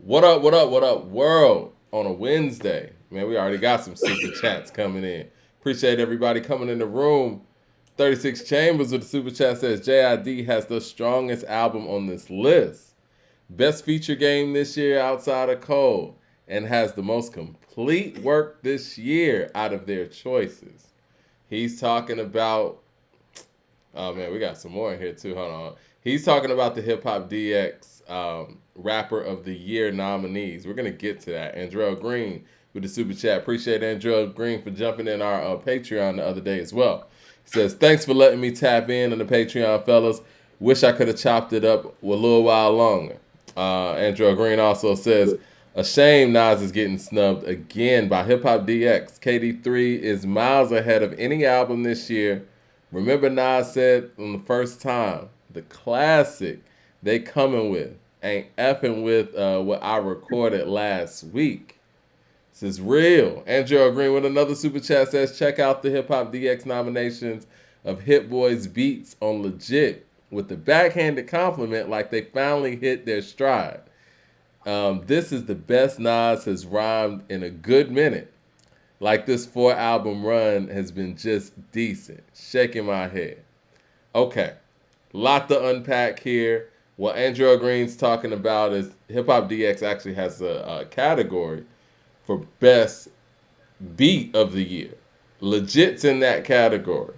What up, what up, what up, world? On a Wednesday. Man, we already got some super chats coming in. Appreciate everybody coming in the room. 36 Chambers with the super chat says JID has the strongest album on this list. Best feature game this year outside of Cole. And has the most complete work this year out of their choices. He's talking about... Oh, man, we got some more in here, too. Hold on. He's talking about the HipHopDX Rapper of the Year nominees. We're going to get to that. Andrell Green with the super chat. Appreciate Andrell Green for jumping in our Patreon the other day as well. He says, thanks for letting me tap in on the Patreon, fellas. Wish I could have chopped it up a little while longer. Andrell Green also says, a shame Nas is getting snubbed again by HipHopDX. KD3 is miles ahead of any album this year. Remember Nas said on the first time, the classic they coming with ain't effing with what I recorded last week. This is real. Andrew Green with another super chat says, check out the HipHopDX nominations of Hit Boy's beats on Legit with the backhanded compliment like they finally hit their stride. This is the best Nas has rhymed in a good minute. Like this 4-album run has been just decent. Shaking my head. Okay. Lot to unpack here. What Andrew Green's talking about is HipHopDX actually has a category for best beat of the year. Legit's in that category.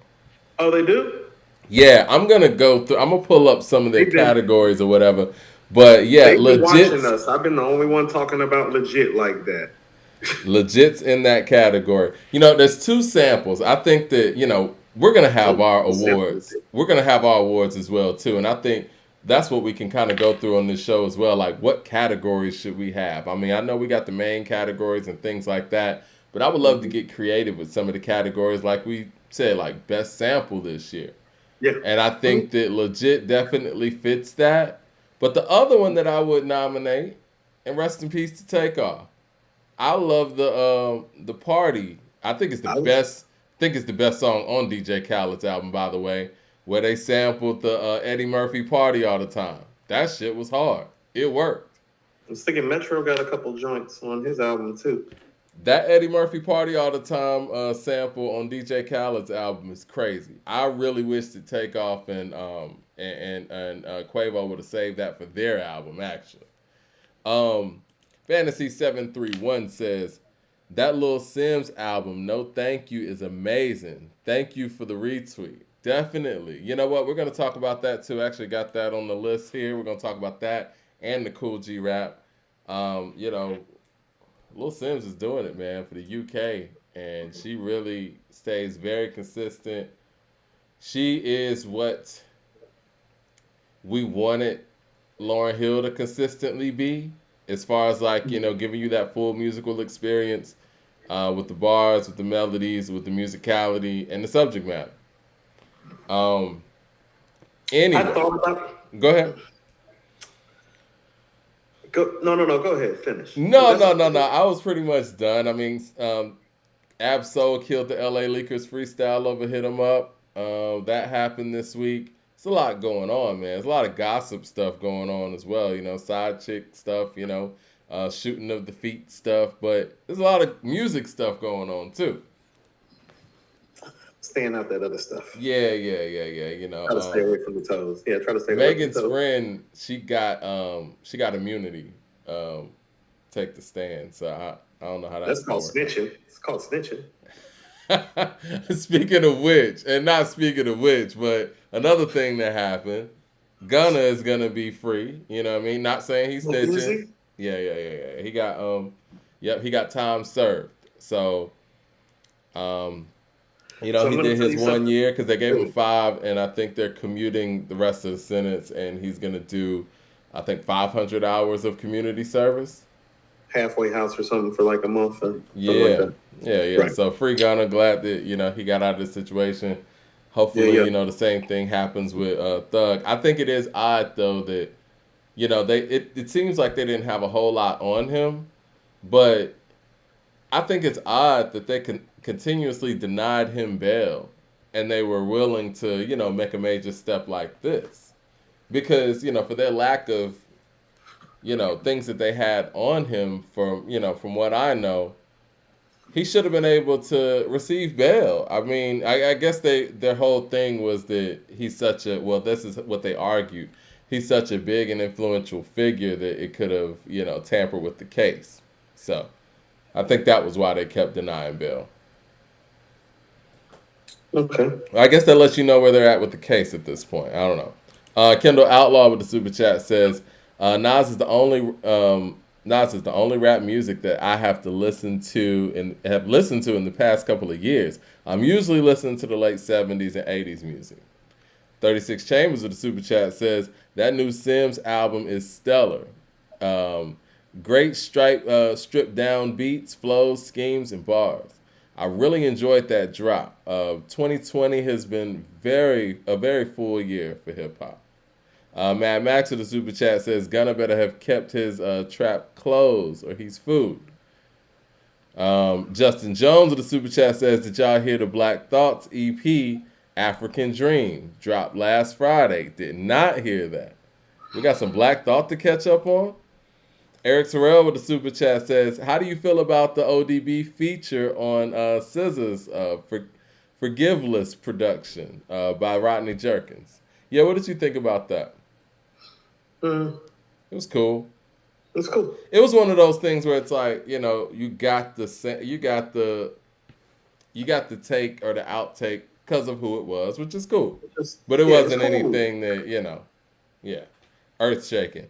Oh, they do? Yeah, I'm going to go through. I'm going to pull up some of their categories or whatever. But yeah, they've been watching us. I've been the only one talking about Legit like that. Legit's in that category. You know, there's 2 samples. I think that, you know, we're going to have our awards. We're going to have our awards as well, too. And I think that's what we can kind of go through on this show as well. Like, what categories should we have? I mean, I know we got the main categories and things like that, but I would love to get creative with some of the categories, like we said, like best sample this year. Yeah. And I think that Legit definitely fits that. But the other one that I would nominate, and rest in peace to Takeoff. I love the Party. I think it's the best. I think it's the best song on DJ Khaled's album, by the way, where they sampled the Eddie Murphy Party all the time. That shit was hard. It worked. I was thinking Metro got a couple joints on his album too. That Eddie Murphy Party all the time sample on DJ Khaled's album is crazy. I really wish that Takeoff and Quavo would have saved that for their album, actually. Fantasy 731 says, that Lil Simz album, No Thank You, is amazing. Thank you for the retweet. Definitely. You know what? We're going to talk about that too. Actually got that on the list here. We're going to talk about that and the Kool G Rap. You know, Lil Simz is doing it, man, for the UK. And she really stays very consistent. She is what we wanted Lauryn Hill to consistently be. As far as like, you know, giving you that full musical experience with the bars, with the melodies, with the musicality, and the subject matter. Anyway, I thought about. Go ahead. No. Go ahead. Finish. No. I was pretty much done. I mean, Absol killed the LA Leakers freestyle over Hit 'Em Up. That happened this week. It's a lot going on, man. There's a lot of gossip stuff going on as well. You know, side chick stuff, you know, shooting of the feet stuff. But there's a lot of music stuff going on, too. Staying out that other stuff. Yeah. You know, try to stay away from the toes. Yeah, try to stay away from the toes. Megan's friend, she got immunity. Take the stand. So I don't know how that's called snitching. It's called snitching. Speaking of which, but another thing that happened, Gunna is gonna be free. You know what I mean? Not saying he's snitching. Yeah. He got he got time served. So you know, he did his 1 year because they gave him 5, and I think they're commuting the rest of the sentence, and he's gonna do, I think, 500 hours of community service. Halfway house or something for like a month. Yeah. Right. So free Gunna, glad that, you know, he got out of the situation. Hopefully, you know, the same thing happens with Thug. I think it is odd though that, you know, it seems like they didn't have a whole lot on him, but I think it's odd that they continuously denied him bail and they were willing to, you know, make a major step like this. Because, you know, for their lack of things that they had on him from what I know, he should have been able to receive bail. I mean, I guess their whole thing was that he's such a, well, this is what they argued. He's such a big and influential figure that it could have, tampered with the case. So I think that was why they kept denying bail. Okay. I guess that lets you know where they're at with the case at this point. I don't know. Kendall Outlaw with the super chat says, Nas is the only rap music that I have to listen to and have listened to in the past couple of years. I'm usually listening to the late 70s and 80s music. 36 Chambers with the super chat says, that new Simz album is stellar. Great stripped down beats, flows, schemes, and bars. I really enjoyed that drop. 2020 has been a very full year for hip hop. Mad Max with the super chat says Gunna better have kept his trap closed or he's food. Justin Jones with the super chat says, did y'all hear the Black Thoughts EP African Dream dropped last Friday? Did not hear that. We got some Black Thought to catch up on. Eric Terrell with the super chat says, how do you feel about the ODB feature on SZA's Forgiveless production by Rodney Jerkins? Yeah, what did you think about that? It was cool. It's cool. It was one of those things where it's like, you got the take or the outtake because of who it was, which is cool. But it wasn't cool. Anything that, earth shaking.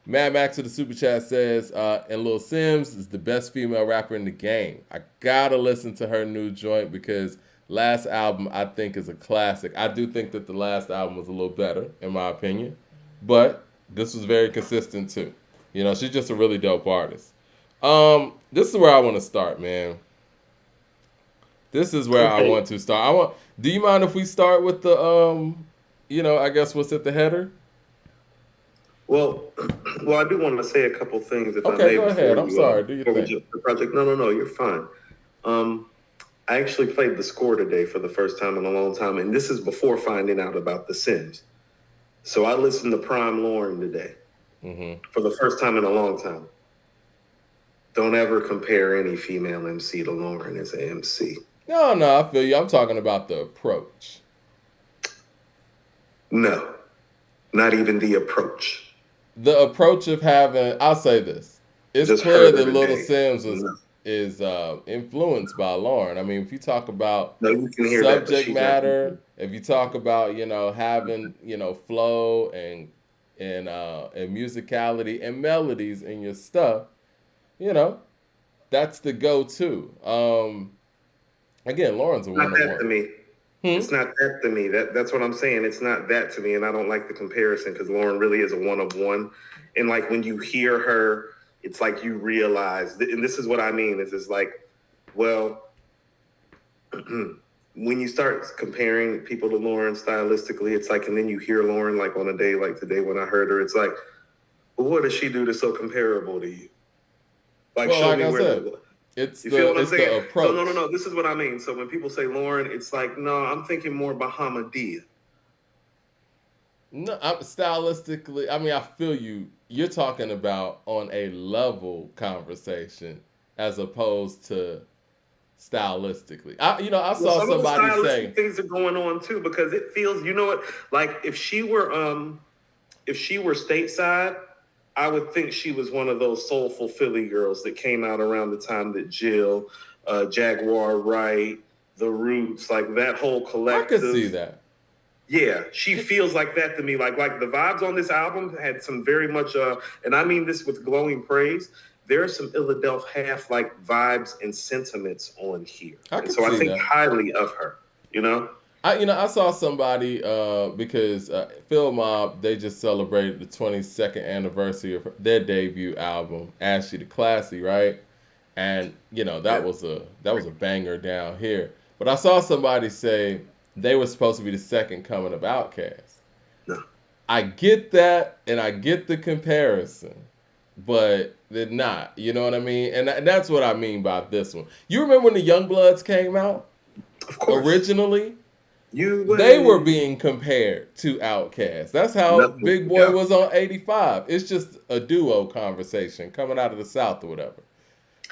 Mad Max to the super chat says, and Lil Simz is the best female rapper in the game. I gotta listen to her new joint because last album I think is a classic. I do think that the last album was a little better, in my opinion, but this was very consistent too. She's just a really dope artist. This is where I want to start, man. This is where I want to start. Do you mind if we start with the, I guess what's at the header? Well, I do want to say a couple things. If okay, go ahead. I'm sorry. Do you think? The project? No, you're fine. I actually played the score today for the first time in a long time, and this is before finding out about the Simz. So I listened to Prime Lauryn today for the first time in a long time. Don't ever compare any female MC to Lauryn as an MC. No, I feel you. I'm talking about the approach. No, not even the approach. The approach of having, I'll say this. It's just clear that Little Simz is influenced by Lauryn. I mean, if you talk about subject matter, if you talk about, having, flow and musicality and melodies in your stuff, that's the go-to. Again, Lauryn's a one-on-one. Not that to me. It's not that to me. That's what I'm saying. It's not that to me, and I don't like the comparison because Lauryn really is a one-of-one. And like when you hear her, it's like you realize, and this is what I mean, is it's like, well, when you start comparing people to Lauryn stylistically, it's like, and then you hear Lauryn like on a day like today when I heard her, it's like, well, what does she do that's so comparable to you? Like, well, show like me I where said, it's the approach. So, no. This is what I mean. So when people say Lauryn, it's like, no, I'm thinking more Bahamadia. No, stylistically, I mean, I feel you. You're talking about on a level conversation as opposed to stylistically. I saw somebody say things are going on too because it feels, like if she were stateside, I would think she was one of those soulful Philly girls that came out around the time that Jill, Jaguar Wright, The Roots, like that whole collective. I could see that. Yeah, she feels like that to me. Like the vibes on this album had some very much, and I mean this with glowing praise. There are some Philadelphia half-like vibes and sentiments on here. I think highly of her. I saw somebody because Phil Mob, they just celebrated the 22nd anniversary of their debut album, Ashy the Classy, right? And that was a banger down here. But I saw somebody say they were supposed to be the second coming of Outkast. No. I get that, and I get the comparison, but they're not. You know what I mean? And that's what I mean by this one. You remember when the Youngbloods came out? Of course. Originally? They were being compared to Outkast. That's how Nothing. Big Boy was on 85. It's just a duo conversation coming out of the South or whatever.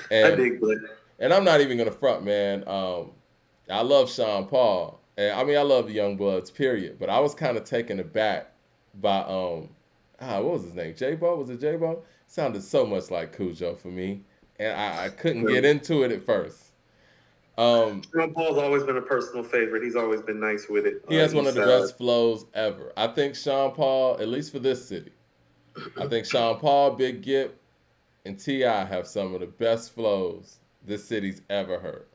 I dig, but and I'm not even gonna front, man. I love Sean Paul, and I mean I love the Young Bloods, period. But I was kind of taken aback by what was his name? J-Bo? Was it J-Bo? Sounded so much like Cujo for me, and I couldn't get into it at first. Sean Paul's always been a personal favorite. He's always been nice with it. He has one of the best flows ever. I think Sean Paul, at least for this city, I think Sean Paul, Big Gip, and T.I. have some of the best flows this city's ever heard.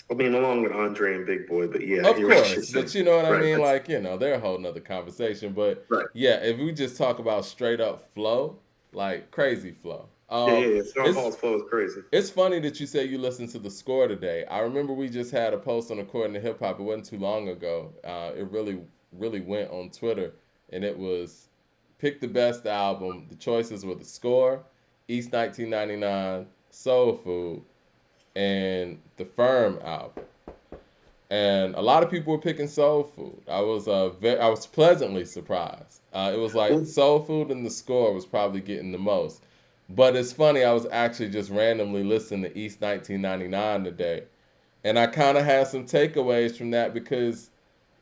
I mean, along with Andre and Big Boy, but yeah. Of course, but you know what I mean? Like, they're a whole nother conversation. But yeah, if we just talk about straight up flow, like crazy flow. Sean Paul's flow is crazy. It's funny that you say you listened to the score today. I remember we just had a post on According to Hip Hop. It wasn't too long ago. It really, really went on Twitter, and it was pick the best album. The choices were the score, East 1999, Soul Food, and the Firm album. And a lot of people were picking Soul Food. I was pleasantly surprised. It was like Soul Food and the score was probably getting the most. But it's funny, I was actually just randomly listening to East 1999 today. And I kind of had some takeaways from that because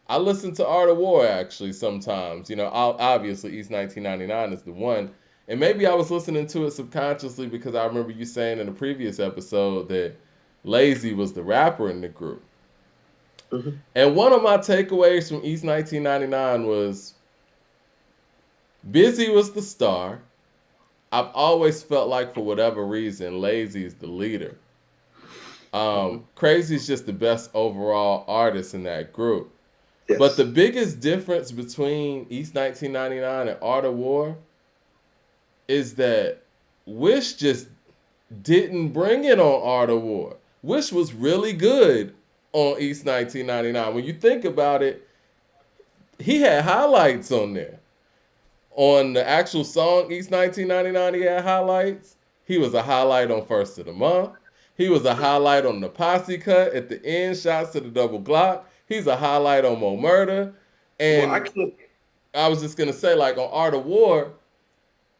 I listen to Art of War actually sometimes. Obviously East 1999 is the one. And maybe I was listening to it subconsciously because I remember you saying in a previous episode that Lazy was the rapper in the group. Mm-hmm. And one of my takeaways from East 1999 was Busy was the star. I've always felt like, for whatever reason, Lazy is the leader. Crazy's just the best overall artist in that group. Yes. But the biggest difference between East 1999 and Art of War is that Wish just didn't bring it on Art of War. Wish was really good on East 1999. When you think about it, he had highlights on there. On the actual song, East 1999, he had highlights. He was a highlight on First of the Month. He was a highlight on the Posse Cut at the end, shots to the Double Glock. He's a highlight on Mo Murder. And I was just going to say, like, on Art of War,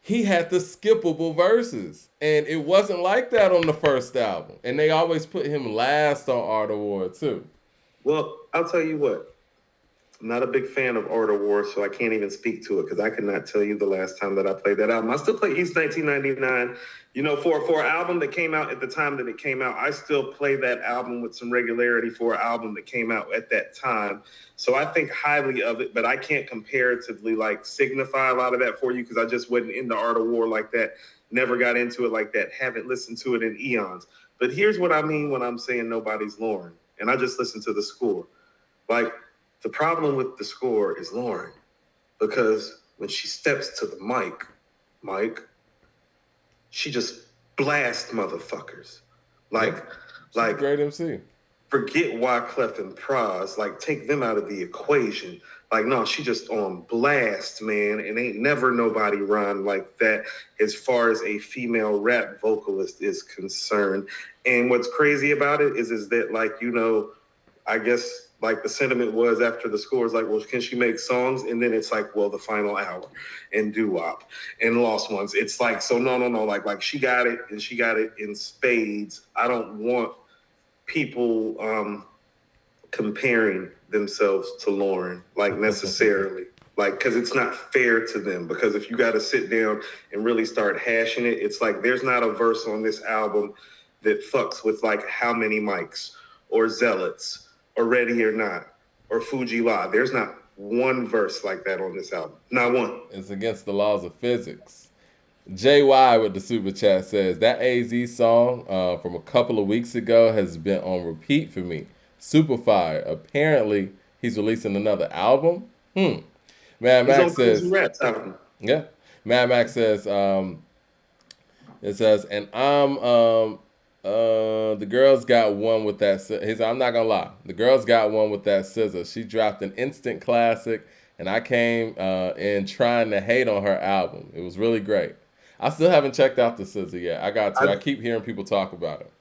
he had the skippable verses. And it wasn't like that on the first album. And they always put him last on Art of War, too. Well, I'll tell you what. I'm not a big fan of Art of War, so I can't even speak to it because I cannot tell you the last time that I played that album. I still play East 1999. For an album that came out at the time that it came out, I still play that album with some regularity for an album that came out at that time. So I think highly of it, but I can't comparatively signify a lot of that for you because I just wasn't into Art of War like that. Never got into it like that. Haven't listened to it in eons. But here's what I mean when I'm saying nobody's Lauryn. And I just listened to the score. The problem with the score is Lauryn, because when she steps to the mic, she just blasts motherfuckers. Great MC. Forget Wyclef and Prowess, take them out of the equation. No, she just on blast, man, and ain't never nobody rhymed like that as far as a female rap vocalist is concerned. And what's crazy about it is that, I guess, the sentiment was after the score is well, can she make songs? And then it's the final hour and doo-wop and Lost Ones. It's so no. She got it, and she got it in spades. I don't want people comparing themselves to Lauryn, necessarily. Because it's not fair to them. Because if you got to sit down and really start hashing it, it's there's not a verse on this album that fucks with How Many Mics or Zealots or Ready or Not or Fuji Live. There's not one verse like that on this album. Not one. It's against the laws of physics. JY with the super chat says, that AZ song from a couple of weeks ago has been on repeat for me. Super fire. Apparently, he's releasing another album. Mad Max says, yeah. Mad Max says, it says, and the girls got one with that. He said, I'm not gonna lie. The girls got one with that scissor. She dropped an instant classic, and I came in trying to hate on her album. It was really great. I still haven't checked out the scissor yet. I got to. I keep hearing people talk about it.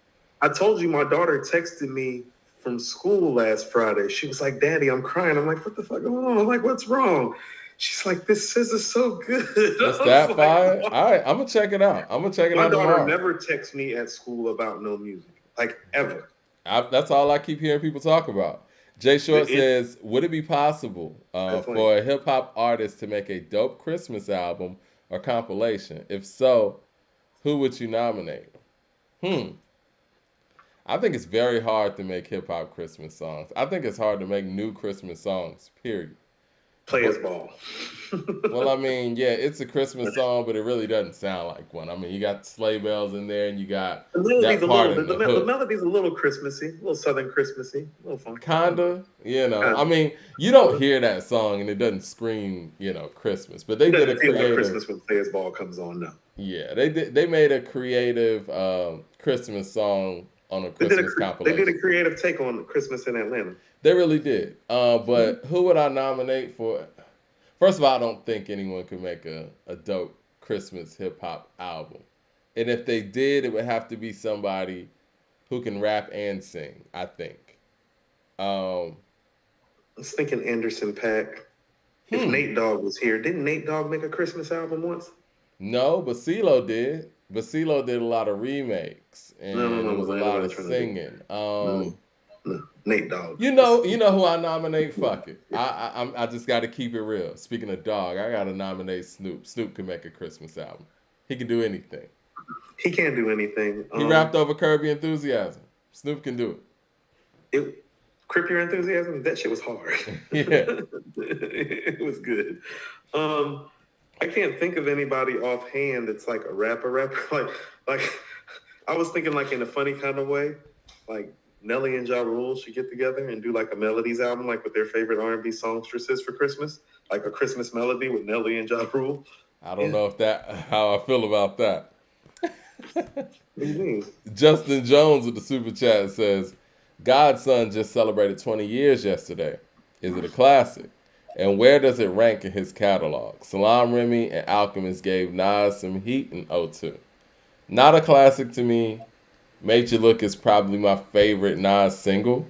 I told you my daughter texted me from school last Friday. She was like, "Daddy, I'm crying." I'm like, "What the fuck going on?" I'm like, "What's wrong?" She's like, "This is so good." It's that fire? All right, I'm gonna check it out. I'm gonna check it out tomorrow. My daughter never texts me at school about no music, like ever. That's all I keep hearing people talk about. Jay Short says, would it be possible for a hip hop artist to make a dope Christmas album or compilation? If so, who would you nominate? I think it's very hard to make hip hop Christmas songs. I think it's hard to make new Christmas songs, period. Players ball. Well, I mean, yeah, it's a Christmas song, but it really doesn't sound like one. I mean, you got sleigh bells in there, and you got that part in the hook. The melody's a little Christmassy, a little Southern Christmassy, a little funky. Kinda, you know. I mean, you don't hear that song, and it doesn't scream, you know, Christmas. But they did a creative Christmas when Players Ball comes on now. Yeah, they made a creative Christmas song on a Christmas compilation. They did a creative take on Christmas in Atlanta. They really did. But who would I nominate for? First of all, I don't think anyone could make a dope Christmas hip hop album. And if they did, it would have to be somebody who can rap and sing, I think. I was thinking Anderson .Paak. If Nate Dogg was here, didn't Nate Dogg make a Christmas album once? No, but CeeLo did. But CeeLo did a lot of remakes. And there was a lot of singing. No, Nate Dogg. You know who I nominate? Fuck it. I just got to keep it real. Speaking of Dog, I got to nominate Snoop. Snoop can make a Christmas album. He can do anything. He can't do anything. He rapped over Curb Your Enthusiasm. Snoop can do it. Crip Your Enthusiasm? That shit was hard. Yeah. It was good. I can't think of anybody offhand that's like a rapper. Like I was thinking like in a funny kind of way, like Nelly and Ja Rule should get together and do like a melodies album, like with their favorite R&B songstresses for Christmas, like a Christmas melody with Nelly and Ja Rule. I don't know how I feel about that. What do you mean? Justin Jones with the super chat says, Godson just celebrated 20 years yesterday. Is it a classic? And where does it rank in his catalog? Salam Remy and Alchemist gave Nas some heat in 02. Not a classic to me. Made You Look is probably my favorite Nas single,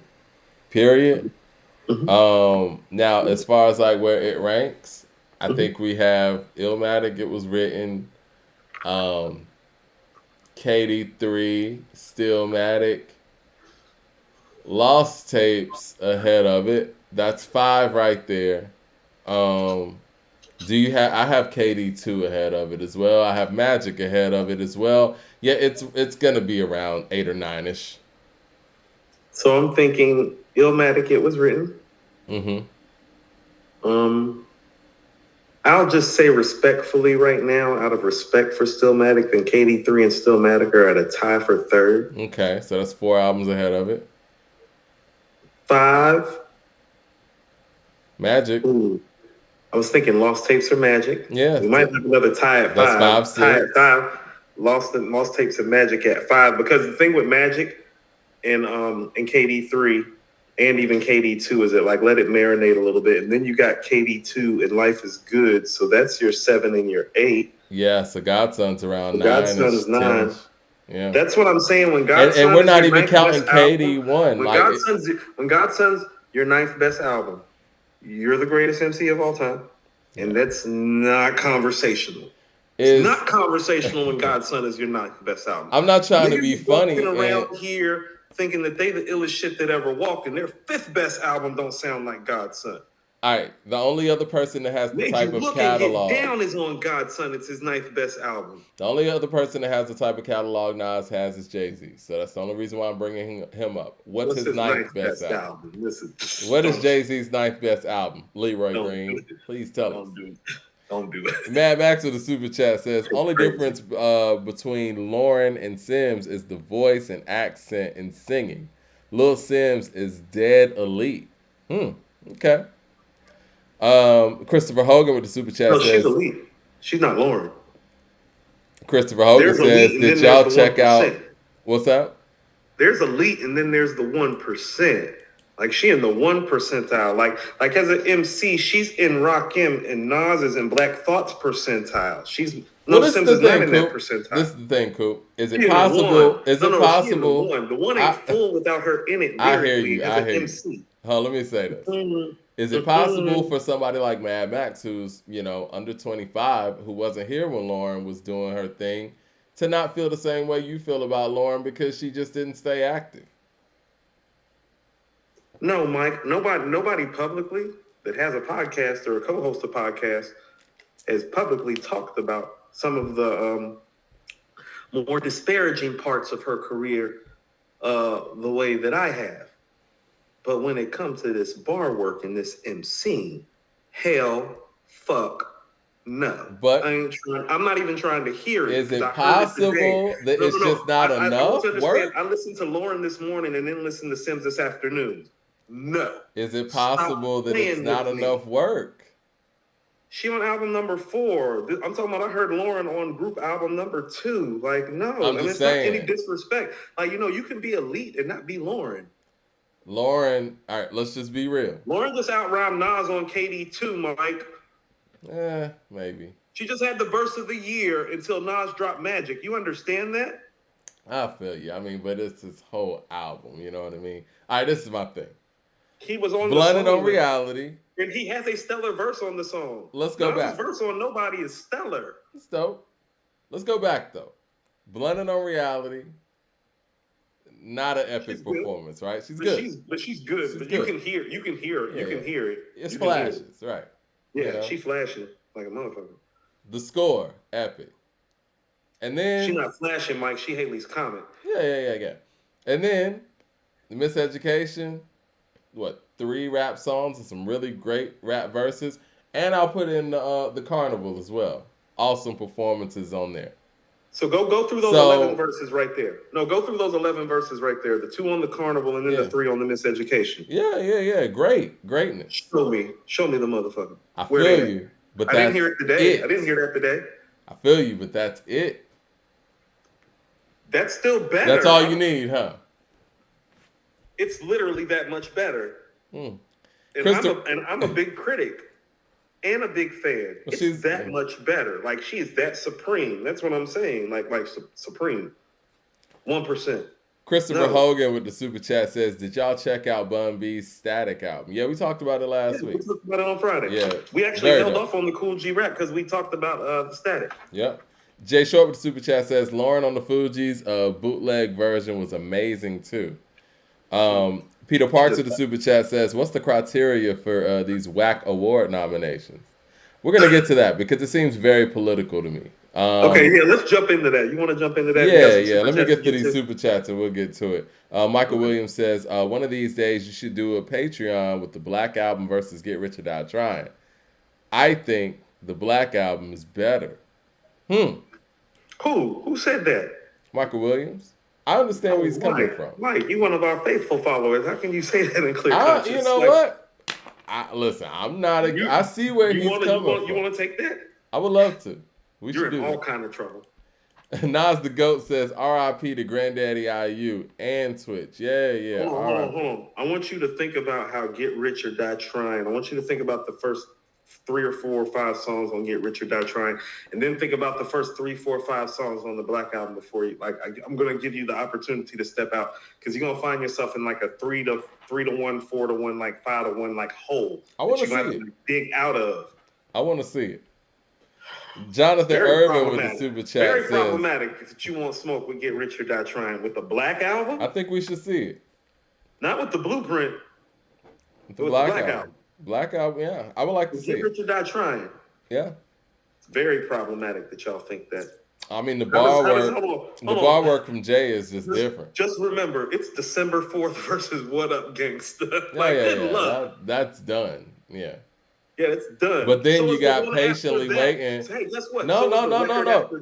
period. Now, as far as like where it ranks, I think we have Illmatic, It Was Written, KD3, Stillmatic, Lost Tapes ahead of it. That's 5 right there. I have KD2 ahead of it as well. I have Magic ahead of it as well. Yeah, it's gonna be around 8 or 9ish. So I'm thinking Illmatic, It Was Written. I'll just say respectfully right now, out of respect for Stillmatic, then KD3 and Stillmatic are at a tie for 3rd. Okay, so that's 4 albums ahead of it. 5. Magic. Ooh. I was thinking Lost Tapes or Magic. Yeah. We might have another tie at 5. That's 5, 6. Tie at 5. Lost Tapes and Magic at 5. Because the thing with Magic and KD3 and even KD2 is that like let it marinate a little bit. And then you got KD2 and Life Is Good. So that's your 7 and your 8. Yeah, so Godson's around 9. Godson's 9. 10. Yeah. That's what I'm saying. When Godson and we're not even counting KD1. When Godson's your 9th best album, you're the greatest MC of all time. And that's not conversational. It's not conversational when Godson is your 9th best album. I'm not trying to be funny. Around here thinking that they the illest shit that ever walked, and their 5th best album don't sound like Godson. All right, the only other person that has the Make type You of Look catalog. And Get Down is on Godson. It's his 9th best album. The only other person that has the type of catalog Nas has is Jay-Z. So that's the only reason why I'm bringing him up. What's his 9th best album? What is Jay-Z's 9th best album? Leroy Green, please tell us. Don't do it. Mad Max with the super chat says, only difference between Lauryn and Simz is the voice and accent and singing. Lil Simz is dead elite. Okay. Christopher Hogan with the super chat says, she's elite. She's not Lauryn. Christopher Hogan says, did y'all check out... What's that? There's elite and then there's the 1%. Like she in the 1 percentile. Like as an MC, she's in Rakim and Nas is in Black Thought's percentile. Simz is not in that percentile. This is the thing, Coop. Is it possible? Is it possible? She in the one ain't full without her in it. I hear you. As an MC. Hold on, let me say this. Is it possible for somebody like Mad Max, who's, under 25, who wasn't here when Lauryn was doing her thing, to not feel the same way you feel about Lauryn because she just didn't stay active? No, Mike. Nobody publicly that has a podcast or a co-host a podcast has publicly talked about some of the more disparaging parts of her career the way that I have. But when it comes to this bar work and this MCing, hell, fuck, no. But I'm not even trying to hear it. Is it possible that it's just not enough work? I listened to Lauryn this morning and then listened to Simz this afternoon. No. Is it possible that it's not enough work? She on album number 4. I'm talking about I heard Lauryn on group album number 2. Like, no. It's saying. Not any disrespect. Like, you can be elite and not be Lauryn. Lauryn, all right, let's just be real. Lauryn just out-rhymed Nas on KD2, Mike. Maybe. She just had the verse of the year until Nas dropped Magic. You understand that? I feel you. I mean, but it's his whole album. You know what I mean? All right, this is my thing. He was on Blunted on Reality. And he has a stellar verse on the song. Let's go back. His verse on Nobody is stellar. It's dope. Let's go back, though. Blunted on Reality. Not an epic performance, right? She's good. She's good. But you can hear it. You can hear it. It's flashes, right? Yeah, she flashing like a motherfucker. The score, epic. And then she's not flashing, Mike. She Haley's Comet. Yeah. And then the Miseducation, 3 rap songs and some really great rap verses. And I'll put in the Carnival as well. Awesome performances on there. So go through those 11 verses right there. No, go through those 11 verses right there. The 2 on the Carnival and then the 3 on the Miseducation. Yeah. Greatness. Show me the motherfucker. I feel you, but I didn't hear it today. I didn't hear that today. I feel you, but that's it. That's still better. That's all you need, huh? It's literally that much better. And I'm a big critic. And a big fan. It's that much better. Like, she's that supreme. That's what I'm saying. Like supreme. 1%. Christopher Hogan with the super chat says, "Did y'all check out Bun B's Static album?" Yeah, we talked about it last week. We talked about it on Friday. Yeah, we actually held off on the Kool G Rap because we talked about the Static. Yep. Jay Short with the super chat says, "Lauryn on the Fugees bootleg version was amazing too." Peter Parks with the super chat says, "What's the criteria for these whack award nominations?" We're going to get to that because it seems very political to me. Okay, let's jump into that. You want to jump into that? Yeah. Let me get to these super chats and we'll get to it. Michael Williams says, "One of these days you should do a Patreon with the Black Album versus Get Rich or Die Trying. I think the Black Album is better." Who said that? Michael Williams. I understand where he's coming from. Mike, you one of our faithful followers. How can you say that in clear conscience? You know what? Listen, I'm not. I see where he's coming from. You want to take that? I would love to. You're in all kind of trouble. Nas the Goat says, "R.I.P. to Granddaddy IU and Twitch." Yeah. Hold on. I want you to think about how Get Rich or Die Trying. I want you to think about the first 3 or 4 or 5 songs on Get Rich or Die Trying, and then think about the first 3, 4, 5 songs on the Black Album before you. I'm going to give you the opportunity to step out because you're going to find yourself in like a 3 to 1, 4 to 1, like 5 to 1, like hole. I want to see it. Dig out of. I want to see it. Jonathan Irvin with the super chat very says, problematic that you won't smoke with Get Rich or Die Trying with the Black Album. I think we should see it. Not with the Blueprint. With the Black Album. Black Album, yeah. I would like to see it. Get Rich or Die Trying. Yeah. It's very problematic that y'all think that. I mean, the bar work from Jay is just different. Just remember, it's December 4th versus What Up Gangsta. Good luck. That's done. Yeah. Yeah, it's done. But then you got patiently waiting. Hey, guess what? No.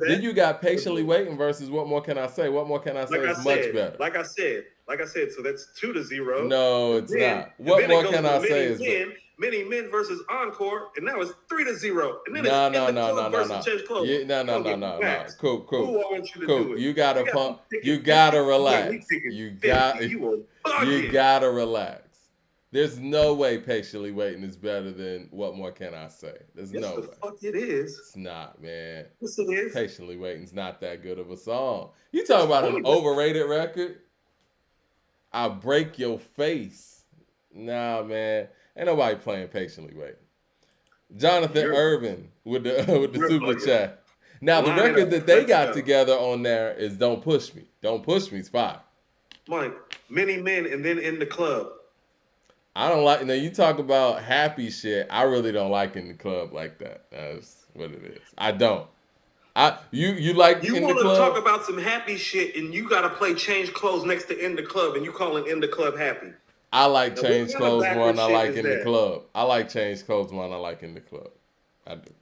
Then you got patiently waiting versus What More Can I Say? What More Can I Say is much better. Like I said, so that's 2-0. No, it's not. What More Can I Say is better. Many Men versus Encore, and now it's 3-0. And then No. Cool. Who I want you to do it? You gotta pump. You gotta relax. You gotta relax. There's no way Patiently Waiting is better than What More Can I Say? There's Yes, no the way. fuck it is. It's not, man. Yes, it is. Patiently Waiting's not that good of a song. You talk about an overrated record? I'll break your face. Nah, man. Ain't nobody playing Patiently Waiting. Jonathan Irvin with the super chat. Now the record that they got together on there is Don't Push Me. Don't Push Me's fire. Mike, Many Men and then In the Club. I don't like. Now you talk about happy shit. I really don't like In the Club like that. That's what it is. I don't. You like you In the want Club? to talk about some happy shit and you got to play Change Clothes next to In the Club and you calling In the Club happy. I like now, Change Clothes more than I like In the that? Club. I like Change Clothes more than I like In the Club. I do.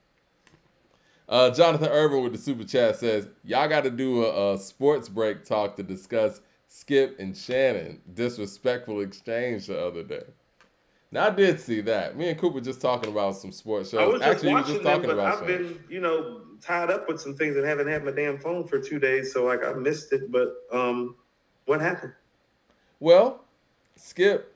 Jonathan Irvin with the super chat says, y'all got to do a sports break talk to discuss Skip and Shannon disrespectful exchange the other day. Now I did see that. Me and Cooper just talking about some sports shows. I was just watching them, but I've been, tied up with some things and haven't had my damn phone for 2 days, so I missed it. But what happened? Well, Skip,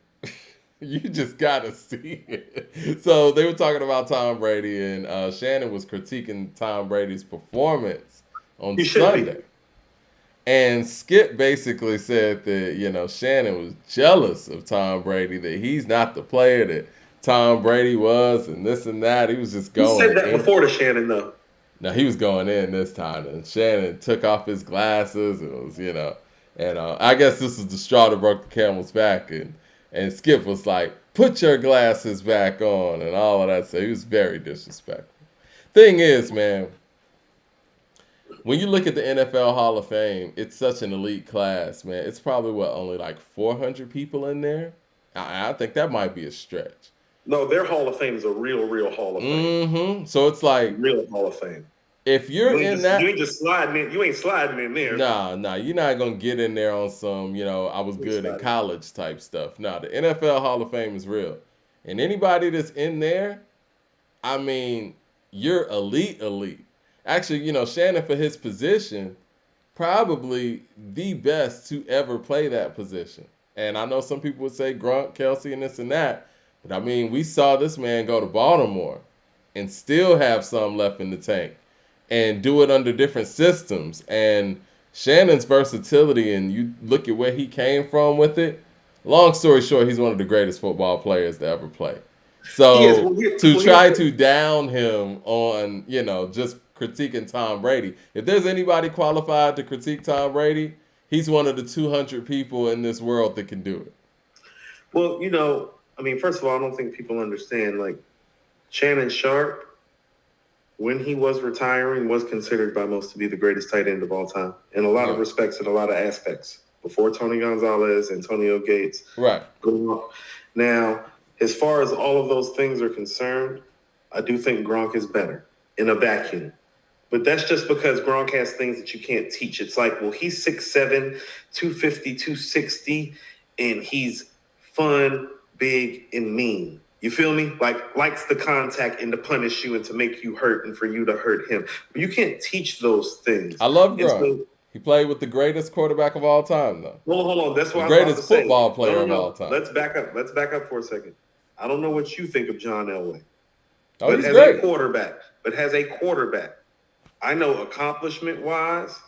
you just gotta see it. So they were talking about Tom Brady, and Shannon was critiquing Tom Brady's performance on Sunday. And Skip basically said that, Shannon was jealous of Tom Brady, that he's not the player that Tom Brady was, and this and that. He was just going. He said that before to Shannon, though. No, he was going in this time, and Shannon took off his glasses. It was, and I guess this was the straw that broke the camel's back, and Skip was like, put your glasses back on, and all of that. So he was very disrespectful. Thing is, man, when you look at the NFL Hall of Fame, it's such an elite class, man. It's probably, only like 400 people in there? I think that might be a stretch. No, their Hall of Fame is a real Hall of Fame. Mm-hmm. So it's like... real Hall of Fame. If you're in that... You ain't just sliding in. You ain't sliding in there. Nah. You're not going to get in there on some, I was good in college type stuff. Nah, the NFL Hall of Fame is real. And anybody that's in there, I mean, you're elite. Actually, Shannon, for his position, probably the best to ever play that position. And I know some people would say Gronk, Kelsey, and this and that. But, I mean, we saw this man go to Baltimore and still have some left in the tank and do it under different systems. And Shannon's versatility, and you look at where he came from with it, long story short, he's one of the greatest football players to ever play. So to try to down him on, just critiquing Tom Brady. If there's anybody qualified to critique Tom Brady, he's one of the 200 people in this world that can do it. Well, first of all, I don't think people understand, Shannon Sharp, when he was retiring, was considered by most to be the greatest tight end of all time in a lot of respects and a lot of aspects. Before Tony Gonzalez, Antonio Gates. Right. Now, as far as all of those things are concerned, I do think Gronk is better in a vacuum. But that's just because Gronk has things that you can't teach. It's like, well, he's 6'7", 250, 260, and he's fun, big, and mean. You feel me? Likes the contact and to punish you and to make you hurt and for you to hurt him. But you can't teach those things. I love Gronk. He played with the greatest quarterback of all time, though. Hold on. That's why the greatest football player of all time. Let's back up for a second. I don't know what you think of John Elway. Oh, he's great. But has a quarterback. I know accomplishment-wise,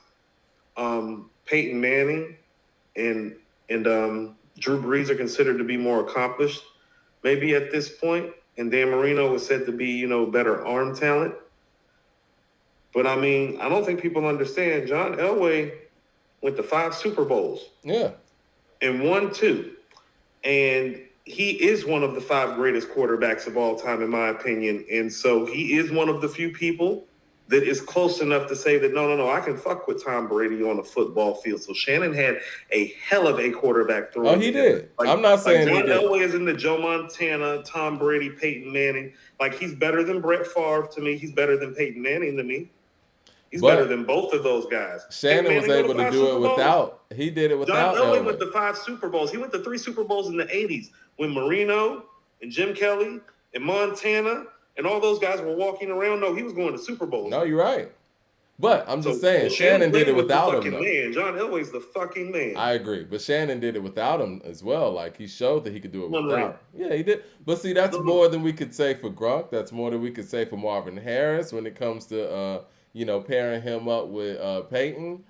Peyton Manning and Drew Brees are considered to be more accomplished, maybe at this point. And Dan Marino was said to be, better arm talent. But, I don't think people understand. John Elway went to 5 Super Bowls. Yeah. And won 2. And he is one of the 5 greatest quarterbacks of all time, in my opinion. And so he is one of the few people that is close enough to say that, no, I can fuck with Tom Brady on a football field. So Shannon had a hell of a quarterback throwing. Oh, he did. I'm not saying John Elway is in the Joe Montana, Tom Brady, Peyton Manning. He's better than Brett Favre to me. He's better than Peyton Manning to me. He's better than both of those guys. Shannon was able to do it without. He did it without John Elway went to 5 Super Bowls. He went to 3 Super Bowls in the 80s when Marino and Jim Kelly and Montana and all those guys were walking around. No, he was going to Super Bowls. No, you're right. But I'm just saying, Shannon did it without him, though. Man. John Elway's the fucking man. I agree, but Shannon did it without him as well. Like, he showed that he could do it without him. Yeah, he did. But see, that's more than we could say for Grunk. That's more than we could say for Marvin Harris when it comes to, pairing him up with Peyton.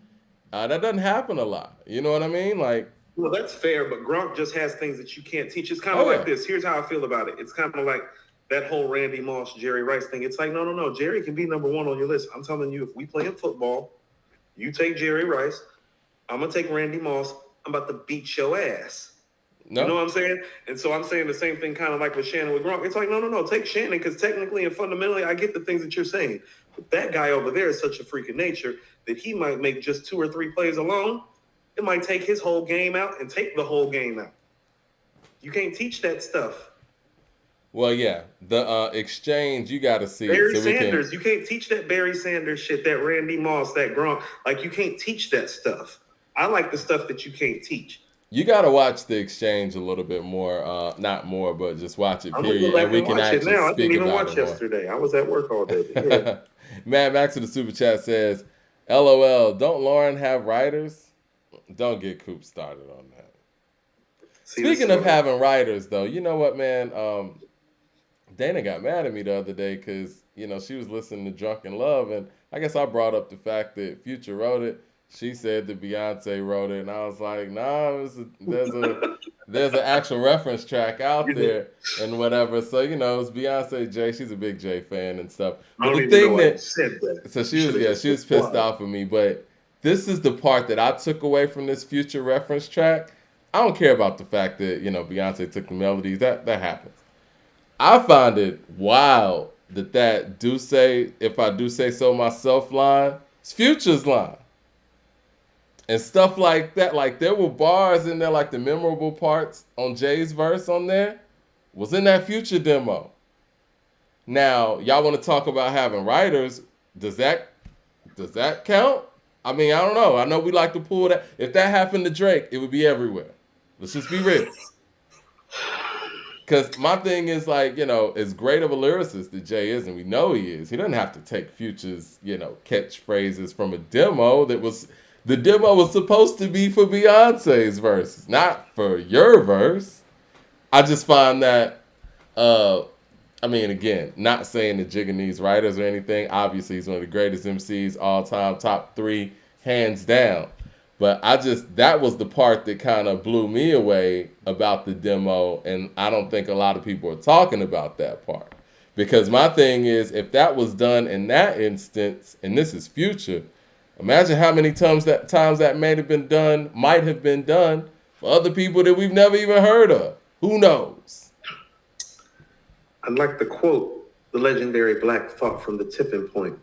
That doesn't happen a lot. You know what I mean? Like, well, that's fair, but Gronk just has things that you can't teach. It's kind of like this. Here's how I feel about it. It's kind of like that whole Randy Moss, Jerry Rice thing. It's like, no. Jerry can be number one on your list. I'm telling you, if we play in football, you take Jerry Rice, I'm going to take Randy Moss. I'm about to beat your ass. No. You know what I'm saying? And so I'm saying the same thing kind of like with Shannon with Gronk. It's like, no. Take Shannon because technically and fundamentally, I get the things that you're saying. But that guy over there is such a freak of nature that he might make just 2 or 3 plays alone. It might take his whole game out and take the whole game out. You can't teach that stuff. Well, yeah, the exchange, you got to see. Barry Sanders, you can't teach that Barry Sanders shit, that Randy Moss, that Gronk. Like, you can't teach that stuff. I like the stuff that you can't teach. You got to watch the exchange a little bit more. Not more, but just watch it, period. And we can actually now. I didn't even watch yesterday. I was at work all day. Yeah. Matt Max to the Super Chat says, LOL, don't Lauryn have writers? Don't get Coop started on that. Speaking of having writers, though, you know what, man? Dana got mad at me the other day because, she was listening to Drunken Love, and I guess I brought up the fact that Future wrote it. She said that Beyonce wrote it, and I was like, nah, there's an actual reference track out there and whatever. So, it's Beyonce J. She's a big J fan and stuff. But the thing so she was pissed off at me, but this is the part that I took away from this Future reference track. I don't care about the fact that, Beyonce took the melodies. That happens. I find it wild that do say, if I do say so myself line, it's Future's line. And stuff like that. Like, there were bars in there, like the memorable parts on Jay's verse on there was in that Future demo. Now, y'all want to talk about having writers. Does that count? I mean, I don't know. I know we like to pull that. If that happened to Drake, it would be everywhere. Let's just be real. Because my thing is, like, as great of a lyricist that Jay is, and we know he is, he doesn't have to take Future's, catchphrases from a demo that was... The demo was supposed to be for Beyonce's verse, not for your verse. I just find that, again, not saying that Jigga needs writers or anything. Obviously, he's one of the greatest MCs all time, top 3, hands down. But that was the part that kind of blew me away about the demo, and I don't think a lot of people are talking about that part. Because my thing is, if that was done in that instance, and this is Future, imagine how many times that might have been done for other people that we've never even heard of. Who knows? I'd like to quote the legendary Black Thought from The Tipping Point.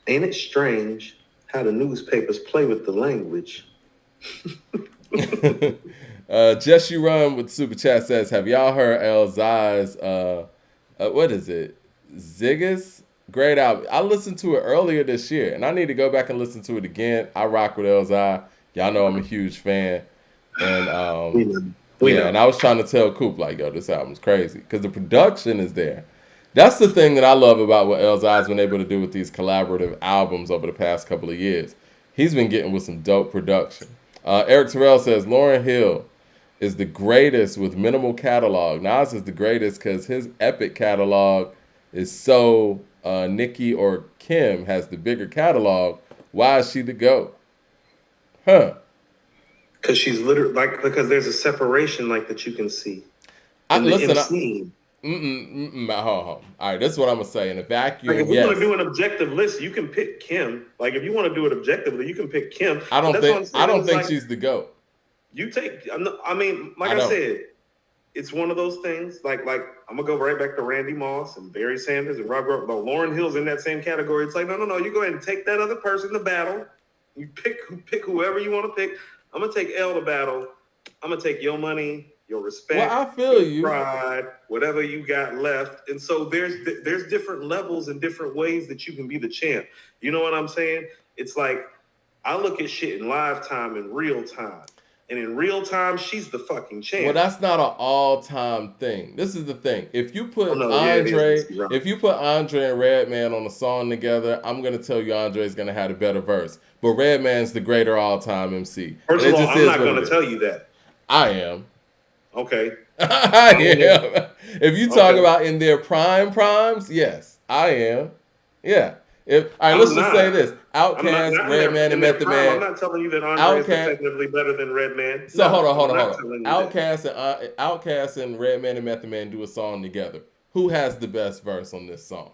Ain't it strange how the newspapers play with the language? Just You Run with Super Chat says, have y'all heard Elzai's, what is it? Ziggas? Great album. I listened to it earlier this year, and I need to go back and listen to it again. I rock with Elzai. Y'all know I'm a huge fan. And and I was trying to tell Coop, like, yo, this album's crazy. Because the production is there. That's the thing that I love about what Elzai's been able to do with these collaborative albums over the past couple of years. He's been getting with some dope production. Eric Terrell says, Lauryn Hill is the greatest with minimal catalog. Nas is the greatest because his epic catalog is so... Nicki or Kim has the bigger catalog. Why is she the GOAT? Because she's literally because there's a separation that you can see. Hold on. All right, this is what I'm gonna say. In a vacuum, if you want to do an objective list, you can pick Kim. Like, if you want to do it objectively, you can pick Kim. I don't think she's the GOAT. You take. I said, it's one of those things. Like I'm gonna go right back to Randy Moss and Barry Sanders and Robert. But Lauryn Hill's in that same category. It's like, no. You go ahead and take that other person to battle. You pick whoever you want to pick. I'm gonna take L to battle. I'm gonna take your money, your respect, I feel your pride, whatever you got left. And so there's different levels and different ways that you can be the champ. You know what I'm saying? It's like, I look at shit in live time, in real time. And in real time, she's the fucking champ. Well, that's not an all-time thing. This is the thing. If you put Andre and Redman on a song together, I'm gonna tell you Andre's gonna have a better verse. But Redman's the greater all-time MC. First of all, I'm not gonna tell you that. I am. Okay. I am. If you talk about in their primes, yes, I am. Yeah. All right, let's just say this: Outkast, Redman, and Method Man. I'm not telling you that Andre is effectively better than Redman. So hold on. Outkast and Redman and Method Man do a song together. Who has the best verse on this song?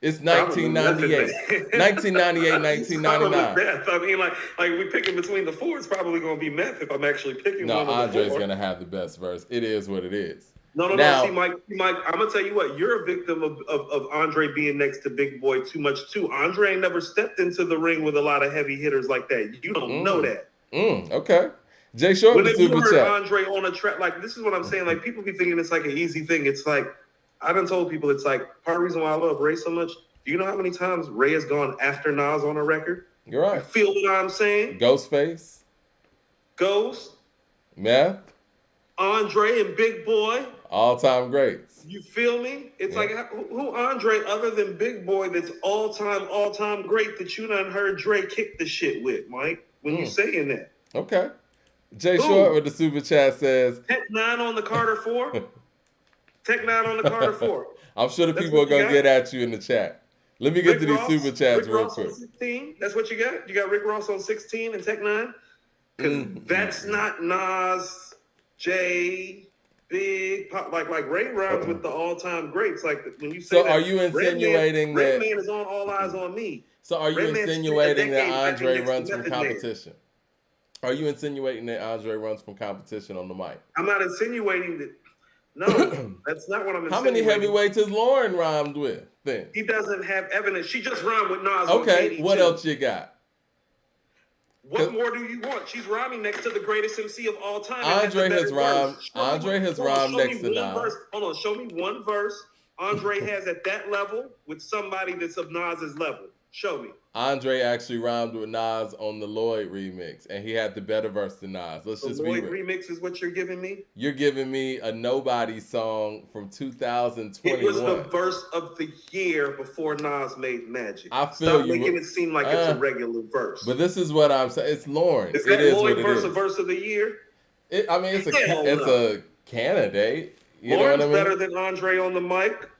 It's 1998, 1999. I mean, like we picking between the four. It's probably going to be Meth if I'm actually picking one of the four. Andre's going to have the best verse. It is what it is. No. See, Mike, I'm gonna tell you what. You're a victim of Andre being next to Big Boy too much too. Andre ain't never stepped into the ring with a lot of heavy hitters like that. You don't know that. Okay. Jay Short with the super chat. Andre on a track, like this is what I'm saying. Like people be thinking it's like an easy thing. It's like I've been told people it's like part of the reason why I love Ray so much. Do you know how many times Ray has gone after Nas on a record? You're right. You feel what I'm saying? Ghostface. Ghost. Meth. Andre and Big Boy. All-time greats. You feel me? It's like who Andre other than Big Boy that's all-time great that you done heard Dre kick the shit with, Mike, when you saying that. Okay. Jay Short with the super chat says Tech 9 on the Carter 4. Tech 9 on the Carter 4. I'm sure the people are gonna get at you in the chat. Let me get to these super chats real quick. 16. That's what you got? You got Rick Ross on 16 and Tech 9? Because that's not Nas, Jay, Big Pop, like Ray rhymes with the all-time greats. Like when you say, so are you insinuating that Redman is on All Eyes on Me? So are you insinuating that Andre runs from competition? Are you insinuating that Andre runs from competition on the mic? I'm not insinuating that. No, that's not what I'm insinuating. How many heavyweights has Lauryn rhymed with then? He doesn't have evidence. She just rhymed with Nas. Okay, what else you got? What more do you want? She's rhyming next to the greatest MC of all time. Andre has rhymed next to Nas. Hold on, show me one verse Andre has at that level with somebody that's of Nas's level. Show me. Andre actually rhymed with Nas on the Lloyd remix, and he had the better verse than Nas. Let's just be real. The Lloyd remix is what you're giving me? You're giving me a Nobody song from 2021. It was the verse of the year before Nas made Magic. I feel Stop making it seem like it's a regular verse. But this is what I'm saying. It's Lauryn. Is that Lloyd verse a verse of the year? It's a candidate. You know what I mean? Better than Andre on the mic.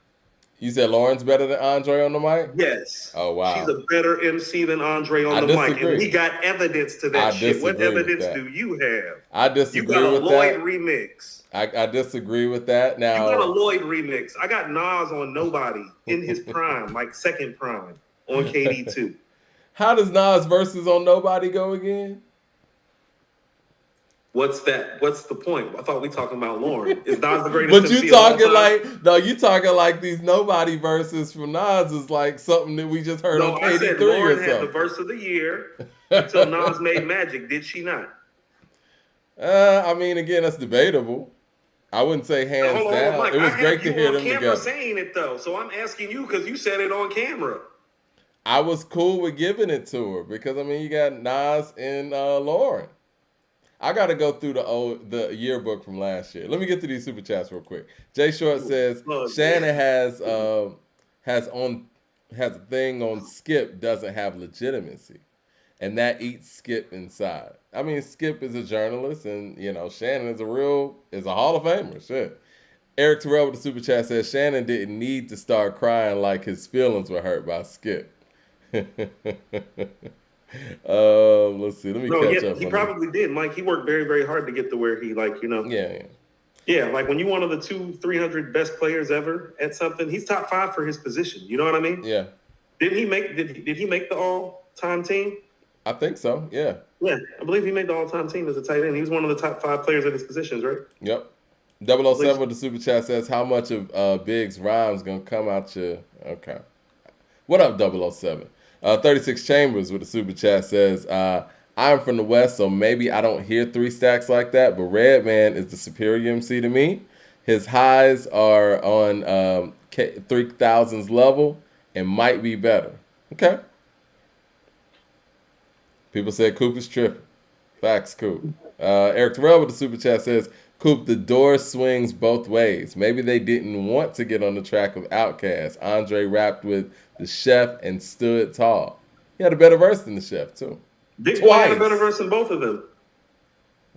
You said Lauryn's better than Andre on the mic? Yes. Oh, wow. She's a better MC than Andre on the mic. And we got evidence to that shit. What evidence do you have? I disagree with that. You got a Lloyd remix. I disagree with that. Now, you got a Lloyd remix. I got Nas on Nobody in his prime, like second prime, on KD2. How does Nas versus on Nobody go again? What's that? What's the point? I thought we talking about Lauryn. Is Nas the greatest? But you talking like these Nobody verses from Nas is like something that we just heard on KD3 I said Lauryn had the verse of the year until Nas made Magic. Did she not? I mean, again, that's debatable. I wouldn't say hands down. Like, it was great to hear them together. Saying it though, so I'm asking you because you said it on camera. I was cool with giving it to her because I mean, you got Nas and Lauryn. I got to go through the yearbook from last year. Let me get to these super chats real quick. Jay Short says Shannon has a thing on Skip doesn't have legitimacy, and that eats Skip inside. I mean, Skip is a journalist, and you know Shannon is a Hall of Famer. Shit. Eric Terrell with the super chat says Shannon didn't need to start crying like his feelings were hurt by Skip. Let's see. Let me catch up. He probably did, Mike. He worked very, very hard to get to where he, Yeah, like when you're one of the 200-300 best players ever at something, he's top 5 for his position. You know what I mean? Yeah. Did he make the all-time team? I think so. Yeah. Yeah, I believe he made the all-time team as a tight end. He was one of the top 5 players at his positions, right? Yep. 007 with the super chat says, how much of Big's rhymes gonna come out your... Okay. What up, 007? 36 Chambers with the super chat says, I'm from the West, so maybe I don't hear 3 stacks like that, but Redman is the superior MC to me. His highs are on 3000's level and might be better. Okay. People said Cooper's tripping. Facts, Coop. Eric Terrell with the super chat says, Coop, the door swings both ways. Maybe they didn't want to get on the track with Outkast. Andre rapped with the Chef and stood tall. He had a better verse than the Chef, too. Big Boy had a better verse than both of them.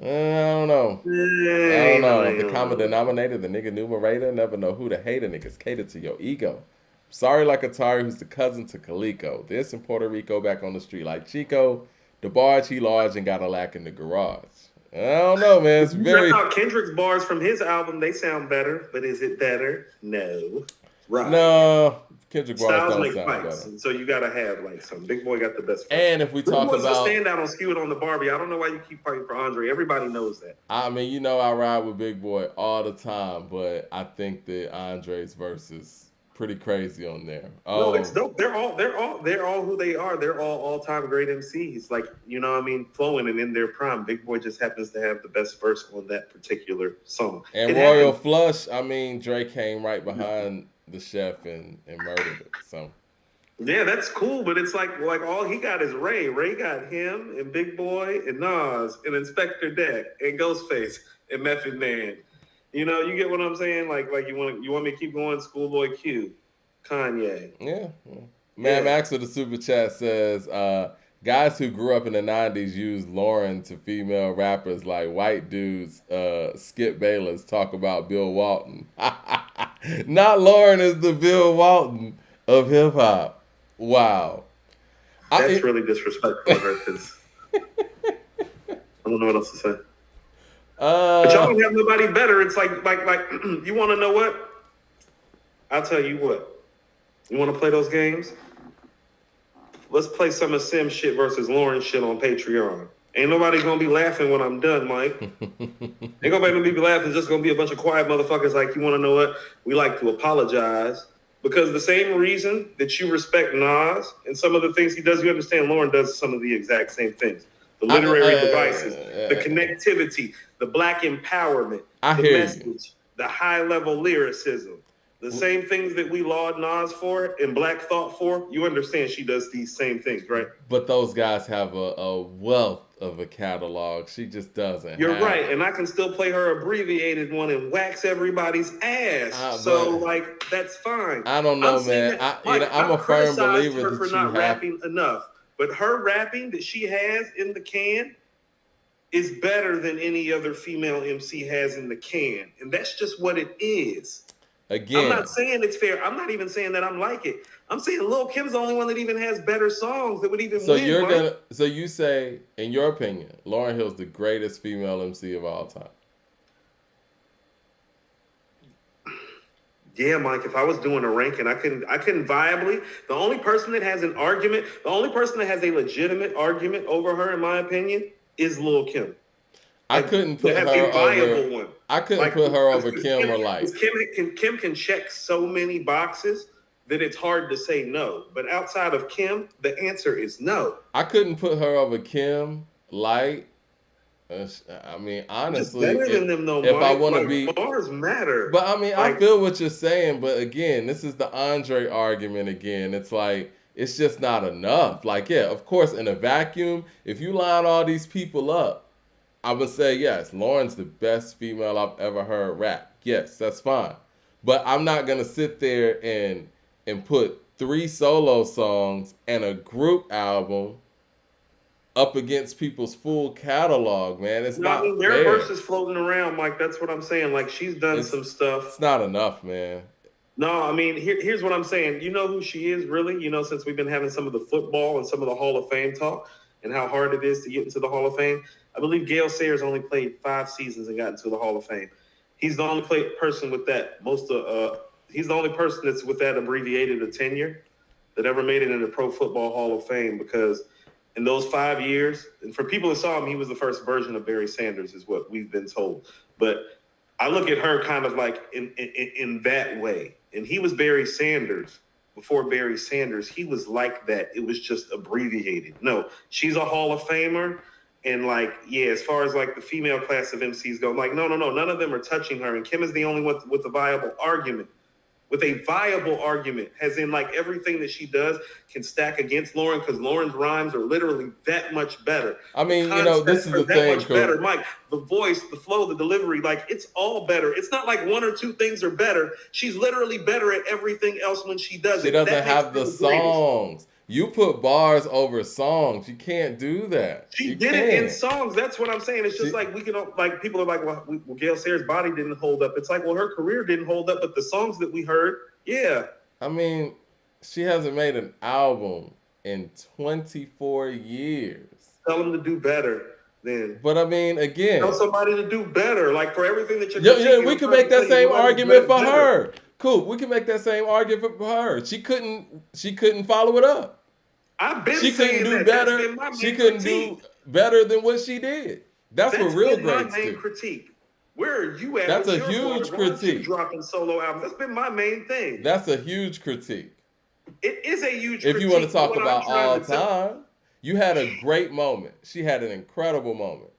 I don't know. The common denominator, the nigga numerator, never know who the hater niggas cater to your ego. Sorry like Atari, who's the cousin to Calico. This in Puerto Rico back on the street like Chico. The barge he large and got a lack in the garage. I don't know, man. It's very. I thought Kendrick's bars from his album, they sound better, but is it better? No. Right. No. Kendrick bars Styles don't make sound fights, better. So you gotta have like some. Big Boy got the best fight. And if we talk about the standout on Skew It on the Barbie, I don't know why you keep fighting for Andre. Everybody knows that. I mean, you know, I ride with Big Boy all the time, but I think that Andre's verse is pretty crazy on there. No, it's dope. They're all who they are. They're all-time great MCs. Like, you know what I mean, flowing and in their prime. Big Boy just happens to have the best verse on that particular song. And Royal Flush, I mean, Dre came right behind the Chef and murdered it. So yeah, that's cool, but it's like all he got is Ray. Ray got him and Big Boy and Nas and Inspector Deck and Ghostface and Method Man. You know, you get what I'm saying? Like you want me to keep going? Schoolboy Q, Kanye. Yeah. Mad Max with the super chat says, guys who grew up in the 90s used Lauryn to female rappers like white dudes, Skip Bayless, talk about Bill Walton. Not Lauryn is the Bill Walton of hip hop. Wow. That's really disrespectful of her because I don't know what else to say. But y'all don't have nobody better. It's like you want to know what? I'll tell you what. You want to play those games? Let's play some of Simz shit versus Lauryn shit on Patreon. Ain't nobody gonna be laughing when I'm done, Mike. Ain't nobody gonna be laughing. It's just gonna be a bunch of quiet motherfuckers like, you want to know what? We like to apologize. Because the same reason that you respect Nas and some of the things he does, you understand Lauryn does some of the exact same things. The literary devices, the connectivity, the black empowerment, the message, the high-level lyricism. The same things that we laud Nas for and Black Thought for, you understand she does these same things, right? But those guys have a wealth of a catalog. She just doesn't. You're right, and I can still play her abbreviated one and wax everybody's ass. That's fine. I don't know, man. I'm a firm believer her for not rapping enough. But her rapping that she has in the can is better than any other female MC has in the can. And that's just what it is. Again, I'm not saying it's fair. I'm not even saying that I'm like it. I'm saying Lil' Kim's the only one that even has better songs that would even win. So you say, in your opinion, Lauryn Hill's the greatest female MC of all time? Yeah, Mike, if I was doing a ranking, I couldn't viably. The only person that has an argument, the only person that has a legitimate argument over her, in my opinion, is Lil' Kim. I couldn't put her over. I couldn't put her over Kim or like. Kim can check so many boxes that it's hard to say no. But outside of Kim, the answer is no. I couldn't put her over Kim, Light. I mean, honestly, better than them though, if I want to be, bars matter. But I mean, I feel what you're saying. But again, this is the Andre argument again. It's like, it's just not enough. Like, yeah, of course, in a vacuum, if you line all these people up, I would say, yes, Lauryn's the best female I've ever heard rap. Yes, that's fine. But I'm not going to sit there and put 3 solo songs and a group album up against people's full catalog, man. It's not fair. Their verses floating around, Mike. That's what I'm saying. Like, she's done some stuff. It's not enough, man. No, I mean, here's what I'm saying. You know who she is, really? You know, since we've been having some of the football and some of the Hall of Fame talk and how hard it is to get into the Hall of Fame, I believe Gale Sayers only played 5 seasons and got into the Hall of Fame. He's the only person with that. He's the only person that's with that abbreviated a tenure that ever made it in the Pro Football Hall of Fame, because in those 5 years, and for people who saw him, he was the first version of Barry Sanders, is what we've been told. But I look at her kind of like in that way. And he was Barry Sanders. Before Barry Sanders, he was like that. It was just abbreviated. No, she's a Hall of Famer. And like, yeah, as far as like the female class of MCs go, like, no, none of them are touching her. And Kim is the only one with a viable argument. with a viable argument, as in like everything that she does can stack against Lauryn because Lauryn's rhymes are literally that much better. I mean, this is the that thing, much better. Mike, the voice, the flow, the delivery, like it's all better. It's not like one or two things are better. She's literally better at everything else when she does it. She doesn't have the songs. You put bars over songs. You can't do that. She did it in songs. That's what I'm saying. It's just like we can, like people are like, well, Gail Sayers' body didn't hold up. It's like, well, her career didn't hold up, but the songs that we heard, yeah. I mean, she hasn't made an album in 24 years. Tell them to do better then. But I mean, again, tell somebody to do better. Like for everything that you're yeah, we can make that same argument for her. Cool, we can make that same argument for her. She couldn't follow it up. I've been she couldn't do better. She couldn't do better than what she did. That's what real greats do. My main critique. Where are you at? That's a huge critique. Dropping solo albums. That's been my main thing. That's a huge critique. It is a huge critique. If you want to talk about all time, you had a great moment. She had an incredible moment.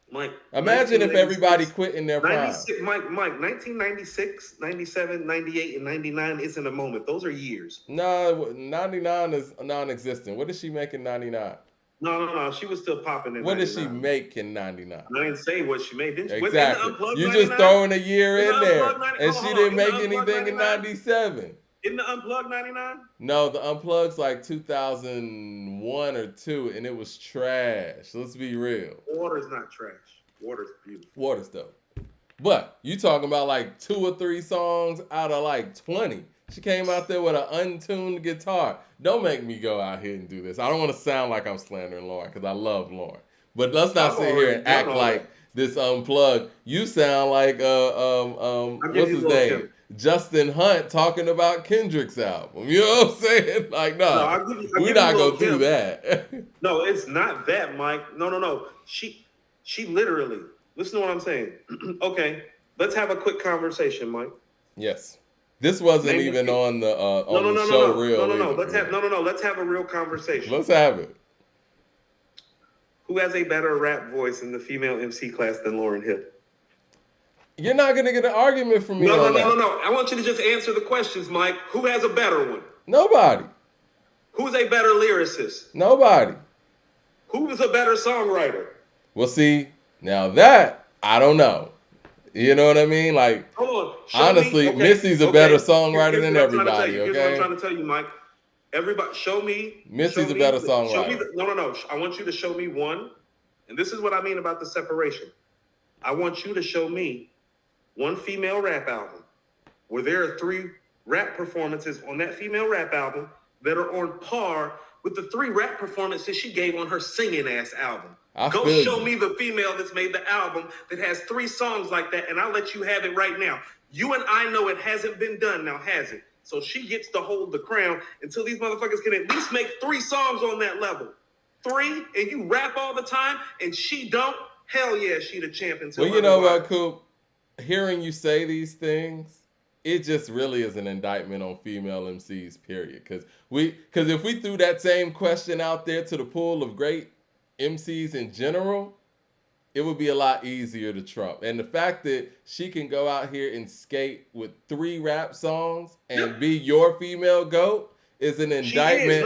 Mike, imagine if everybody quit in their prime. Mike, 1996, 97, 98, and 99 isn't a moment. Those are years. No, 99 is non-existent. What did she make in 99? No. She was still popping in 99. What did she make in 99? I didn't say what she made. Didn't she? Exactly. You just throwing a year in there. And she didn't make anything in 97. Isn't the Unplugged 99? No, the Unplugged's like 2001 or 2, and it was trash. Let's be real. Water's not trash. Water's beautiful. Water's dope. But you talking about like 2 or 3 songs out of like 20. She came out there with an untuned guitar. Don't make me go out here and do this. I don't want to sound like I'm slandering Lauryn because I love Lauryn. But let's not sit here and act like this Unplugged. You sound like what's his name? Justin Hunt talking about Kendrick's album. You know what I'm saying? Like, no, we're not gonna do that. No, it's not that, Mike. No. She literally. Listen to what I'm saying. Okay, let's have a quick conversation, Mike. Yes. This wasn't even on the show reel. No. Let's have a real conversation. Let's have it. Who has a better rap voice in the female MC class than Lauryn Hill? You're not going to get an argument from me. No. I want you to just answer the questions, Mike. Who has a better one? Nobody. Who's a better lyricist? Nobody. Who is a better songwriter? Well, see, now that, I don't know. You know what I mean? Like, honestly, Missy's a better songwriter than everybody, okay? Here's what I'm trying to tell you, Mike. Everybody, show me. Missy's a better songwriter. No. I want you to show me one. And this is what I mean about the separation. I want you to show me one female rap album where there are 3 rap performances on that female rap album that are on par with the 3 rap performances she gave on her singing ass album. Go show me the female that's made the album that has 3 songs like that, and I'll let you have it right now. You and I know it hasn't been done now, has it? So she gets to hold the crown until these motherfuckers can at least make 3 songs on that level. 3, and you rap all the time, and she don't? Hell yeah, she the champ until well, you know what, Coop? Hearing you say these things, it just really is an indictment on female MCs, period. Because if we threw that same question out there to the pool of great MCs in general, it would be a lot easier to trump. And the fact that she can go out here and skate with 3 rap songs and be your female GOAT is an indictment.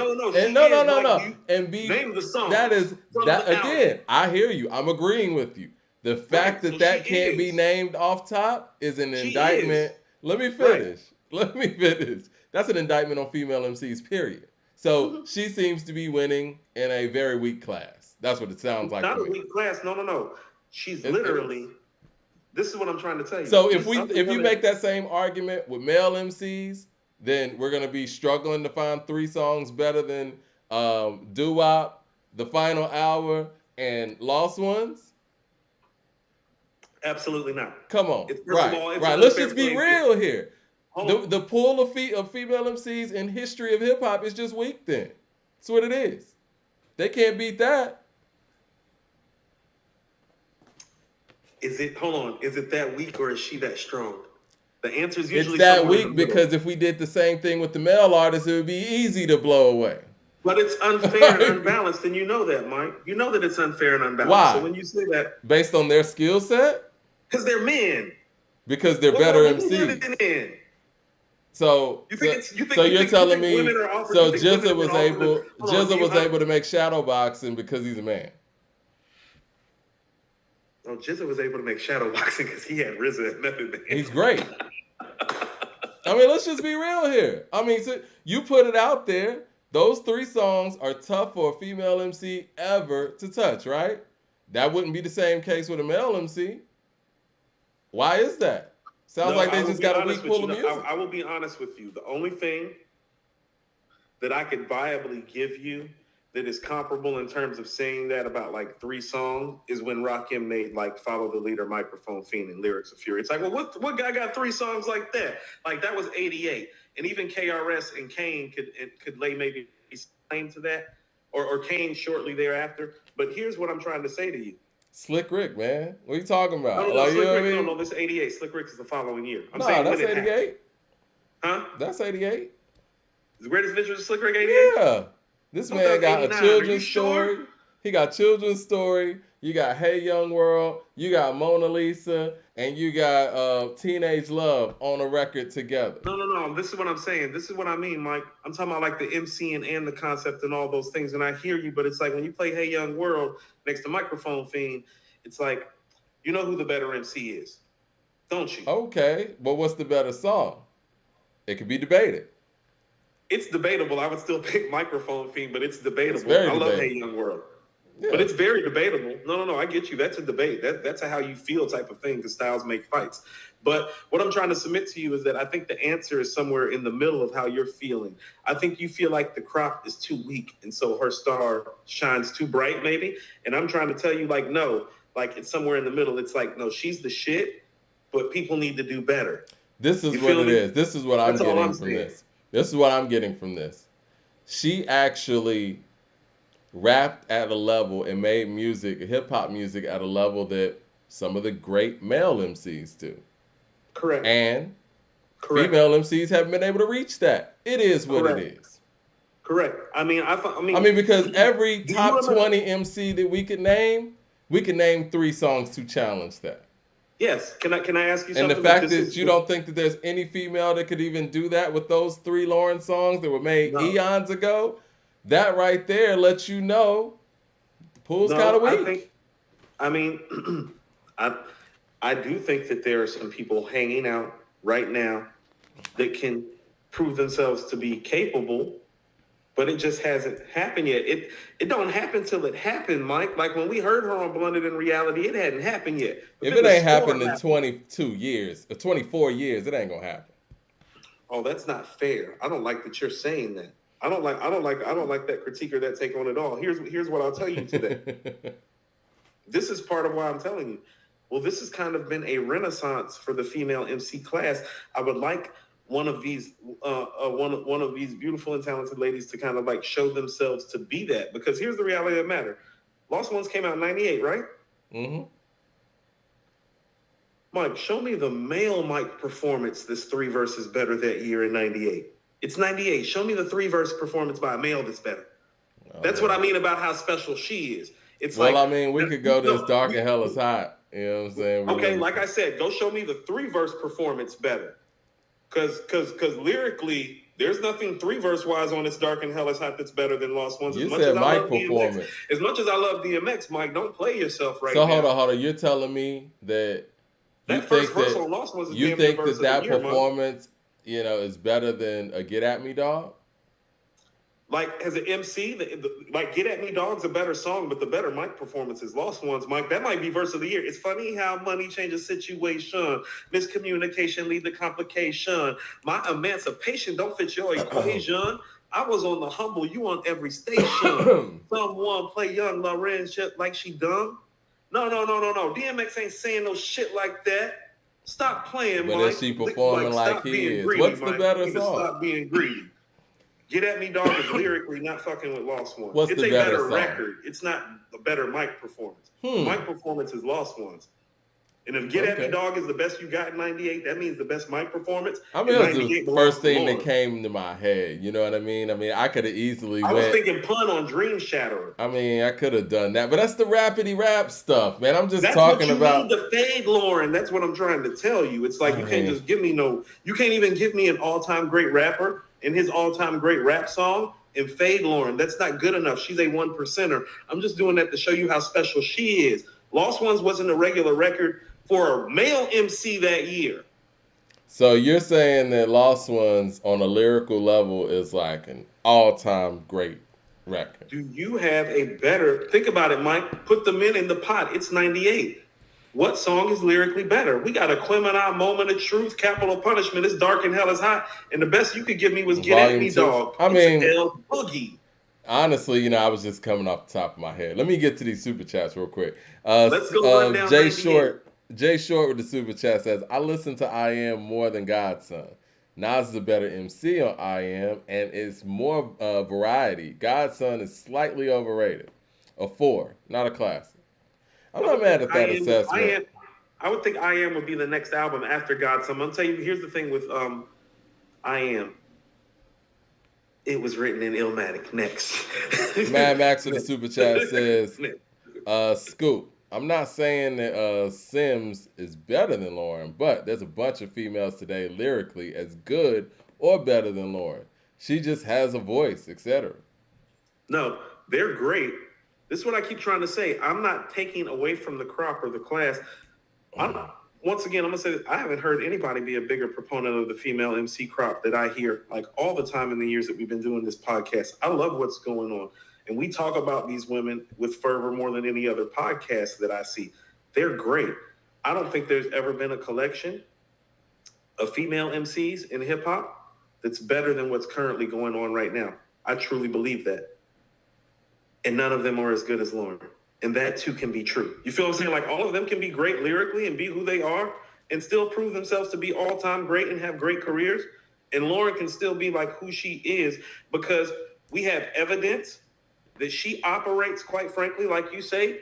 No. And be name the song. That is that again. I hear you. I'm agreeing with you. The fact that can't be named off top is an indictment. Let me finish. That's an indictment on female MCs, period. So she seems to be winning in a very weak class. That's what it sounds like. Not a weak class. No. She's literally. This is what I'm trying to tell you. So if you make that same argument with male MCs, then we're gonna be struggling to find 3 songs better than Doo-Wop, The Final Hour, and Lost Ones. Absolutely not. Come on. Right. Let's just be real here. The pool of female MCs in history of hip hop is just weak then. That's what it is. They can't beat that. Is it that weak or is she that strong? The answer is usually it's that weak because if we did the same thing with the male artists, it would be easy to blow away. But it's unfair and unbalanced, and you know that, Mike. You know that it's unfair and unbalanced. Why? So when you say that, based on their skill set, because they're men. Because they're better MCs. So you're telling me so Jizza was able to make shadow boxing because he's a man. No, Jizza was able to make shadow boxing because he had RZA and Method Man. He's great. I mean, let's just be real here. I mean, so you put it out there. Those 3 songs are tough for a female MC ever to touch, right? That wouldn't be the same case with a male MC. Why is that? Sounds like they just got a weak pool of music. I will be honest with you. The only thing that I could viably give you that is comparable in terms of saying that about like 3 songs is when Rakim made like Follow the Leader, Microphone Fiend, and Lyrics of Fury. It's like, well, what guy got 3 songs like that? Like that was 88. And even KRS and Kane could lay maybe claim to that, or Kane shortly thereafter. But here's what I'm trying to say to you. Slick Rick, man. What are you talking about? No, like, Slick Rick, no, this is 88. Slick Rick is the following year. I'm saying that's 88. Huh? That's 88. The Greatest Adventures of Slick Rick, 88? Yeah. This man got a children's story. Sure? He got children's story. You got Hey Young World. You got Mona Lisa. And you got Teenage Love on a record together. No. This is what I'm saying. This is what I mean, Mike. I'm talking about like the MCing and the concept and all those things. And I hear you, but it's like when you play Hey Young World next to Microphone Fiend, it's like, you know who the better MC is, don't you? Okay, but what's the better song? It could be debated. It's debatable. I would still pick Microphone Fiend, but it's debatable. I love Hey Young World. Yeah. But it's very debatable. No, I get you. That's a debate. That's a how you feel type of thing, because styles make fights. But what I'm trying to submit to you is that I think the answer is somewhere in the middle of how you're feeling. I think you feel like the crop is too weak, and so her star shines too bright, maybe. And I'm trying to tell you, like, no, like it's somewhere in the middle. It's like, no, she's the shit, but people need to do better. This is what it is. This is what I'm getting from this. This is what I'm getting from this. She actually rapped at a level and made music, hip-hop music, at a level that some of the great male MCs do. Correct. And female MCs haven't been able to reach that. It is what it is. Correct. I mean, because every top 20 MC that we could name 3 songs to challenge that. Yes. Can I ask you something? And the fact that you don't think that there's any female that could even do that with those 3 Lauryn songs that were made eons ago, that right there lets you know the pool's kind of weak. I do think that there are some people hanging out right now that can prove themselves to be capable, but it just hasn't happened yet. It don't happen till it happened, Mike. Like when we heard her on Blunted in Reality, it hadn't happened yet. But if it ain't happened in 22 years or 24 years, it ain't gonna happen. Oh, that's not fair. I don't like that you're saying that. I don't like that critique or that take on it all. Here's what I'll tell you today. This is part of why I'm telling you. Well, this has kind of been a renaissance for the female MC class. I would like one of these beautiful and talented ladies to kind of like show themselves to be that. Because here's the reality of the matter. Lost Ones came out in 98, right? Mm-hmm. Mike, show me the male Mike performance that's 3 verses better that year in 98. It's 98. Show me the 3-verse performance by a male that's better. That's what I mean about how special she is. It's we could go to It's Dark and Hell is Hot. You know what I'm saying? Okay, like I said, go show me the 3-verse performance better. Because lyrically, there's nothing 3-verse wise on It's Dark and Hell is Hot that's better than Lost Ones. You said Mike performance. As much as I love DMX, Mike, don't play yourself now. So hold on. You're telling me that you think that performance, is better than a Get At Me Dog? Like, as an MC, like, Get At Me Dog's a better song, but the better Mike performance is Lost Ones, Mike. That might be verse of the year. It's funny how money changes situation. Miscommunication lead to complication. My emancipation don't fit your equation. I was on the humble, you on every station. Someone play young Lauryn shit like she dumb. No. DMX ain't saying no shit like that. Stop playing, Mike. But is she performing like he is? Greedy, What's the better song? Stop being greedy. Get At Me Dog is lyrically not fucking with Lost Ones. It's a better record. It's not a better Mike performance. Mike performance is Lost Ones. And if Get At Me Dog is the best you got in 98, that means the best mic performance. I mean, it was the first thing that came to my head. You know what I mean? I could have easily I was thinking Pun on Dream Shatterer. I mean, I could have done that. But that's the rapidy rap stuff, man. I'm just talking about... That's what you need to fade, Lauryn. That's what I'm trying to tell you. It's like you can't just give me you can't even give me an all-time great rapper and his all-time great rap song and fade Lauryn. That's not good enough. She's a 1%er. I'm just doing that to show you how special she is. Lost Ones wasn't a regular record for a male MC that year. So you're saying that Lost Ones on a lyrical level is like an all-time great record. Do you have a better... Think about it, Mike. Put the men in the pot. It's 98. What song is lyrically better? We got a Clementine, Moment of Truth, Capital Punishment, It's Dark and Hell is Hot, and the best you could give me was Get At Me Dog. I mean, L Boogie. Honestly, I was just coming off the top of my head. Let me get to these super chats real quick. Let's go run down Jay Short with the super chat says, I listen to I Am more than Godson. Nas is a better MC on I Am, and it's more variety. Godson is slightly overrated. A 4, not a classic. I'm not mad at that assessment. I would think I Am would be the next album after Godson. I'm going to tell you, here's the thing with I Am. It was written in Illmatic. Next. Mad Max in the super chat says, Scoop. I'm not saying that Simz is better than Lauryn, but there's a bunch of females today lyrically as good or better than Lauryn. She just has a voice, etc. No, they're great. This is what I keep trying to say. I'm not taking away from the crop or the class. Once again, I'm going to say that I haven't heard anybody be a bigger proponent of the female MC crop that I hear like all the time in the years that we've been doing this podcast. I love what's going on. And we talk about these women with fervor more than any other podcast that I see. They're great. I don't think there's ever been a collection of female MCs in hip hop that's better than what's currently going on right now. I truly believe that. And none of them are as good as Lauryn. And that too can be true. You feel what I'm saying? Like all of them can be great lyrically and be who they are and still prove themselves to be all-time great and have great careers. And Lauryn can still be like who she is because we have evidence that she operates, quite frankly, like you say,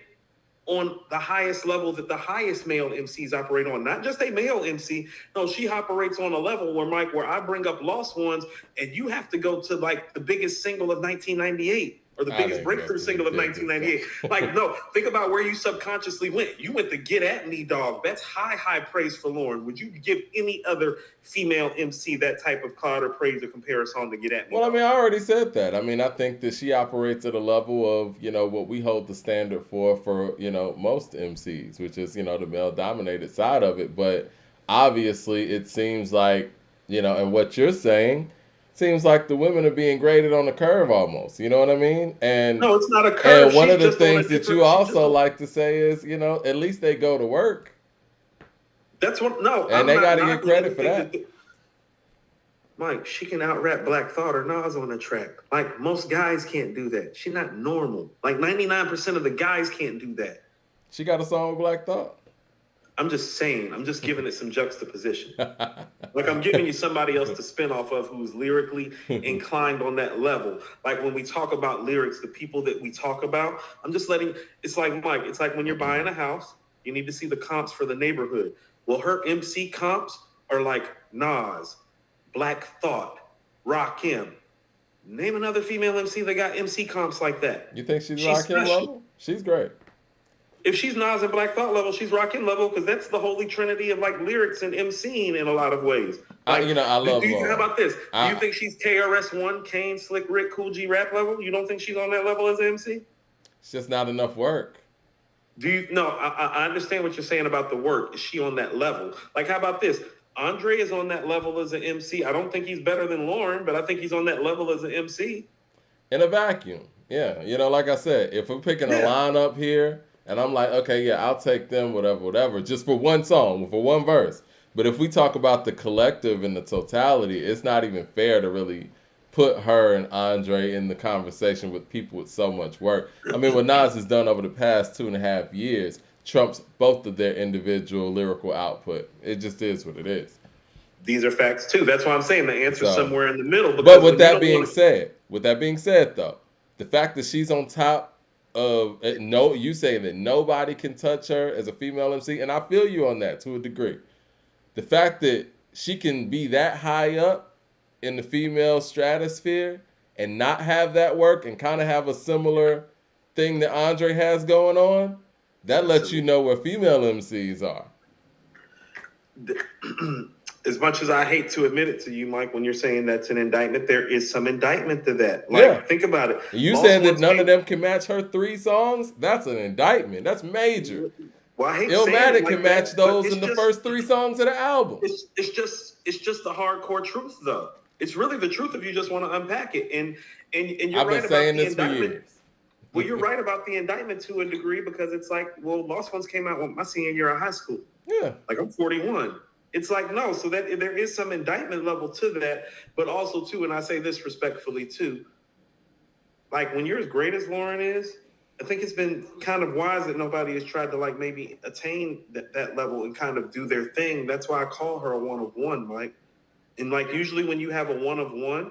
on the highest level that the highest male MCs operate on. Not just a male MC. No, she operates on a level where, Mike, where I bring up Lost Ones and you have to go to like the biggest single of 1998 or the biggest breakthrough single of 1998. Like, no, think about where you subconsciously went. You went to Get At Me Dog. That's high praise for Lauryn. Would you give any other female MC that type of cloud or praise or compare a song to Get At Me Well, Dog? I mean, I already said that. I mean, I think that she operates at a level of, what we hold the standard for, most MCs, which is, the male-dominated side of it. But obviously, it seems like, and what you're saying, seems like the women are being graded on the curve almost. You know what I mean? And no, it's not a curve. And one of the things that you also like to say is, at least they go to work. That's what. No, and they got to get credit for that. Mike, she can out-rap Black Thought or Nas on a track. Like, most guys can't do that. She's not normal. Like, 99% of the guys can't do that. She got a song with Black Thought? I'm just saying. I'm just giving it some juxtaposition. Like, I'm giving you somebody else to spin off of who's lyrically inclined on that level. Like, when we talk about lyrics, the people that we talk about, I'm just letting... It's like, Mike, it's like when you're buying a house, you need to see the comps for the neighborhood. Well, her MC comps are like Nas, Black Thought, Rakim. Name another female MC that got MC comps like that. You think she's Rakim level? She's great. If she's Nas and Black Thought level, she's Rakim level because that's the holy trinity of like lyrics and MCing in a lot of ways. Like, I love Lauryn. How about this? Do you think she's KRS-One, Kane, Slick Rick, Kool G Rap level? You don't think she's on that level as an MC? It's just not enough work. I understand what you're saying about the work. Is she on that level? Like, how about this? Andre is on that level as an MC. I don't think he's better than Lauryn, but I think he's on that level as an MC. In a vacuum. Yeah. Like I said, if we're picking a lineup here, and I'm like, okay, yeah, I'll take them, whatever, just for one song, for one verse. But if we talk about the collective and the totality, it's not even fair to really put her and Andre in the conversation with people with so much work. I mean, what Nas has done over the past 2.5 years trumps both of their individual lyrical output. It just is what it is. These are facts, too. That's why I'm saying the answer's somewhere in the middle. But with that being said, though, the fact that she's on top of no, you saying that nobody can touch her as a female MC, and I feel you on that to a degree. The fact that she can be that high up in the female stratosphere and not have that work and kind of have a similar thing that Andre has going on, that lets you know where female MCs are. As much as I hate to admit it to you, Mike, when you're saying that's an indictment, there is some indictment to that. Like, think about it. You saying that none of them can match her 3 songs? That's an indictment. That's major. Well, I hate Illmatic can match those in the first 3 songs of the album. It's just the hardcore truth, though. It's really the truth if you just want to unpack it. And you're right about the indictment. Well, you're right about the indictment to a degree, because it's like, well, Lost Ones came out my senior year of high school. Yeah. Like, I'm 41. It's like, no, so that there is some indictment level to that, but also, too, and I say this respectfully, too, like, when you're as great as Lauryn is, I think it's been kind of wise that nobody has tried to, like, maybe attain that level and kind of do their thing. That's why I call her a one of one, Mike. And, like, usually when you have a one of one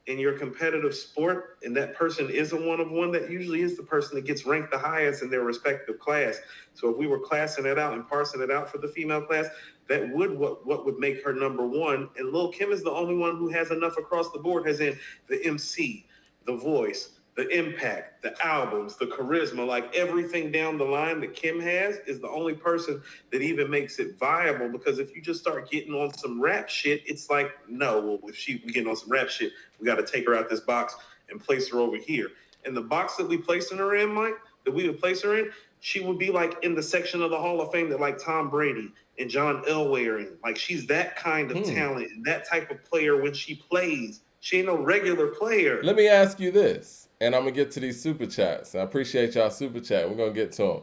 in your competitive sport and that person is a one of one, that usually is the person that gets ranked the highest in their respective class. So if we were classing it out and parsing it out for the female class, that would what would make her number one. And Lil' Kim is the only one who has enough across the board, as in the MC, the voice, the impact, the albums, the charisma, like everything down the line that Kim has is the only person that even makes it viable. Because if you just start getting on some rap shit, it's like, no, well, if we getting on some rap shit, we got to take her out this box and place her over here. And the box that we placing her in, Mike, that we would place her in, she would be like in the section of the Hall of Fame that like Tom Brady and John Elway are in. Like, she's that kind of talent and that type of player when she plays. She ain't no regular player. Let me ask you this, and I'm going to get to these super chats. I appreciate y'all super chat. We're going to get to them.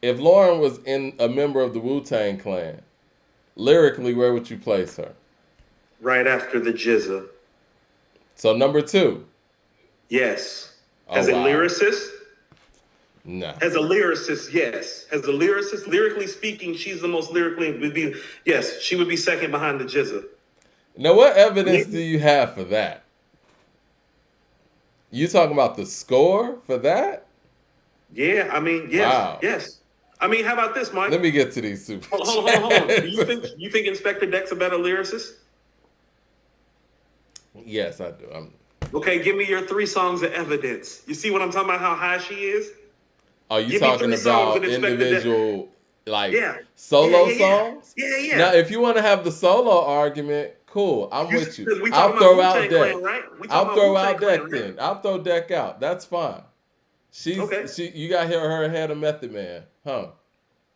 If Lauryn was a member of the Wu-Tang Clan, lyrically, where would you place her? Right after the Jizza. So number 2. Yes. As a lyricist? No. As a lyricist, yes. As a lyricist, lyrically speaking, she's the most lyrically, yes, she would be second behind the Jizza. Now, what evidence do you have for that? You talking about the score for that? Yeah, I mean, yes, wow. Yes. I mean, how about this, Mike? Let me get to these super chats. Hold on. Do you think Inspector Deck's a better lyricist? Yes, I do. Okay, give me your 3 songs of evidence. You see what I'm talking about, how high she is? Are you talking about individual, solo songs? Yeah. Now, if you want to have the solo argument, cool. I'm with you. I'll throw out Deck. I'll throw out Deck then. I'll throw Deck out. That's fine. You got her ahead of Method Man, huh?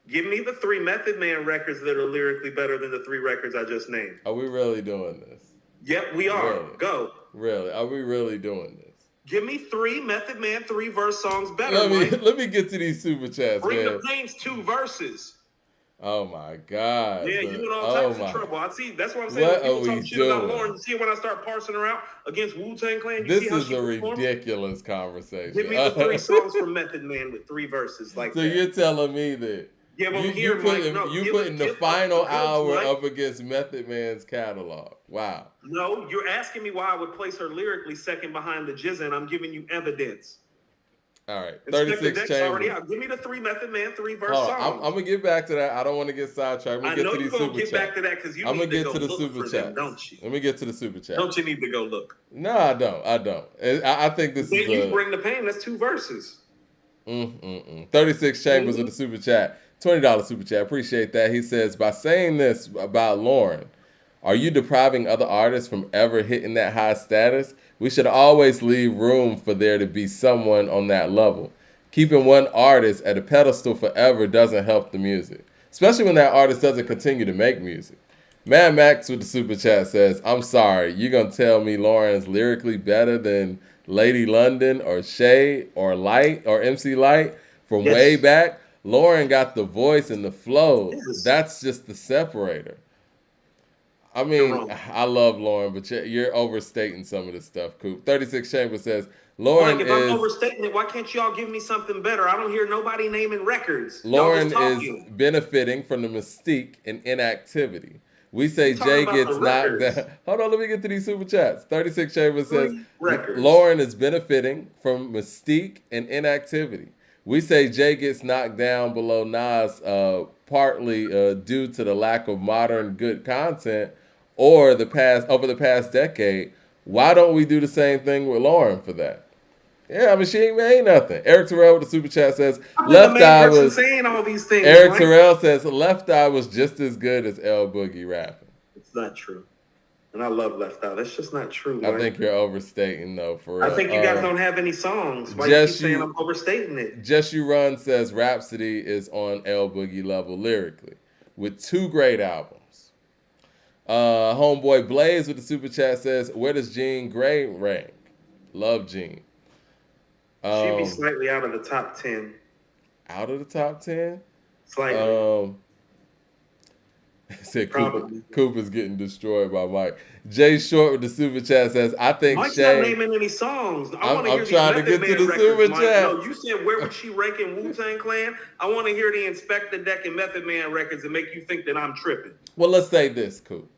Give me the 3 Method Man records that are lyrically better than the 3 records I just named. Are we really doing this? Yep, we are. Really? Go. Really? Are we really doing this? Give me 3 Method Man 3-verse songs better. Let me get to these super chats, Bring man. the Pains 2 verses. Oh my God. Yeah, you in all types of trouble. I see. That's what I'm saying. What when are people we talk shit doing? about Lauryn, you see when I start parsing her out against Wu-Tang Clan. This is a ridiculous conversation. Give me the 3 songs from Method Man with 3 verses like so that. You're telling me that you putting the final hour up against Method Man's catalog. Wow. No, you're asking me why I would place her lyrically second behind the Jizza, and I'm giving you evidence. All right, 36 Chambers. Give me the 3 Method Man 3-verse songs. I'm gonna get back to that. I don't want to get sidetracked. I know you're gonna get back to that because you need to go look for them, don't you? Let me get to the super chat. Don't you need to go look? No, I don't. I think this is. You bring the pain. That's 2 verses. 36 Chambers with the super chat. $20 super chat. Appreciate that. He says, by saying this about Lauryn, are you depriving other artists from ever hitting that high status? We should always leave room for there to be someone on that level. Keeping one artist at a pedestal forever doesn't help the music, especially when that artist doesn't continue to make music. Mad Max with the super chat says, I'm sorry, you're going to tell me Lauryn's lyrically better than Lady London or Shay or Light or MC Light from way back? Lauryn got the voice and the flow. That's just the separator. I mean, I love Lauryn, but you're overstating some of this stuff, Coop. 36 Chambers says, Lauryn if I'm overstating it, why can't y'all give me something better? I don't hear nobody naming records. Lauryn is benefiting from the mystique and inactivity. We say I'm talking Jay about gets the knocked records. down. Hold on, let me get to these super chats. 36 Chambers says Records. Lauryn is benefiting from mystique and inactivity. We say Jay gets knocked down below Nas, partly due to the lack of modern good content or over the past decade. Why don't we do the same thing with Lauryn for that? Yeah, I mean, she ain't made nothing. Eric Terrell with the super chat says, I'm the Left main Eye person was. saying all these things. Eric Mike. Terrell says, Left Eye was just as good as L Boogie rapping. It's not true. And I love Left Eye. That's just not true, Mike. I think you're overstating, though, for real. I think you guys don't have any songs. Why you keep saying I'm overstating it? Just You Run says Rhapsody is on L Boogie level lyrically with 2 great albums. Homeboy Blaze with the super chat says, where does Jean Grey rank? Love Jean. She'd be slightly out of the top 10. Out of the top 10? Slightly. Said Cooper's getting destroyed by Mike. Jay Short with the super chat says, I think Mike's Shay... not naming any songs. I'm trying to get to the super chat. No, you said where would she rank in Wu-Tang Clan? I want to hear the Inspect the Deck and Method Man records and make you think that I'm tripping. Well, let's say this, Coop.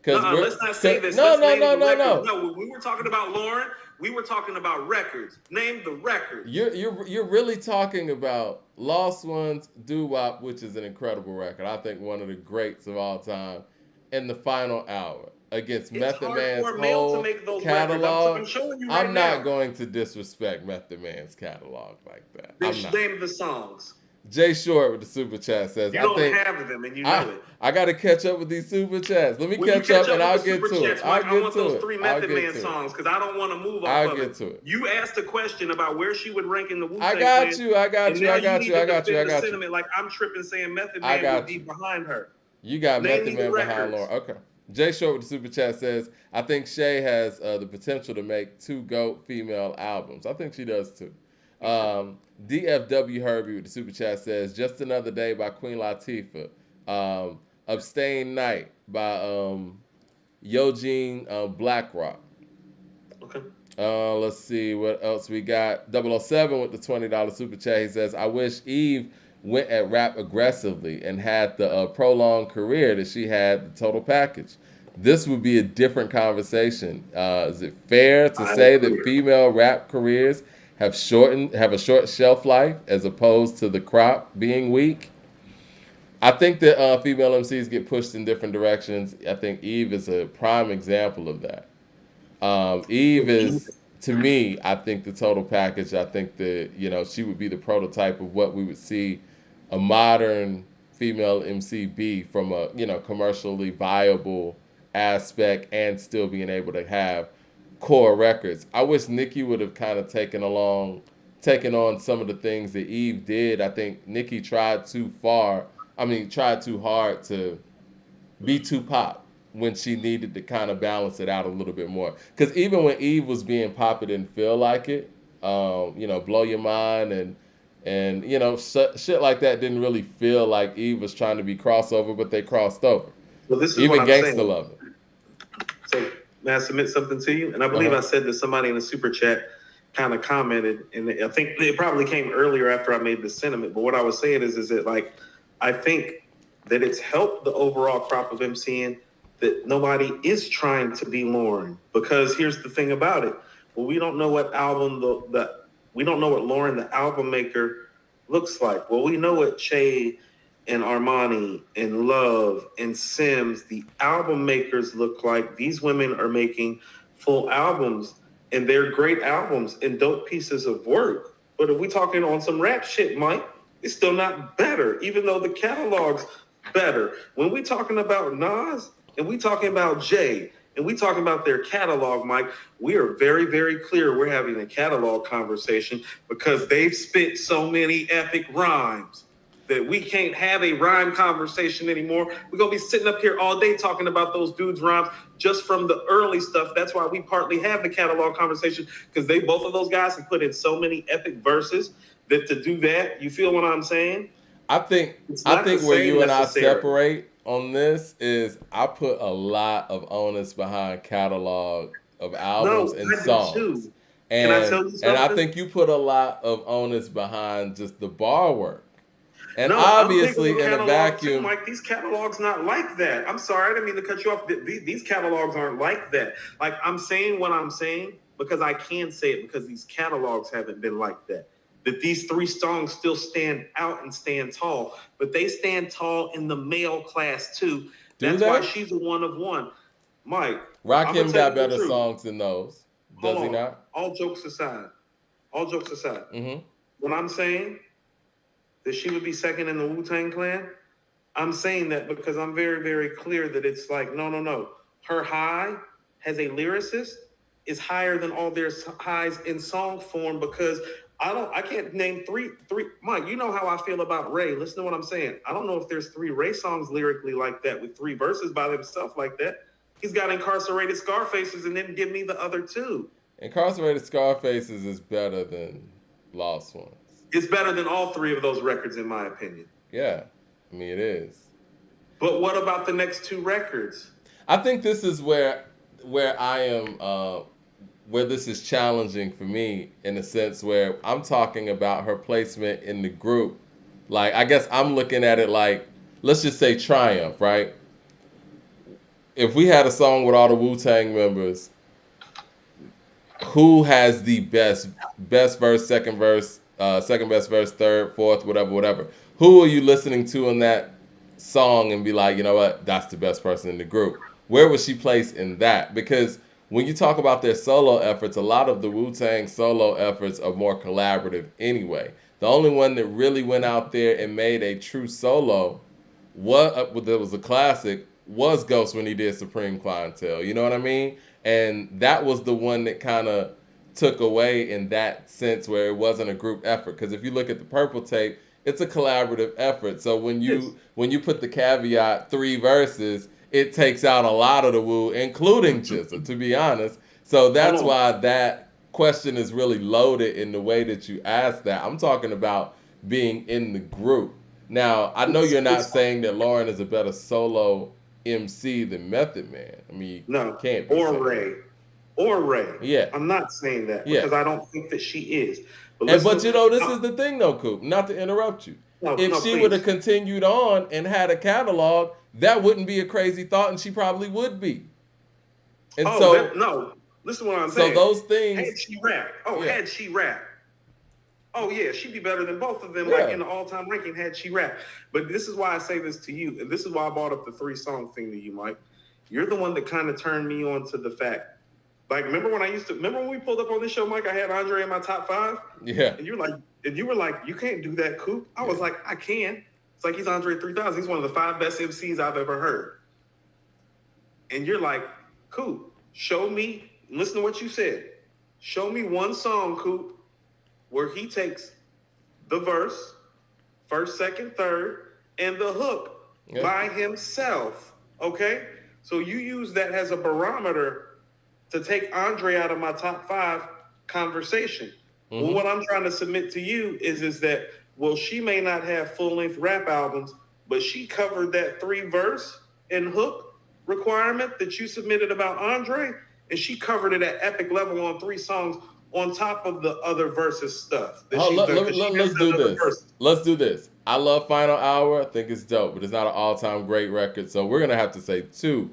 Let's not say this. No. No, when we were talking about Lauryn, we were talking about records. Name the record. You're really talking about Lost Ones, Doo-Wop, which is an incredible record. I think one of the greats of all time. In the final hour against Method Man's whole catalog. I'm not going to disrespect Method Man's catalog like that. Name the songs. Jay Short with the super chat says, you don't have them and you know it. I got to catch up with these super chats. Let me catch up and I'll get to it. I want those 3 Method Man songs because I don't want to move off of it. I'll get to it. You asked a question about where she would rank in the Wu-Tang I got you. Sentiment like I'm tripping saying Method Man would be behind her. You got Method Man behind Lauryn. Okay. Jay Short with the super chat says, I think Shay has the potential to make 2 GOAT female albums. I think she does too. DFW Herbie with the super chat says, Just Another Day by Queen Latifah. Abstain Night by Eugene Blackrock. Okay. Let's see what else we got. 007 with the $20 super chat. He says, I wish Eve went at rap aggressively and had the prolonged career that she had, the total package. This would be a different conversation. Is it fair to say that female rap careers have a short shelf life as opposed to the crop being weak? I think that female MCs get pushed in different directions. I think Eve is a prime example of that. Eve is, to me, I think the total package. I think that she would be the prototype of what we would see a modern female MC be from a commercially viable aspect and still being able to have core records. I wish Nicki would have kind of taken on some of the things that Eve did. I think Nicki tried too hard to be too pop when she needed to kind of balance it out a little bit more. Because even when Eve was being pop, it didn't feel like it. Blow Your Mind and shit like that didn't really feel like Eve was trying to be crossover, but they crossed over. Well, this is even what I'm Gangsta saying. Love it. So, may I submit something to you? And I believe I said that somebody in the super chat kind of commented, and I think it probably came earlier after I made this sentiment. But what I was saying is that like I think that it's helped the overall crop of MCing that nobody is trying to be Lauryn, because here's the thing about it. Well, we don't know what album we don't know what Lauryn, the album maker, looks like. Well, we know what Shay and Armani and Love and Simz, the album makers, look like. These women are making full albums, and they're great albums and dope pieces of work. But if we're talking on some rap shit, Mike, it's still not better, even though the catalog's better. When we talking about Nas and we talking about Jay and we talking about their catalog, Mike, we are very, very clear we're having a catalog conversation because they've spit so many epic rhymes that we can't have a rhyme conversation anymore. We're going to be sitting up here all day talking about those dudes' rhymes just from the early stuff. That's why we partly have the catalog conversation, because both of those guys have put in so many epic verses that to do that, you feel what I'm saying? I think where you and I separate on this is I put a lot of onus behind catalog of albums and songs. Too. And, Can I tell you something? And I think you put a lot of onus behind just the bar work. And No, I'm big obviously on in a catalog too, vacuum. Mike. These catalogs not like that. I'm sorry, I didn't mean to cut you off. These catalogs aren't like that. Like, I'm saying what I'm saying because I can say it because these catalogs haven't been like that. That these three songs still stand out and stand tall, but they stand tall in the male class too. Do That's why they? she's a one of one. Mike, I'm gonna Rakim tell got you the better truth. songs than those. Hold Does he on. not? All jokes aside, Mm-hmm. when I'm saying that she would be second in the Wu-Tang Clan, I'm saying that because I'm very, very clear that it's like, no. Her high as a lyricist is higher than all their highs in song form because I can't name three. Mike, you know how I feel about Ray. Listen to what I'm saying. I don't know if there's 3 Ray songs lyrically like that with 3 verses by themselves like that. He's got Incarcerated Scarfaces and then give me the other 2. Incarcerated Scarfaces is better than Lost Ones. It's better than all 3 of those records, in my opinion. Yeah, I mean it is. But what about the next 2 records? I think this is where I am, where this is challenging for me in a sense where I'm talking about her placement in the group. Like, I guess I'm looking at it like, let's just say Triumph, right? If we had a song with all the Wu-Tang members, who has the best verse, second best verse, third, fourth, whatever. Who are you listening to in that song and be like, you know what, that's the best person in the group? Where was she placed in that? Because when you talk about their solo efforts, a lot of the Wu-Tang solo efforts are more collaborative anyway. The only one that really went out there and made a true solo, that was a classic, was Ghost when he did Supreme Clientele. You know what I mean? And that was the one that kind of took away in that sense where it wasn't a group effort. Because if you look at the Purple Tape, it's a collaborative effort. So when you put the caveat 3 verses, it takes out a lot of the Wu, including Jizza, to be honest. So that's why that question is really loaded in the way that you asked that. I'm talking about being in the group. Now, I know you're not saying that Lauryn is a better solo MC than Method Man. I mean, you can't be saying Ray. Or Ray. Yeah. I'm not saying that because I don't think that she is. But you know, this is the thing though, Coop, not to interrupt you. If she would have continued on and had a catalog, that wouldn't be a crazy thought, and she probably would be. And listen to what I'm saying. So those things. Had she rapped. Oh, yeah, she'd be better than both of them, like in the all-time ranking, had she rapped. But this is why I say this to you, and this is why I brought up the 3-song thing to you, Mike. You're the one that kind of turned me on to the fact. Like, remember when we pulled up on this show, Mike, I had Andre in my top 5? Yeah. And you were like, you can't do that, Coop. I was like, I can. It's like, he's Andre 3000. He's one of the 5 best MCs I've ever heard. And you're like, Coop, show me, listen to what you said. Show me one song, Coop, where he takes the verse, first, second, third, and the hook by himself, okay? So you use that as a barometer to take Andre out of my top 5 conversation. Mm-hmm. Well, what I'm trying to submit to you is that, well, she may not have full-length rap albums, but she covered that 3-verse and hook requirement that you submitted about Andre, and she covered it at epic level on 3 songs on top of the other verses stuff. Let's do this. Let's do this. I love Final Hour. I think it's dope, but it's not an all-time great record. So we're going to have to say 2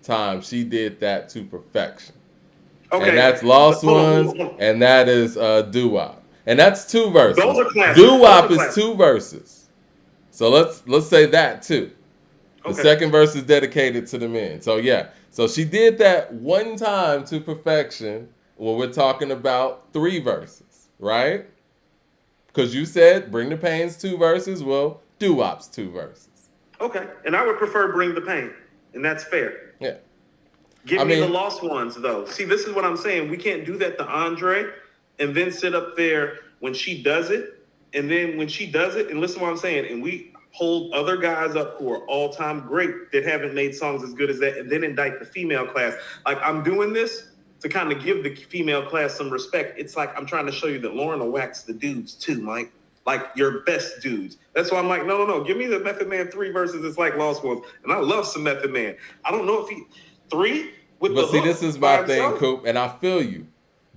times she did that to perfection. Okay. And that's Lost Ones, and that is Doo-Wop. And that's 2 verses. Those are classics. Doo-Wop is 2 verses. So let's say that too. The second verse is dedicated to the men. So yeah. So she did that 1 time to perfection. Well, we're talking about 3 verses, right? Because you said Bring the Pain's 2 verses. Well, Doo-Wop's 2 verses. Okay. And I would prefer Bring the Pain. And that's fair. Yeah. Give me the Lost Ones, though. See, this is what I'm saying. We can't do that to Andre and then sit up there when she does it. And then when she does it, and listen to what I'm saying, and we hold other guys up who are all-time great that haven't made songs as good as that, and then indict the female class. Like, I'm doing this to kind of give the female class some respect. It's like I'm trying to show you that Lauryn will wax the dudes too, Mike. Like your best dudes. That's why I'm like, no. Give me the Method Man 3 verses. It's like Lost Ones. And I love some Method Man. I don't know if he 3 with but see, this is my thing, Coop, and I feel you.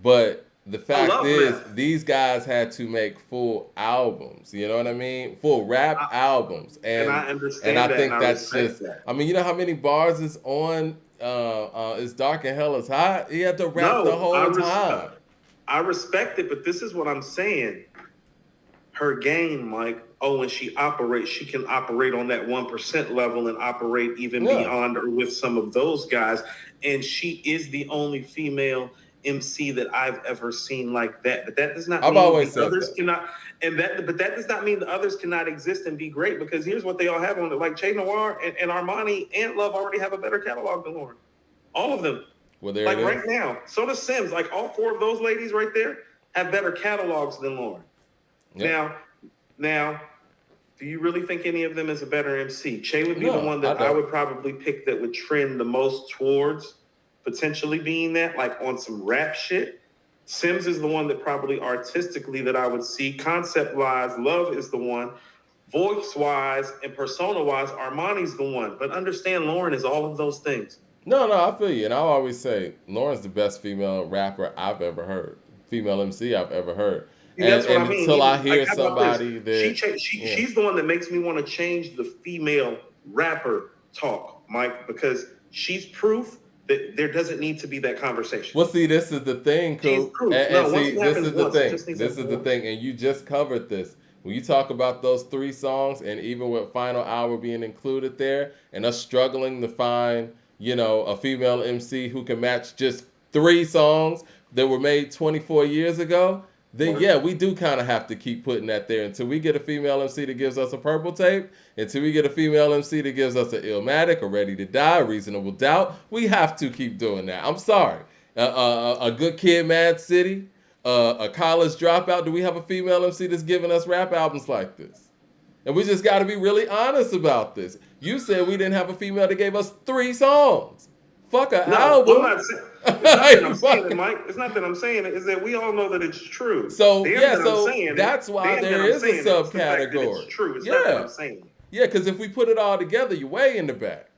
But the I fact love is, math. these guys had to make full albums. You know what I mean? Full rap albums, And and I I understand that, and think I that's respect just. that. I mean, you know how many bars is on? It's dark and hell is hot. He had to rap the No, whole time. I respect it, but this is what I'm saying. Her game, Mike. Oh, when she operates, she can operate on that 1% level and operate even Yeah. beyond or with some of those guys. And she is the only female MC that I've ever seen like that. But that does not I've mean always the said others that. cannot. But that does not mean the others cannot exist and be great. Because here's what they all have on it. Like Che Noir and Armani and Love already have a better catalog than Lauryn. All of them. Well, there Like it is. right now. So does Simz. Like all four of those ladies right there have better catalogs than Lauryn. Yep. Now, do you really think any of them is a better MC? Che would be No, the one I that don't. I would probably pick that would trend the most towards potentially being that, like on some rap shit. Simz is the one that probably artistically that I would see. Concept-wise, Love is the one. Voice-wise and persona-wise, Armani's the one. But understand, Lauryn is all of those things. No, I feel you, and I always say Lauryn's the best female rapper I've ever heard, female MC I've ever heard. See, that's what And I mean. until I hear Like, how about somebody this? that She's the one that makes me want to change the female rapper talk, Mike, because she's proof that there doesn't need to be that conversation. Well, see, this is the thing, She's Coop. proof. And No, once see, it this happens is the once, it thing. just needs This to is the happen thing, and you just covered this. When you talk about those 3 songs, and even with Final Hour being included there, and us struggling to find, a female MC who can match just 3 songs that were made 24 years ago, then yeah, we do kind of have to keep putting that there until we get a female MC that gives us a Purple Tape, until we get a female MC that gives us an Illmatic, a Ready to Die, a Reasonable Doubt. We have to keep doing that. I'm sorry. A Good Kid, Mad City, a College Dropout. Do we have a female MC that's giving us rap albums like this? And we just got to be really honest about this. You said we didn't have a female that gave us 3 songs. Fuck an album. I'm not saying, it's not that I'm saying it, Mike. It's not that I'm saying it. It's that we all know that it's true. So Damn yeah, that so I'm saying that's it. why Damn there that I'm is a saying it. It's the fact that subcategory. It's true. It's not that I'm saying it. Yeah, because if we put it all together, you're way in the back.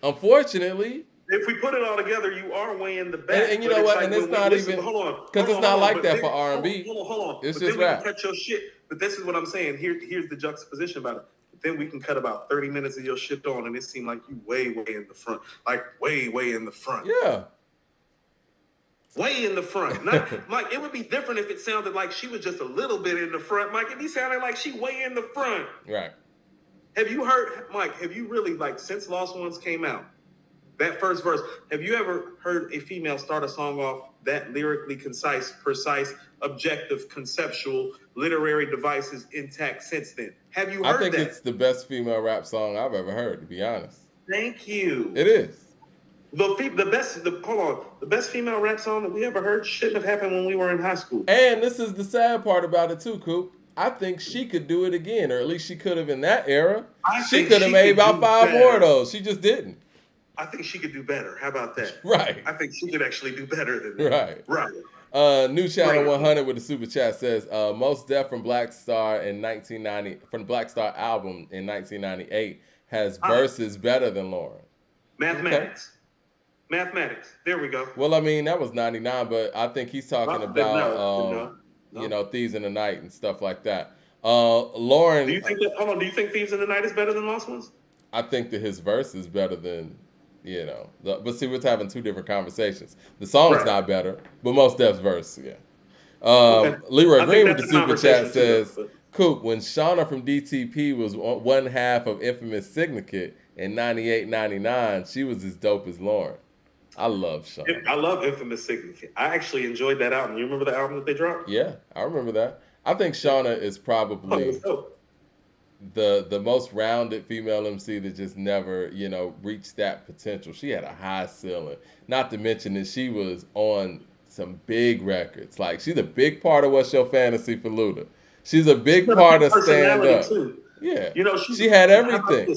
Unfortunately. If we put it all together, you are way in the back. And you know what? And it's not even because it's not like that for R&B. Hold on. It's but just then rap. We can cut your shit. But this is what I'm saying. Here's the juxtaposition about it. But then we can cut about 30 minutes of your shit on, and it seemed like you way in the front, like way in the front. Yeah. Way in the front. Not Mike. It would be different if it sounded like she was just a little bit in the front. Mike, if he sounded like she way in the front. Right. Have you heard, Mike? Have you really since Lost Ones came out? That first verse, have you ever heard a female start a song off that lyrically concise, precise, objective, conceptual, literary devices intact since then? Have you heard that? I think it's the best female rap song I've ever heard, to be honest. Thank you. It is. The best female rap song that we ever heard shouldn't have happened when we were in high school. And this is the sad part about it too, Coop. I think she could do it again, or at least she could have in that era. She could have made about 5 more of those. She just didn't. I think she could do better. How about that? Right. I think she could actually do better than that. Right. New Channel 100 with the super chat says, Most Def from Black Star in 1990, from the Black Star album in 1998 has verses better than Lauryn. Mathematics. Okay. Mathematics. There we go. Well, I mean, that was 99, but I think he's talking about, Thieves in the Night and stuff like that. Lauryn. Do you think do you think Thieves in the Night is better than Lost Ones? I think that his verse is better than, but see, we're having 2 different conversations. The song's not better, but Most Def's verse, yeah. Leroy Green with the super chat says, Coop, when Shauna from DTP was one half of Infamous Syndicate in 98, 99, she was as dope as Lauryn. I love Shauna. I love Infamous Syndicate. I actually enjoyed that album. You remember the album that they dropped? Yeah, I remember that. I think Shauna is probably the most rounded female MC that just never, reached that potential. She had a high ceiling. Not to mention that she was on some big records. Like, she's a big part of What's Your Fantasy for Luda. She's a big part of Stand Up. Too. Yeah. She had everything.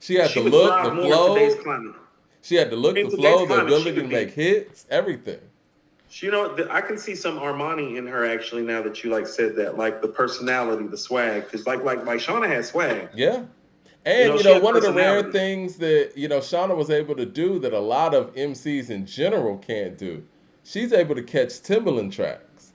She had the look, the flow. She had the look, the flow, the ability to make hits, everything. I can see some Armani in her actually now that you said that, like the personality, the swag, because like Shauna had swag. Yeah, and one of the rare things that Shauna was able to do that a lot of MCs in general can't do. she's able to catch Timbaland tracks.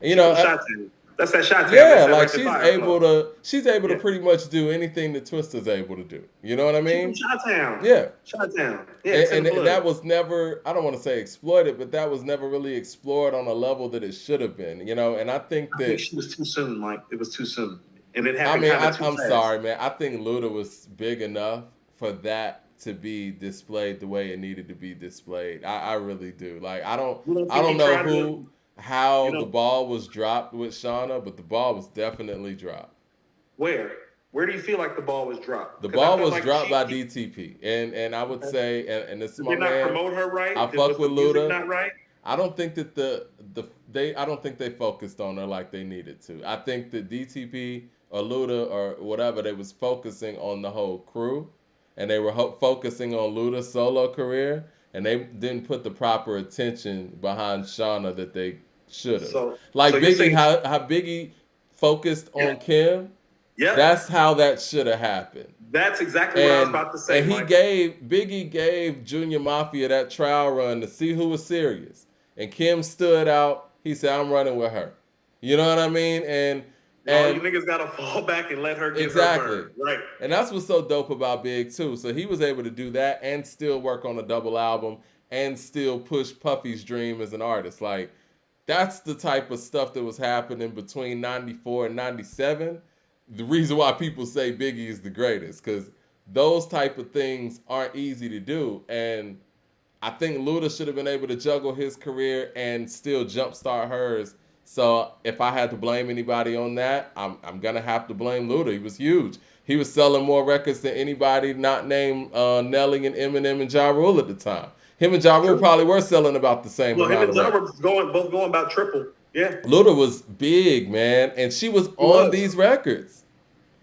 You She know, from Chi-Town. That's that Chi-Town. yeah, That's that like Reckless Fire flow. she's able to pretty much do anything that Twista's able to do. You know what I She from mean? Chi-Town. Yeah. Chi-Town. Yeah, Tim And that Blood. was never, I don't want to say exploited, but that was never really explored on a level that it should have been, you know? And I think I think that, she was too soon, Mike. It was too soon. And it I happened mean, kind of too I'm fast. sorry, man. I think Luda was big enough for that to be displayed the way it needed to be displayed. I really do. Like, I don't You don't I think don't he know tried to, how you the know, ball was dropped with Shauna, but the ball was definitely dropped. where? Where do you feel like the ball was dropped? The Because I ball felt was like dropped by DTP, and I would okay. say, and this is Did my they not man. promote her I right? fuck Was the with music Luda. not right? I don't think that I don't think they focused on her like they needed to. I think that DTP or Luda or whatever, they was focusing on the whole crew, and they were focusing on Luda's solo career, and they didn't put the proper attention behind Shauna that they should have. Like So you're Biggie, saying, how Biggie focused yeah, on Kim, yep. that's how that should have happened. That's exactly what I was about to say, And Mike. Biggie gave Junior Mafia that trial run to see who was serious. And Kim stood out. He said, "I'm running with her." You know what I mean? And All you niggas gotta fall back and let her get exactly. her burn. Right. And that's what's so dope about Big too. So he was able to do that and still work on a double album and still push Puffy's dream as an artist. Like, that's the type of stuff that was happening between 94 and 97. The reason why people say Biggie is the greatest, because those type of things aren't easy to do. And I think Luda should have been able to juggle his career and still jumpstart hers. So if I had to blame anybody on that, I'm gonna have to blame Luda. He was huge. He was selling more records than anybody not named Nelly and Eminem and Ja Rule at the time. Him and Ja Rule probably were selling about the same Well, him amount and of Ja records. were both going about triple. Yeah. Luda was big, man, and she was She on was. these records.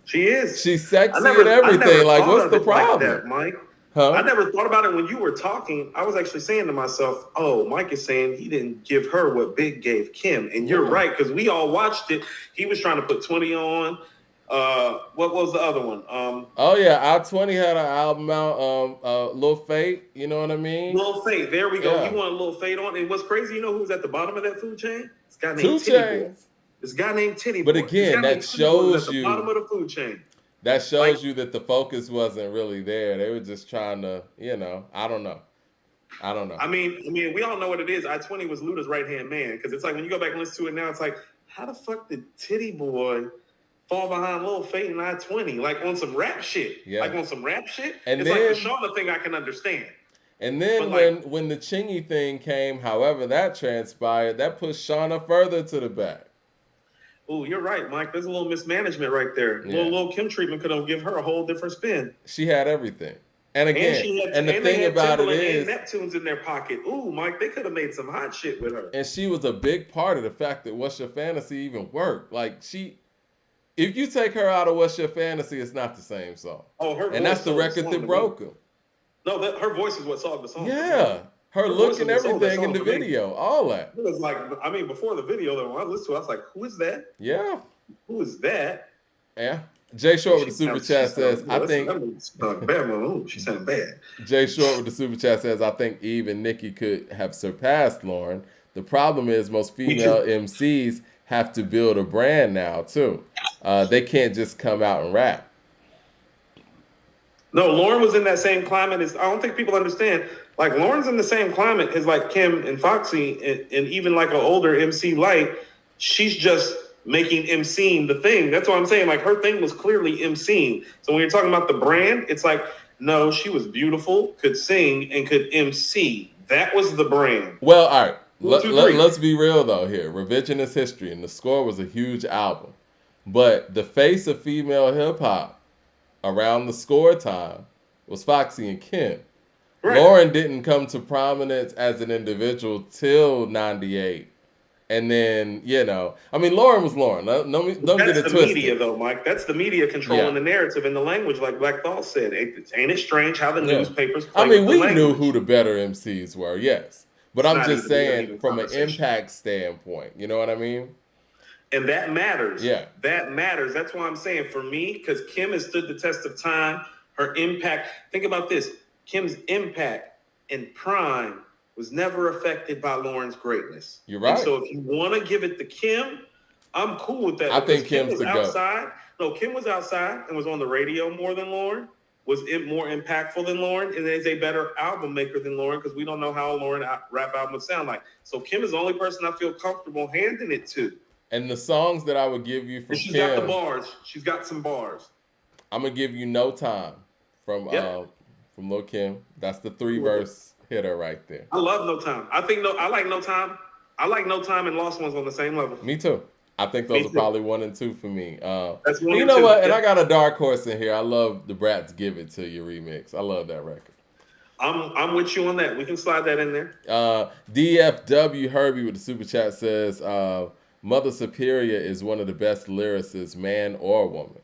She is. She's sexy and I never everything. Like, thought what's of the it like problem? that, Mike. Huh? I never thought about it when you were talking. I was actually saying to myself, "Oh, Mike is saying he didn't give her what Big gave Kim," and you're Yeah. right because we all watched it. He was trying to put 20 on. What was the other one? Oh yeah, I-20 had an album out, Lil Fate. You know what I mean? Lil Fate. There we go. Yeah. You want a Lil Fate on? And what's crazy, you know who's at the bottom of that food chain? This guy named 2 Titty Boy. Chainz. This guy named Titty But Boy. again, This guy that named Titty Boy was shows at the you- bottom of the food chain. That shows you that the focus wasn't really there. They were just trying to, I don't know. I mean, we all know what it is. I-20 was Luda's right-hand man because it's like when you go back and listen to it now, it's like, how the fuck did Titty Boy fall behind Lil Fate and I-20? Like on some rap shit. Yeah. Like on some rap shit. And it's then- like the Shauna thing I can understand. And then But when the Chingy thing came, however that transpired, that pushed Shauna further to the back. Oh, you're right, Mike. There's a little mismanagement right there. Yeah. Little Kim treatment could have given her a whole different spin. She had everything. And again, she had, and the they thing had about it Timbaland and is, Neptunes in their pocket. Ooh, Mike, they could have made some hot shit with her. and she was a big part of the fact that What's Your Fantasy even worked. Like, if you take her out of What's Your Fantasy, it's not the same song. Oh, her And that's the record that broke him. No, her voice is what solved the song. Yeah. Her look voice and was what sold that everything in song the for me. video, all that. It was like, I mean, before the video, though, when I listened to it, I was like, who is that? Yeah. Who is that? Yeah. Jay Short with the super chat says, I think she sounded bad. Jay Short with the super chat says, I think Eve and Nicki could have surpassed Lauryn. The problem is most female MCs have to build a brand now too. They can't just come out and rap. No, Lauryn was in that same climate as, I don't think people understand. Like, Lauryn's in the same climate as like Kim and Foxy and even like an older MC Light. She's just making MCing the thing. That's what I'm saying. Like, her thing was clearly MCing. So when you're talking about the brand, it's like, no, she was beautiful, could sing, and could MC. That was the brand. Well, all right. Let's Let's be real though here. Revisionist History, and The Score was a huge album. But the face of female hip hop around The Score time was Foxy and Kim. Right. Lauryn didn't come to prominence as an individual till 98. And then, I mean, Lauryn was Lauryn. Don't get it twisted. That's the media, though, Mike. That's the media controlling the narrative and the language, like Black Thought said. Ain't it strange how the newspapers play with the we language? knew who the better MCs were, yes. But I'm just saying from an conversation. impact standpoint, you know what I mean? And that matters. Yeah. That matters. That's why I'm saying for me, because Kim has stood the test of time, her impact. Think about this. Kim's impact in prime was never affected by Lauryn's greatness. You're right. And so if you want to give it to Kim, I'm cool with that. I think Kim Kim's was the GOAT. outside. No, Kim was outside and was on the radio more than Lauryn, was more impactful than Lauryn, and is a better album maker than Lauryn because we don't know how a Lauryn rap album would sound like. So Kim is the only person I feel comfortable handing it to. And the songs that I would give you from she's Kim, got the bars. She's got some bars. I'm gonna give you No Time from Lil' Kim. That's the 3-verse hitter right there. I love No Time. I like No Time. I like No Time and Lost Ones on the same level. Me too. I think those are probably 1 and 2 for me. That's 1 you and know 2. what? And I got a dark horse in here. I love the Brat's "Give It to You" remix. I love that record. I'm with you on that. We can slide that in there. DFW Herbie with the super chat says, "Mother Superior is one of the best lyricists, man or woman."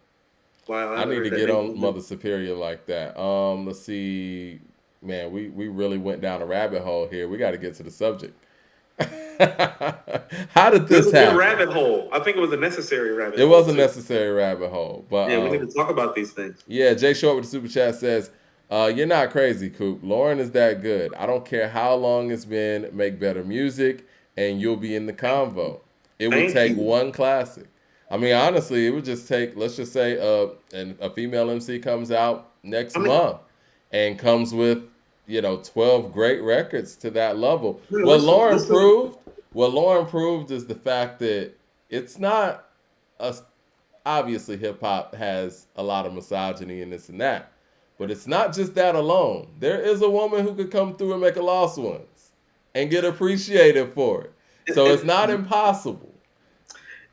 Wow, I need to get on Mother Superior like that. Let's see, man. We really went down a rabbit hole here. We got to get to the subject. How did this happen? A rabbit hole. I think it was a necessary rabbit hole. It was a too. necessary rabbit hole. But yeah, we need to talk about these things. Yeah, Jay Short with the super chat says, "You're not crazy, Coop. Lauryn is that good. I don't care how long it's been. Make better music, and you'll be in the convo. It would take one classic. I mean, honestly, it would just take. Let's just say, a female MC comes out next month, and comes with 12 great records to that level. What Lauryn proved is the fact that it's not obviously hip hop has a lot of misogyny and this and that, but it's not just that alone. There is a woman who could come through and make a Lost Ones and get appreciated for it. So it's not impossible.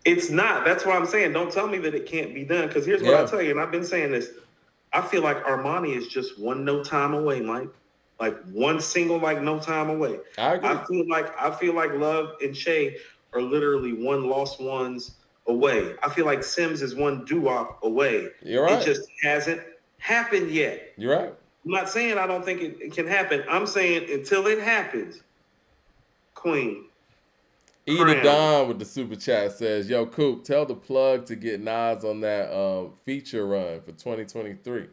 It's not. That's why I'm saying, don't tell me that it can't be done. Because here's what I'll tell you, and I've been saying this. I feel like Armani is just one No Time away, Mike. Like one single, like No Time away. I agree. I feel like Love and Shay are literally one Lost Ones away. I feel like Simz is one doo-wop away. You're right. It just hasn't happened yet. You're right. I'm not saying I don't think it can happen. I'm saying until it happens, Queen. Eda Don with the super chat says, "Yo, Coop, tell the plug to get Nas on that feature run for 2023.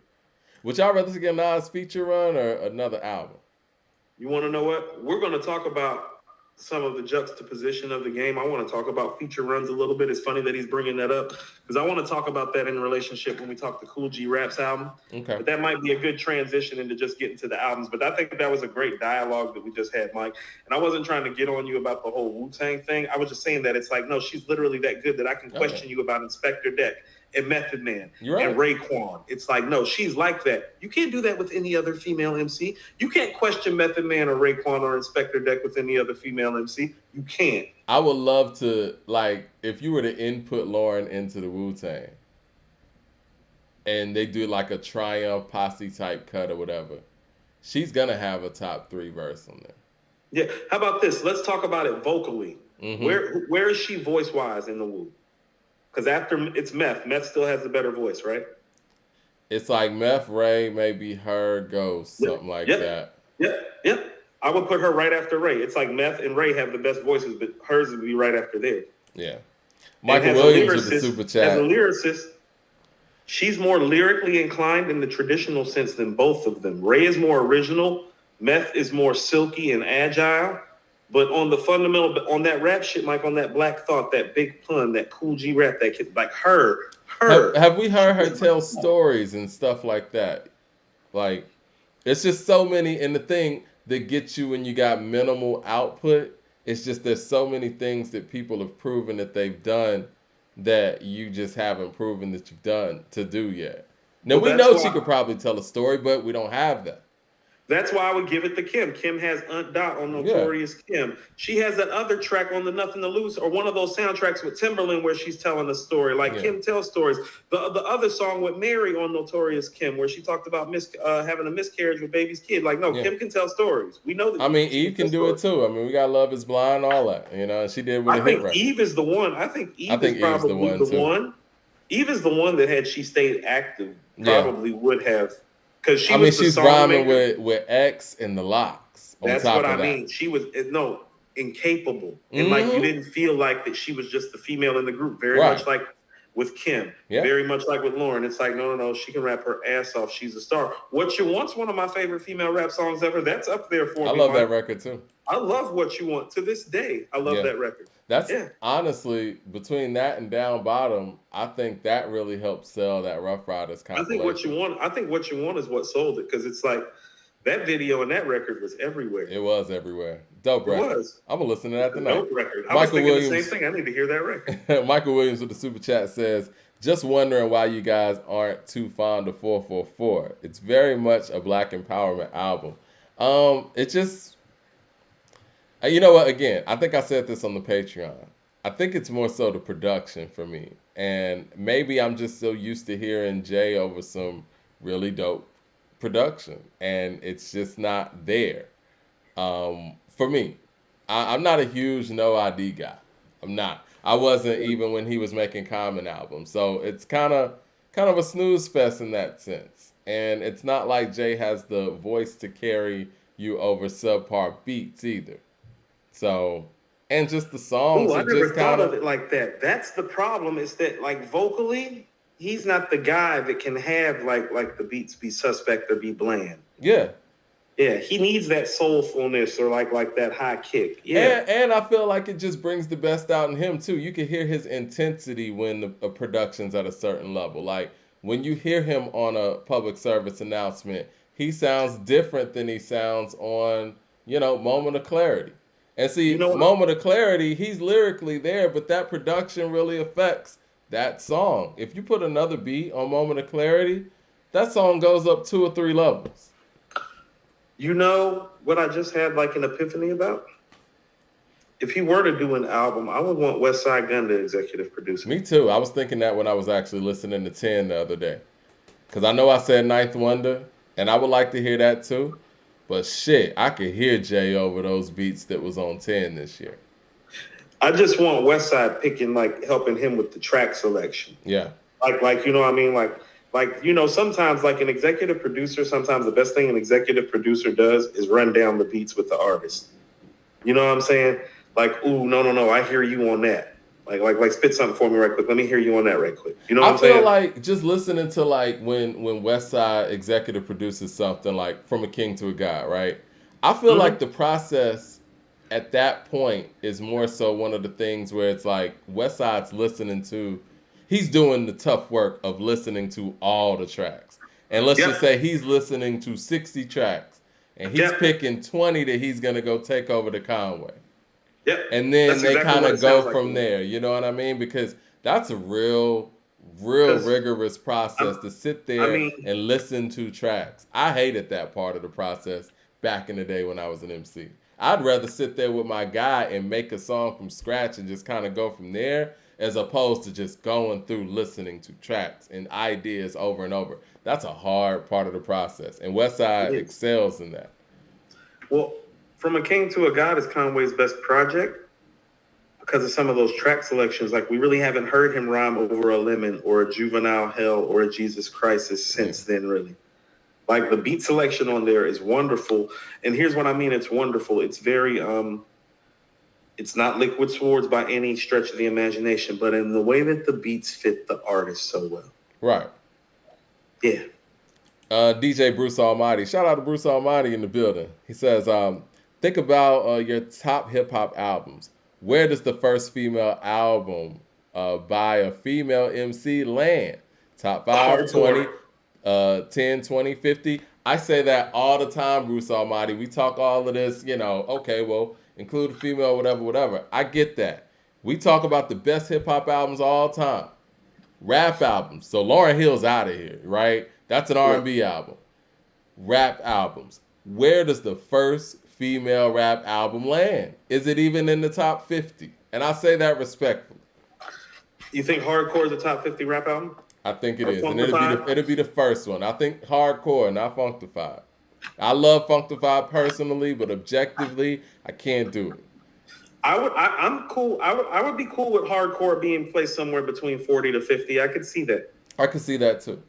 Would y'all rather get Nas feature run or another album?" You want to know what? We're going to talk about some of the juxtaposition of the game. I want to talk about feature runs a little bit. It's funny that he's bringing that up because I want to talk about that in relationship when we talk to Kool G Rap's album. Okay. But that might be a good transition into just getting to the albums. But I think that was a great dialogue that we just had, Mike. And I wasn't trying to get on you about the whole Wu-Tang thing. I was just saying that it's like, no, she's literally that good that I can question you about Inspector Deck and Method Man and Raekwon. It's like, no, she's like that. You can't do that with any other female MC. You can't question Method Man or Raekwon or Inspector Deck with any other female MC. You can't. I would love to, like, if you were to input Lauryn into the Wu-Tang and they do like a Triumph Posse type cut or whatever, she's going to have a top 3 verse on there. Yeah. How about this? Let's talk about it vocally. Mm-hmm. Where is she voice-wise in the Wu? Because after it's Meth still has the better voice, right? It's like Meth, Ray, maybe her, Ghost, something like that. Yep. I would put her right after Ray. It's like Meth and Ray have the best voices, but hers would be right after theirs. Yeah. Michael Williams with the super chat. As a lyricist, she's more lyrically inclined in the traditional sense than both of them. Ray is more original. Meth is more silky and agile. But on the fundamental, on that rap shit, Mike, on that Black Thought, that Big Pun, that Kool G Rap, that kid, like her. Have we heard her tell stories and stuff like that? Like, it's just so many. And the thing that gets you when you got minimal output, it's just there's so many things that people have proven that they've done that you just haven't proven that you've done to do yet. Now, we know she could probably tell a story, but we don't have that. That's why I would give it to Kim. Kim has Aunt Dot on Notorious Kim. She has that other track on the Nothing to Lose, or one of those soundtracks with Timberland where she's telling a story. Like Kim tells stories. The other song with Mary on Notorious Kim, where she talked about having a miscarriage with baby's kid. Like, no, Kim can tell stories. We know that. I mean, Eve can do it too. I mean, we got Love Is Blind, all that. You know, she did with I think Eve is the one. I think Eve is probably the one. Eve is the one that had she stayed active, probably would have. Because she's rhyming with X and the Locks. That's what I mean. She was incapable, and like you didn't feel like that she was just the female in the group. Very much like with Kim. Yeah. Very much like with Lauryn. It's like, no, she can rap her ass off. She's a star. What You Want's one of my favorite female rap songs ever. That's up there for me. I love that record too. I love What You Want to this day. I love that record. That's honestly, between that and Down Bottom, I think that really helped sell that Rough Riders compilation. I think What You Want is what sold it, because it's like that video and that record was everywhere. It was everywhere. Dope record. It was. I'm gonna listen to that tonight. Dope record. I was thinking the same thing. I need to hear that record. Michael Williams with the super chat says, just wondering why you guys aren't too fond of 444. It's very much a black empowerment album. It just, you know what, again, I think I said this on the Patreon. I think it's more so the production for me. And maybe I'm just so used to hearing Jay over some really dope production. And it's just not there for me. I'm not a huge No ID guy. I'm not. I wasn't even when he was making Common albums. So it's kind of a snooze fest in that sense. And it's not like Jay has the voice to carry you over subpar beats either. So, and just the songs. I never thought of it like that. That's the problem, is that like vocally, he's not the guy that can have like the beats be suspect or be bland. Yeah. Yeah, he needs that soulfulness or like that high kick. Yeah, and I feel like it just brings the best out in him too. You can hear his intensity when the production's at a certain level. Like when you hear him on a public service announcement, he sounds different than he sounds on, Moment of Clarity. And see, Moment of Clarity, he's lyrically there, but that production really affects that song. If you put another beat on Moment of Clarity, that song goes up 2 or 3 levels. You know what I just had like an epiphany about? If he were to do an album, I would want West Side Gun to executive produce. Me too. I was thinking that when I was actually listening to 10 the other day. Because I know I said Ninth Wonder, and I would like to hear that too. But shit, I could hear Jay over those beats that was on 10 this year. I just want West Side picking, helping him with the track selection. Yeah. Like you know what I mean? Sometimes like an executive producer, sometimes the best thing an executive producer does is run down the beats with the artist. You know what I'm saying? Like, ooh, no, I hear you on that. Like spit something for me right quick. Let me hear you on that right quick. You know what I'm saying? I feel like just listening to when Westside executive produces something like From a King to a God, right? I feel like the process at that point is more so one of the things where it's like Westside's he's doing the tough work of listening to all the tracks. And let's just say he's listening to 60 tracks and he's picking 20 that he's going to go take over to Conway. Yep. And then they kind of go from there. You know what I mean? Because that's a real rigorous process to sit there and listen to tracks. I hated that part of the process back in the day when I was an MC. I'd rather sit there with my guy and make a song from scratch and just kind of go from there, as opposed to just going through listening to tracks and ideas over and over. That's a hard part of the process. And Westside excels in that. Well, From a King to a God is Conway's best project because of some of those track selections. Like, we really haven't heard him rhyme over a lemon or a juvenile hell or a Jesus Crisis since then, really. Like, the beat selection on there is wonderful. And here's what I mean, it's wonderful. It's very, it's not Liquid Swords by any stretch of the imagination, but in the way that the beats fit the artist so well. Right. Yeah. DJ Bruce Almighty. Shout out to Bruce Almighty in the building. He says, think about your top hip-hop albums. Where does the first female album by a female MC land? Top 5, 20, 10, 20, 50. I say that all the time, Bruce Almighty. We talk all of this, okay, well, include a female, whatever. I get that. We talk about the best hip-hop albums all the time. Rap albums. So Lauryn Hill's out of here, right? That's an R&B album. Rap albums. Where does the first female rap album land? Is it even in the top 50? And I say that respectfully. You think Hardcore is a top 50 rap album? I think it is. And it'll be the first one. I think Hardcore, not Funkdafied. I love Funkdafied personally, but objectively, I can't do it. I'm cool. I would be cool with Hardcore being placed somewhere between 40 to 50. I could see that. I could see that too.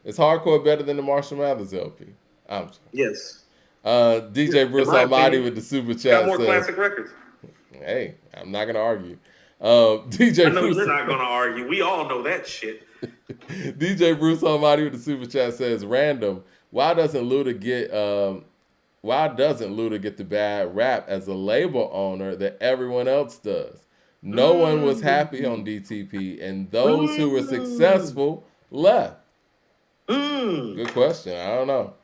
Is Hardcore better than the Marshall Mathers LP? I'm sorry. Yes. DJ Bruce Almighty with the super chat got more classic records. Hey, I'm not gonna argue. DJ I know Bruce, you're not gonna argue. We all know that shit. DJ Bruce Almighty with the super chat says, "Random. Why doesn't Luda get the bad rap as a label owner that everyone else does? No one was happy on DTP, and those who were successful left." Good question. I don't know.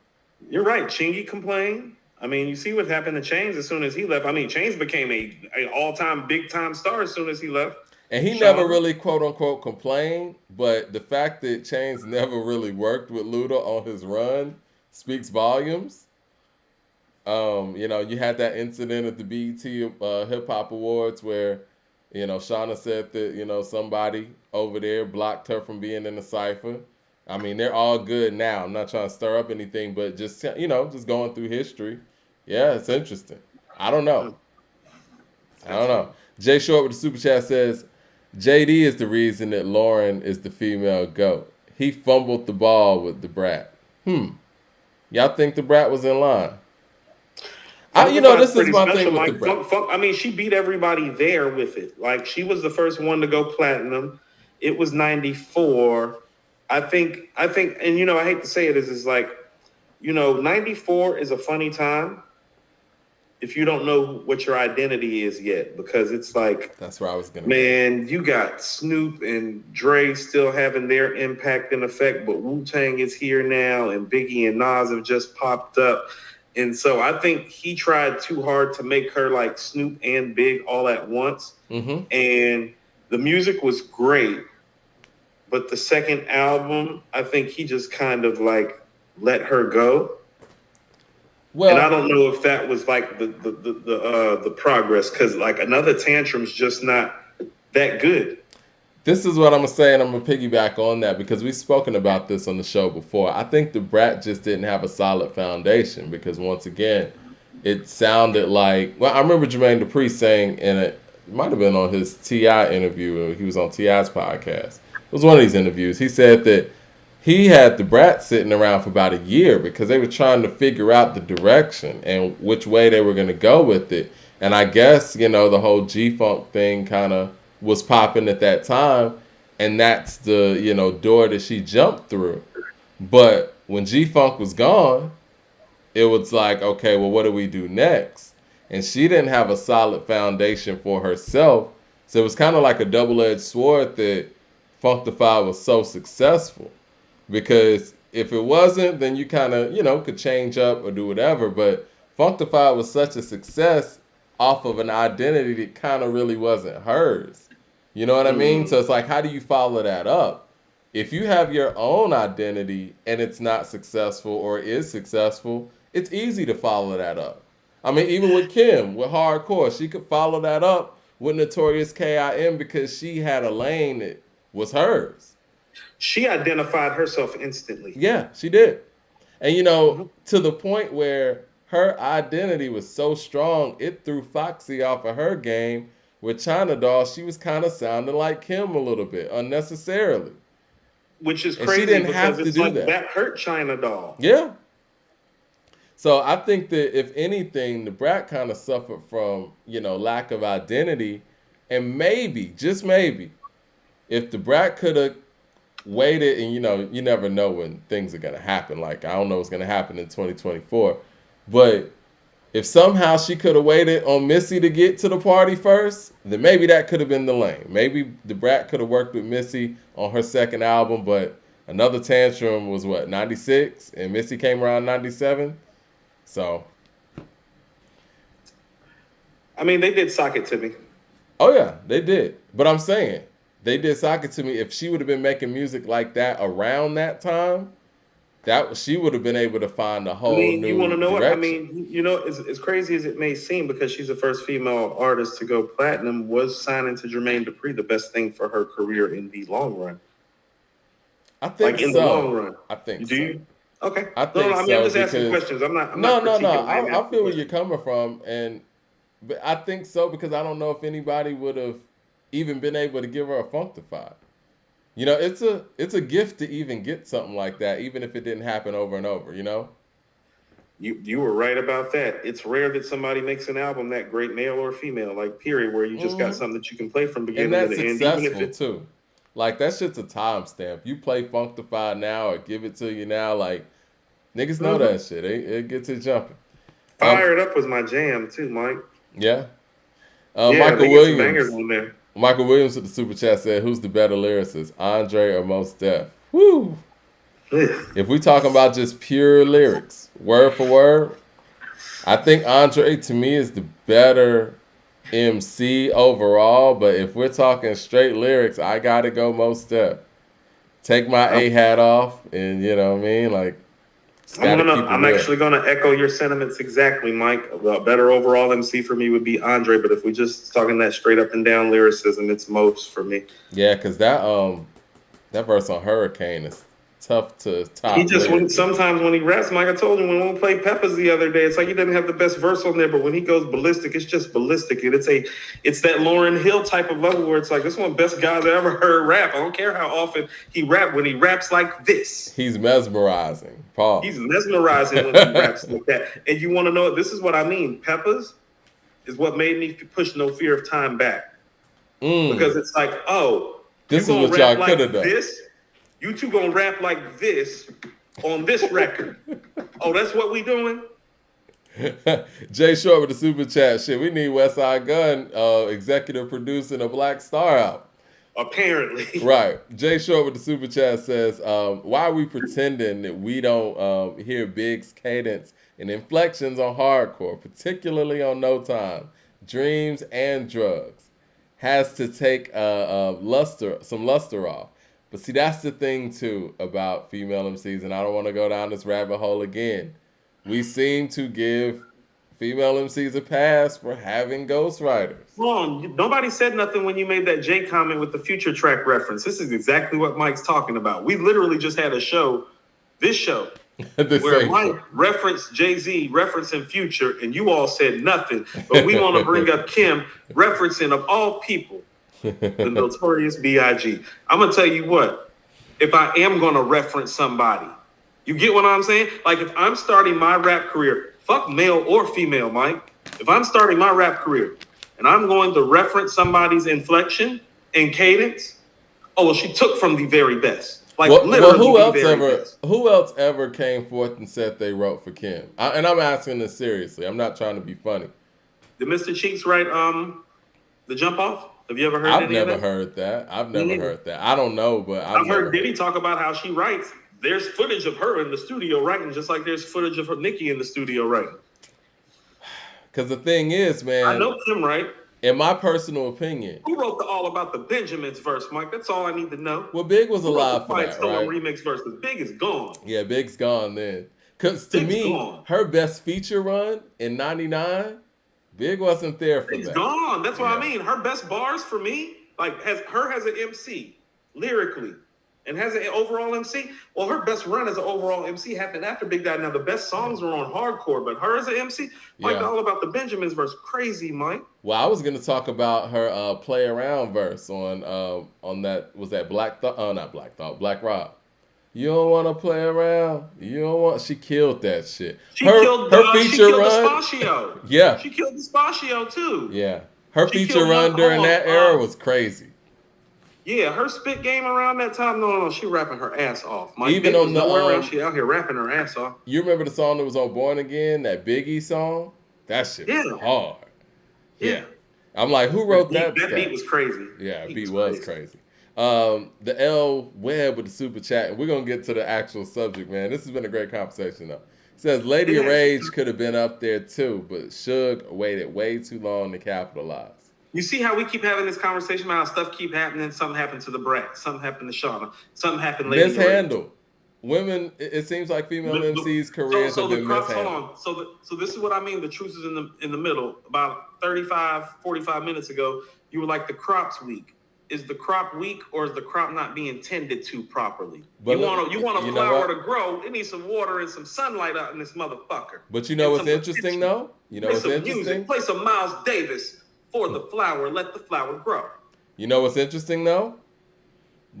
You're right. Chingy complained. I mean, you see what happened to Chainz as soon as he left. I mean, Chainz became a all-time big-time star as soon as he left. And he never really, quote-unquote, complained, but the fact that Chainz never really worked with Luda on his run speaks volumes. You had that incident at the BET Hip Hop Awards where, Shauna said that, somebody over there blocked her from being in the cypher. I mean, they're all good now. I'm not trying to stir up anything, but just going through history. Yeah, it's interesting. I don't know. Jay Short with the super chat says, JD is the reason that Lauryn is the female GOAT. He fumbled the ball with the Brat. Y'all think the Brat was in line? This is my thing with the Brat. I mean, she beat everybody there with it. Like, she was the first one to go platinum. It was 94. I think, and I hate to say it, is like, 94 is a funny time if you don't know what your identity is yet, because it's like, that's where I was gonna you got Snoop and Dre still having their impact and effect, but Wu-Tang is here now, and Biggie and Nas have just popped up. And so I think he tried too hard to make her like Snoop and Big all at once. Mm-hmm. And the music was great. But the second album, I think he just kind of like let her go. Well, and I don't know if that was like the progress, because like Another Tantrum's just not that good. This is what I'm gonna say, and I'm gonna piggyback on that because we've spoken about this on the show before. I think the Brat just didn't have a solid foundation because once again, it sounded like, well, I remember Jermaine Dupri saying it might have been on his T.I. interview. He was on T.I.'s podcast. It was one of these interviews. He said that he had the Brat sitting around for about a year because they were trying to figure out the direction and which way they were going to go with it. And I guess, the whole G-Funk thing kind of was popping at that time. And that's the, door that she jumped through. But when G-Funk was gone, it was like, okay, well, what do we do next? And she didn't have a solid foundation for herself. So it was kind of like a double-edged sword that Funkdafied was so successful. Because if it wasn't, then you kind of, could change up or do whatever. But Funkdafied was such a success off of an identity that kind of really wasn't hers. You know what I mean? So it's like, how do you follow that up? If you have your own identity and it's not successful or is successful, it's easy to follow that up. I mean, even with Kim, with Hardcore, she could follow that up with Notorious K.I.M. because she had a lane that was hers. She identified herself instantly. Yeah, she did. And, to the point where her identity was so strong, it threw Foxy off of her game. With China Doll, she was kind of sounding like Kim a little bit, unnecessarily. Which is crazy, she didn't because have to it's do like that hurt China Doll. Yeah. So I think that if anything, the Brat kind of suffered from, lack of identity. And maybe, just maybe, if the Brat could have waited, and you never know when things are going to happen. Like, I don't know what's going to happen in 2024. But if somehow she could have waited on Missy to get to the party first, then maybe that could have been the lane. Maybe the Brat could have worked with Missy on her second album, but Another Tantrum was 96? And Missy came around 97? So. I mean, they did Sock It To Me. Oh, yeah, they did. But I'm saying, they did Sock It To Me. If she would have been making music like that around that time, she would have been able to find a whole new you want to know direction. What? I mean, as crazy as it may seem, because she's the first female artist to go platinum, was signing to Jermaine Dupri the best thing for her career in the long run? I think in the long run. I think Do you? Okay. I think I'm just asking questions. I'm not. No. I feel where you're coming from, but I think so because I don't know if anybody would have even been able to give her a Funkdafied. It's a gift to even get something like that, even if it didn't happen over and over, You were right about that. It's rare that somebody makes an album that great, male or female, like period, where you just got something that you can play from beginning and to that's end. successful too. Like that shit's a timestamp. You play Funktified now or Give It To You now, like niggas know that shit. It gets it jumping. Fired Up was my jam too, Mike. Yeah. Yeah, Michael they get some bangers Williams. on there. Michael Williams with the super chat said, "Who's the better lyricist, Andre or Mos Def?" Woo. If we talking about just pure lyrics, word for word, I think Andre to me is the better MC overall. But if we're talking straight lyrics, I gotta go Mos Def. Take my A hat off, and you know what I mean, like. I'm actually gonna echo your sentiments exactly, Mike. A better overall MC for me would be Andre, but if we just talking that straight up and down lyricism, it's Mos for me. Yeah, because that verse on Hurricane is tough to top. He just sometimes when he raps, Mike, I told you when we played Peppers the other day, it's like he doesn't have the best verse on there, but when he goes ballistic, it's just ballistic. And it's that Lauryn Hill type of level where it's like this one of the best guys I ever heard rap. I don't care how often he rap. When he raps like this, he's mesmerizing. Paul. He's mesmerizing when he raps like that. And you want to know, this is what I mean. Peppers is what made me push No Fear of Time back. Because it's like, oh, this is what y'all could have done. You two gonna rap like this on this record. Oh, that's what we doing? Jay Short with the super chat. Shit, we need West Side Gun executive producing a Black Star album. Apparently. Right. Jay Short with the super chat says, why are we pretending that we don't hear Big's cadence and inflections on hardcore, particularly on No Time, Dreams, and Drugs? Has to take some luster off. But see, that's the thing, too, about female MCs, and I don't want to go down this rabbit hole again. We seem to give female MCs a pass for having ghostwriters. Wrong. Nobody said nothing when you made that J comment with the Future track reference. This is exactly what Mike's talking about. We literally just had a show, where Mike referenced Jay-Z, referencing Future, and you all said nothing. But we want to bring up Kim, referencing of all people, the Notorious B.I.G. I'm going to tell you what, if I am going to reference somebody, you get what I'm saying? Like if I'm starting my rap career, fuck male or female, Mike. If I'm starting my rap career and I'm going to reference somebody's inflection and cadence, oh, well, she took from the very best. Like literally who else ever came forth and said they wrote for Kim? And I'm asking this seriously. I'm not trying to be funny. Did Mr. Cheeks write the Jump Off? Have you ever heard I've never heard that. I've never heard that. I don't know, but I've heard Diddy talk about how she writes. There's footage of her in the studio writing, just like there's footage of her Nicki in the studio writing. Because the thing is, man, I know Kim, right? In my personal opinion, who wrote the All About the Benjamins verse, Mike? That's all I need to know. Well, Big was alive for that, right? Remix verse, because Big is gone. Yeah, Big's gone then. Because to me, her best feature run in '99, Big wasn't there for that. It's gone. That's what I mean. Her best bars for me, like has an MC lyrically. And has an overall MC. Well, her best run as an overall MC happened after Big died. Now the best songs were on hardcore, but her as an MC, Mike, All About the Benjamins verse, crazy, Mike. Well, I was gonna talk about her Play Around verse on that, was that Black Rob. You don't want to play around. You don't want. She killed that shit. Her feature run. Despacio. Yeah. She killed Despacio too. Yeah. Her feature run during that era was crazy. Yeah, her spit game around that time, no, she rapping her ass off. Even on the she out here rapping her ass off. You remember the song that was on Born Again, that Biggie song? That shit was hard. Yeah. I'm like, who wrote that? That beat was crazy. Yeah, beat was crazy. The L Webb with the super chat, and we're gonna get to the actual subject, man. This has been a great conversation though. It says Lady of Rage could have been up there too, but Suge waited way too long to capitalize. You see how we keep having this conversation about how stuff keep happening? Something happened to the Brat. Something happened to Shauna. Something happened later. Mishandled. Women, it seems like female MCs' careers have been mishandled. Hold on. So this is what I mean. The truth is in the middle. About 45 minutes ago, you were like, the crop's weak. Is the crop weak, or is the crop not being tended to properly? But you want a flower to grow, it needs some water and some sunlight out in this motherfucker. But you know what's interesting, though? You know what's interesting? Play some Miles Davis. For the flower, let the flower grow. You know what's interesting though?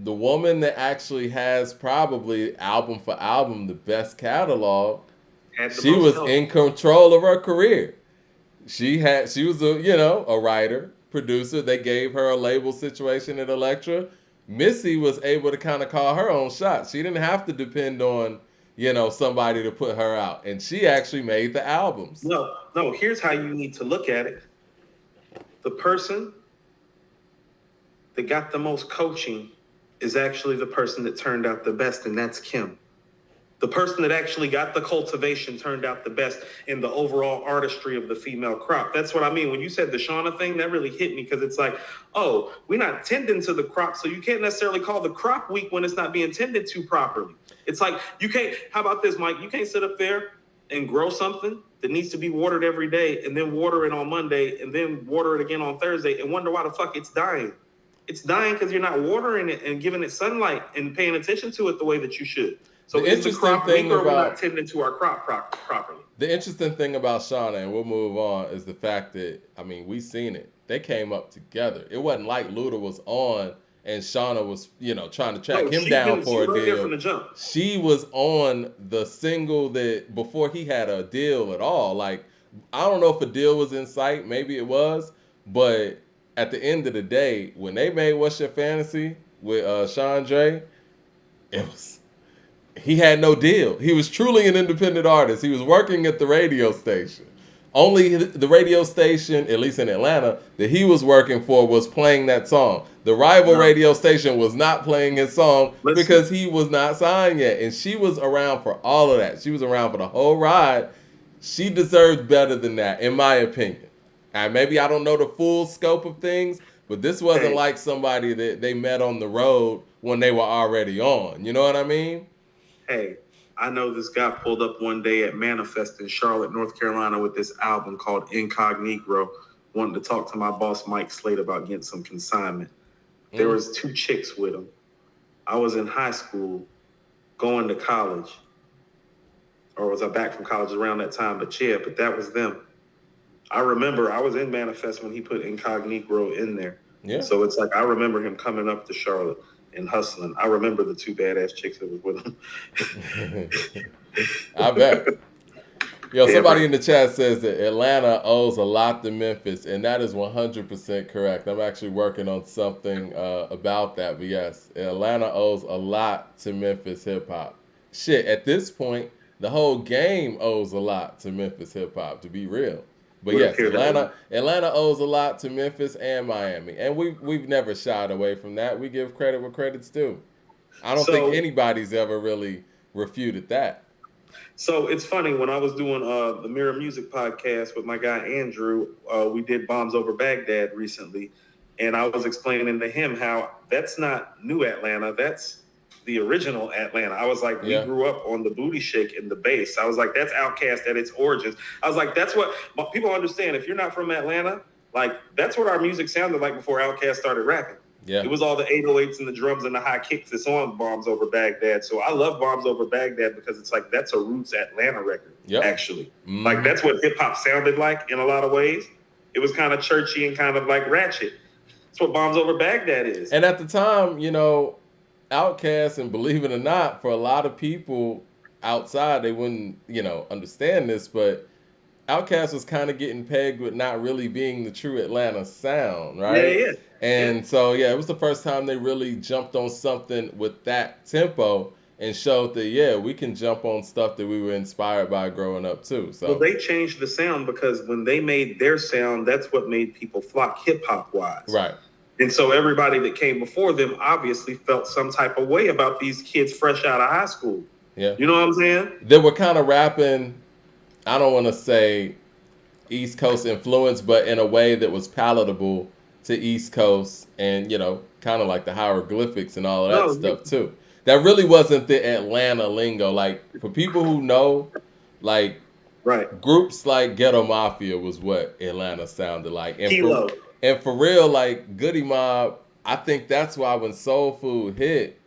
The woman that actually has probably album for album the best catalog Had the She most was help. in control of her career. She was a writer, producer. They gave her a label situation at Elektra. Missy was able to kind of call her own shots. She didn't have to depend on, somebody to put her out. And she actually made the albums. No, here's how you need to look at it. The person that got the most coaching is actually the person that turned out the best, and that's Kim. The person that actually got the cultivation turned out the best in the overall artistry of the female crop. That's what I mean. When you said the Shauna thing, that really hit me because it's like, oh, we're not tending to the crop, so you can't necessarily call the crop weak when it's not being tended to properly. It's like, you can't, how about this, Mike? You can't sit up there and grow something that needs to be watered every day and then water it on Monday and then water it again on Thursday and wonder why the fuck it's dying. It's dying because you're not watering it and giving it sunlight and paying attention to it the way that you should. So the interesting thing about, we're not tending to our crop properly. The interesting thing about Shauna, and we'll move on, is the fact that, we seen it. They came up together. It wasn't like Luda was on and Shauna was, trying to track him down for a deal. From the jump. She was on the single that before he had a deal at all. Like, I don't know if a deal was in sight. Maybe it was. But at the end of the day, when they made What's Your Fantasy with Sean Dre, he had no deal. He was truly an independent artist. He was working at the radio station. Only the radio station, at least in Atlanta, that he was working for was playing that song. The rival radio station was not playing his song because he was not signed yet. And she was around for all of that. She was around for the whole ride. She deserved better than that, in my opinion. And maybe I don't know the full scope of things, but this wasn't like somebody that they met on the road when they were already on. You know what I mean? Hey, I know this guy pulled up one day at Manifest in Charlotte, North Carolina with this album called Incognito, wanting to talk to my boss, Mike Slade, about getting some consignment. There was 2 chicks with him. I was in high school going to college. Or was I back from college around that time? But that was them. I remember I was in Manifest when he put Incognito in there. Yeah. So it's like I remember him coming up to Charlotte and hustling. I remember the 2 badass chicks that was with him. I bet. Somebody in the chat says that Atlanta owes a lot to Memphis, and that is 100% correct. I'm actually working on something about that, but yes, Atlanta owes a lot to Memphis hip-hop. Shit, at this point, the whole game owes a lot to Memphis hip-hop, to be real. But yes, Atlanta owes a lot to Memphis and Miami, and we've never shied away from that. We give credit where credit's due. I don't think anybody's ever really refuted that. So it's funny, when I was doing the Mirror Music podcast with my guy Andrew, we did Bombs Over Baghdad recently, and I was explaining to him how that's not new Atlanta, that's the original Atlanta. I was like, we grew up on the booty shake and the bass. I was like, that's Outkast at its origins. I was like, that's what people understand. If you're not from Atlanta, like, that's what our music sounded like before Outkast started rapping. Yeah. It was all the 808s and the drums and the high kicks that's on Bombs Over Baghdad. So I love Bombs Over Baghdad because it's like, that's a roots Atlanta record, actually. Mm-hmm. Like, that's what hip hop sounded like in a lot of ways. It was kind of churchy and kind of like ratchet. That's what Bombs Over Baghdad is. And at the time, Outkast, and believe it or not, for a lot of people outside, they wouldn't, understand this, but Outkast was kind of getting pegged with not really being the true Atlanta sound, right? Yeah. And so, it was the first time they really jumped on something with that tempo and showed that, we can jump on stuff that we were inspired by growing up too. So they changed the sound because when they made their sound, that's what made people flock hip-hop wise. Right. And so everybody that came before them obviously felt some type of way about these kids fresh out of high school. Yeah. You know what I'm saying? They were kind of rapping, I don't want to say East Coast influence, but in a way that was palatable to East Coast and, kind of like the hieroglyphics and all of that stuff too. That really wasn't the Atlanta lingo. Like, for people who know, like, groups like Ghetto Mafia was what Atlanta sounded like. And for real, like, Goody Mob, I think that's why when Soul Food hit,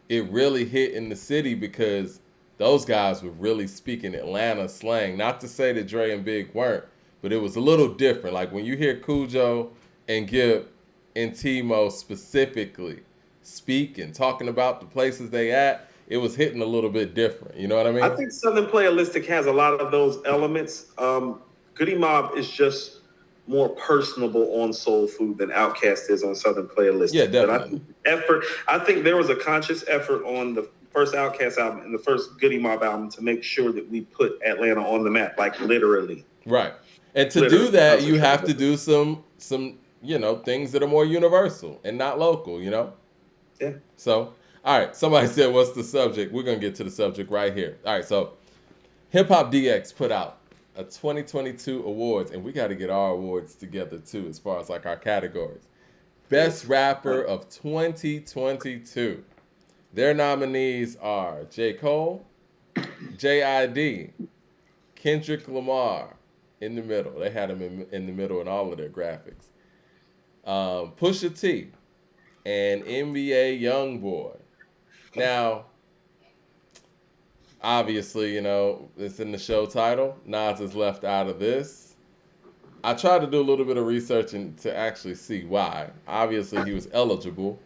it really hit in the city because those guys were really speaking Atlanta slang. Not to say that Dre and Big weren't, but it was a little different. Like, when you hear Cujo and Gipp and Timo specifically speak and talking about the places they at, it was hitting a little bit different. You know what I mean? I think Southern Playalistic has a lot of those elements. Goody Mob is just more personable on Soul Food than Outkast is on Southern Playalistic. Yeah, definitely. But I think there was a conscious effort on the first Outkast album and the first Goody Mob album to make sure that we put Atlanta on the map, like literally. Right. And to do that, you have to do some things that are more universal and not local, Yeah. So, all right, somebody said, what's the subject? We're going to get to the subject right here. All right, so HipHopDX put out a 2022 awards, and we got to get our awards together too, as far as like our categories. Best Rapper of 2022. Their nominees are J. Cole, J.I.D., Kendrick Lamar in the middle. They had him in the middle in all of their graphics. Pusha T and NBA Youngboy. Now, obviously, it's in the show title. Nas is left out of this. I tried to do a little bit of research to actually see why. Obviously, he was eligible.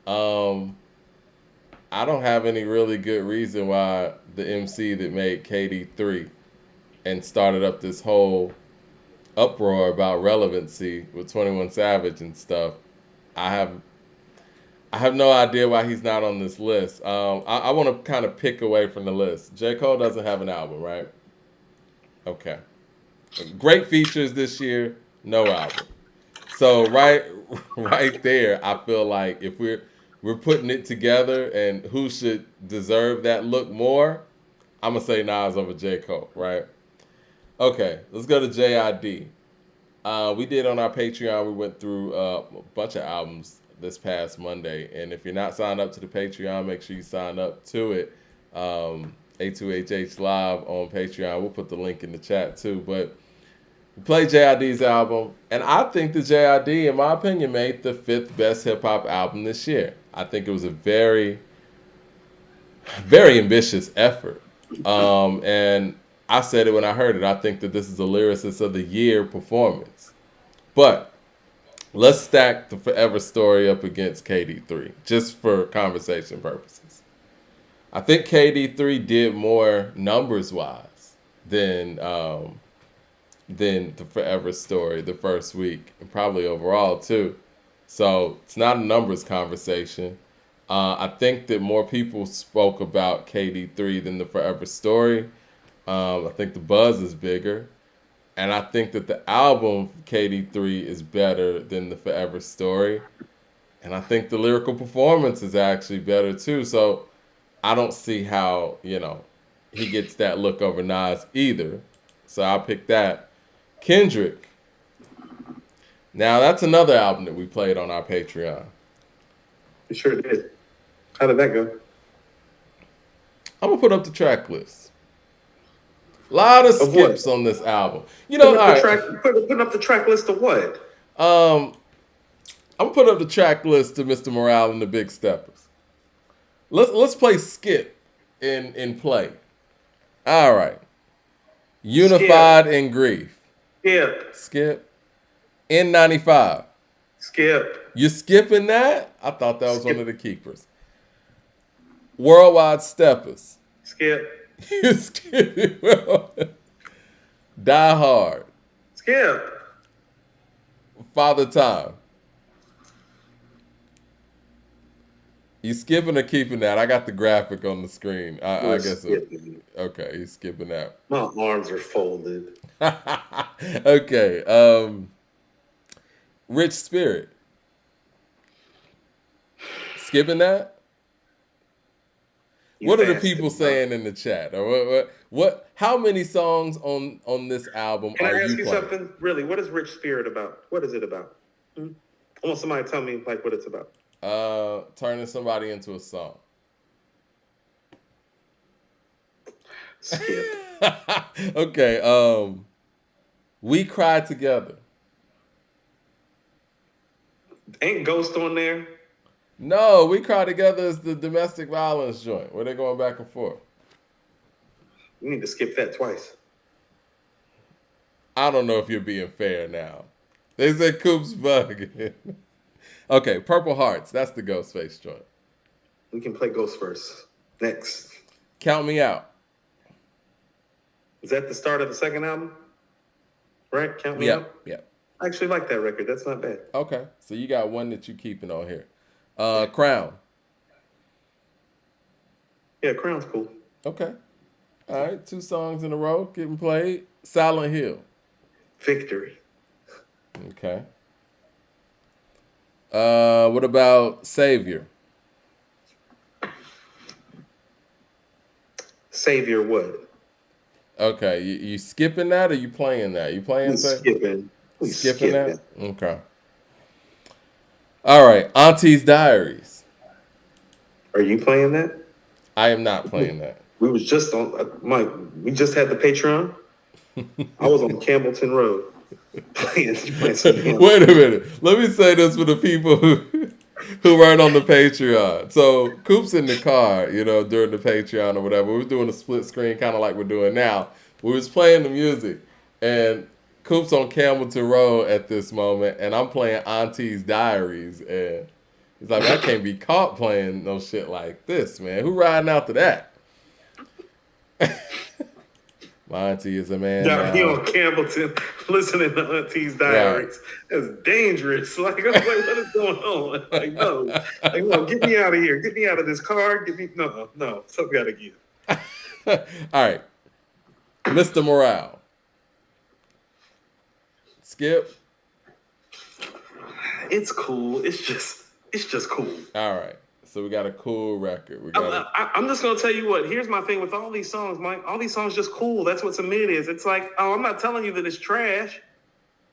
I don't have any really good reason why the MC that made KD3 and started up this whole uproar about relevancy with 21 Savage and stuff, I have no idea why he's not on this list. I want to kind of pick away from the list. J. Cole doesn't have an album, right? Okay. Great features this year, no album. So right there, I feel like if we're putting it together and who should deserve that look more, I'm gonna say Nas over J. Cole, right? Okay, let's go to J.I.D. We did on our Patreon, we went through a bunch of albums this past Monday. And if you're not signed up to the Patreon, make sure you sign up to it. A2HH Live on Patreon. We'll put the link in the chat too. But we played JID's album. And I think that JID, in my opinion, made the 5th best hip-hop album this year. I think it was a very, very ambitious effort. And I said it when I heard it. I think that this is a Lyricist of the Year performance. But let's stack the Forever Story up against KD3, just for conversation purposes. I think KD3 did more numbers-wise than the Forever Story the first week, and probably overall too. So it's not a numbers conversation. I think that more people spoke about KD3 than the Forever Story. I think the buzz is bigger. And I think that the album KD3 is better than the Forever Story. And I think the lyrical performance is actually better too. So I don't see how, he gets that look over Nas either. So I'll pick that. Kendrick. Now that's another album that we played on our Patreon. You sure did. How did that go? I'm going to put up the track list. A lot of skips on this album. Putting up the track list of what? I'm gonna put up the track list to Mr. Morale and the Big Steppers. Let's play Skip in play. All right. Unified in Grief. Skip. N95. Skip. You skipping that? I thought that was one of the keepers. Worldwide Steppers. Skip. You skipping, bro. Die Hard. Skip. Father Time. You skipping or keeping that? I got the graphic on the screen. I guess. Okay, he's skipping that. My arms are folded. Okay. Rich Spirit. Skipping that? What are the people saying in the chat? Or what? How many songs on this album Can are I ask you playing? something? Really, what is Rich Spirit about? What is it about? I want somebody to tell me what it's about. Turning somebody into a song. Skip. Okay. We Cry Together. Ain't Ghost on there? No, We Cry Together is the domestic violence joint where they're going back and forth. You need to skip that twice. I don't know if you're being fair now. They said Coop's bugging. Okay, Purple Hearts. That's the Ghostface joint. We can play Ghost first. Next. Count Me Out. Is that the start of the second album? Right? Count Me Out? Yep. I actually like that record. That's not bad. Okay. So you got one that you keeping on here. Crown. Yeah, Crown's cool. Okay. All right. 2 songs in a row getting played. Silent Hill. Victory. Okay. What about Savior? Savior what? Okay. You skipping that or you playing that? You playing Skipping. Skipping that? Okay. All right. Auntie's Diaries. Are you playing that? I am not playing that. We was just on, Mike, we just had the Patreon. I was on Campbellton Road. playing Wait a minute. Let me say this for the people who weren't on the Patreon. So Coop's in the car, during the Patreon or whatever. We were doing a split screen kind of like we're doing now. We was playing the music and Coop's on Campbellton Road at this moment and I'm playing Auntie's Diaries and he's like, I can't be caught playing no shit like this, man. Who riding out to that? My auntie is a man. Yeah, he on Campbellton listening to Auntie's Diaries. Right. That's dangerous. Like, I'm like, what is going on? Like, no, get me out of here. Get me out of this car. No, something got to give. All right, Mr. Morale. Skip. It's cool. It's just cool. All right. So we got a cool record. I'm just going to tell you what. Here's my thing with all these songs, Mike. All these songs just cool. That's what submit is. It's like, I'm not telling you that it's trash.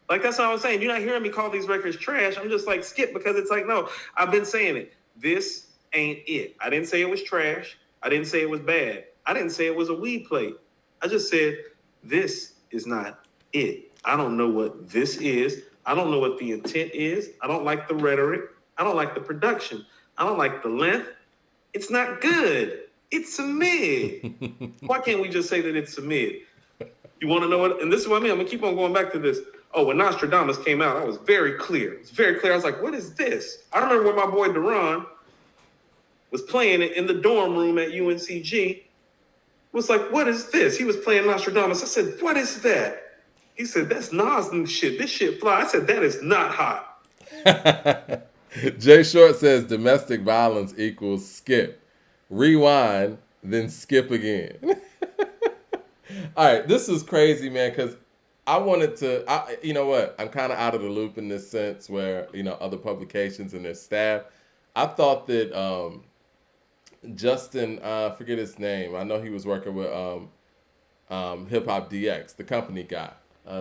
Like, that's what I was saying. You're not hearing me call these records trash. I'm just like, skip, because it's like, no, I've been saying it. This ain't it. I didn't say it was trash. I didn't say it was bad. I didn't say it was a weed plate. I just said, this is not it. I don't know what this is. I don't know what the intent is. I don't like the rhetoric. I don't like the production. I don't like the length. It's not good. It's a mid. Why can't we just say that it's a mid? You want to know what? And this is what I mean. I'm going to keep on going back to this. Oh, when Nostradamus came out, I was very clear. It's very clear. I was like, what is this? I remember when my boy Duran was playing it in the dorm room at UNCG. It was like, what is this? He was playing Nostradamus. I said, what is that? He said, that's Nas and shit. This shit fly. I said, that is not hot. Jay Short says domestic violence equals skip. Rewind, then skip again. All right, this is crazy, man, because I wanted to, you know what? I'm kind of out of the loop in this sense where, other publications and their staff. I thought that Justin, forget his name. I know he was working with HipHopDX, the company guy.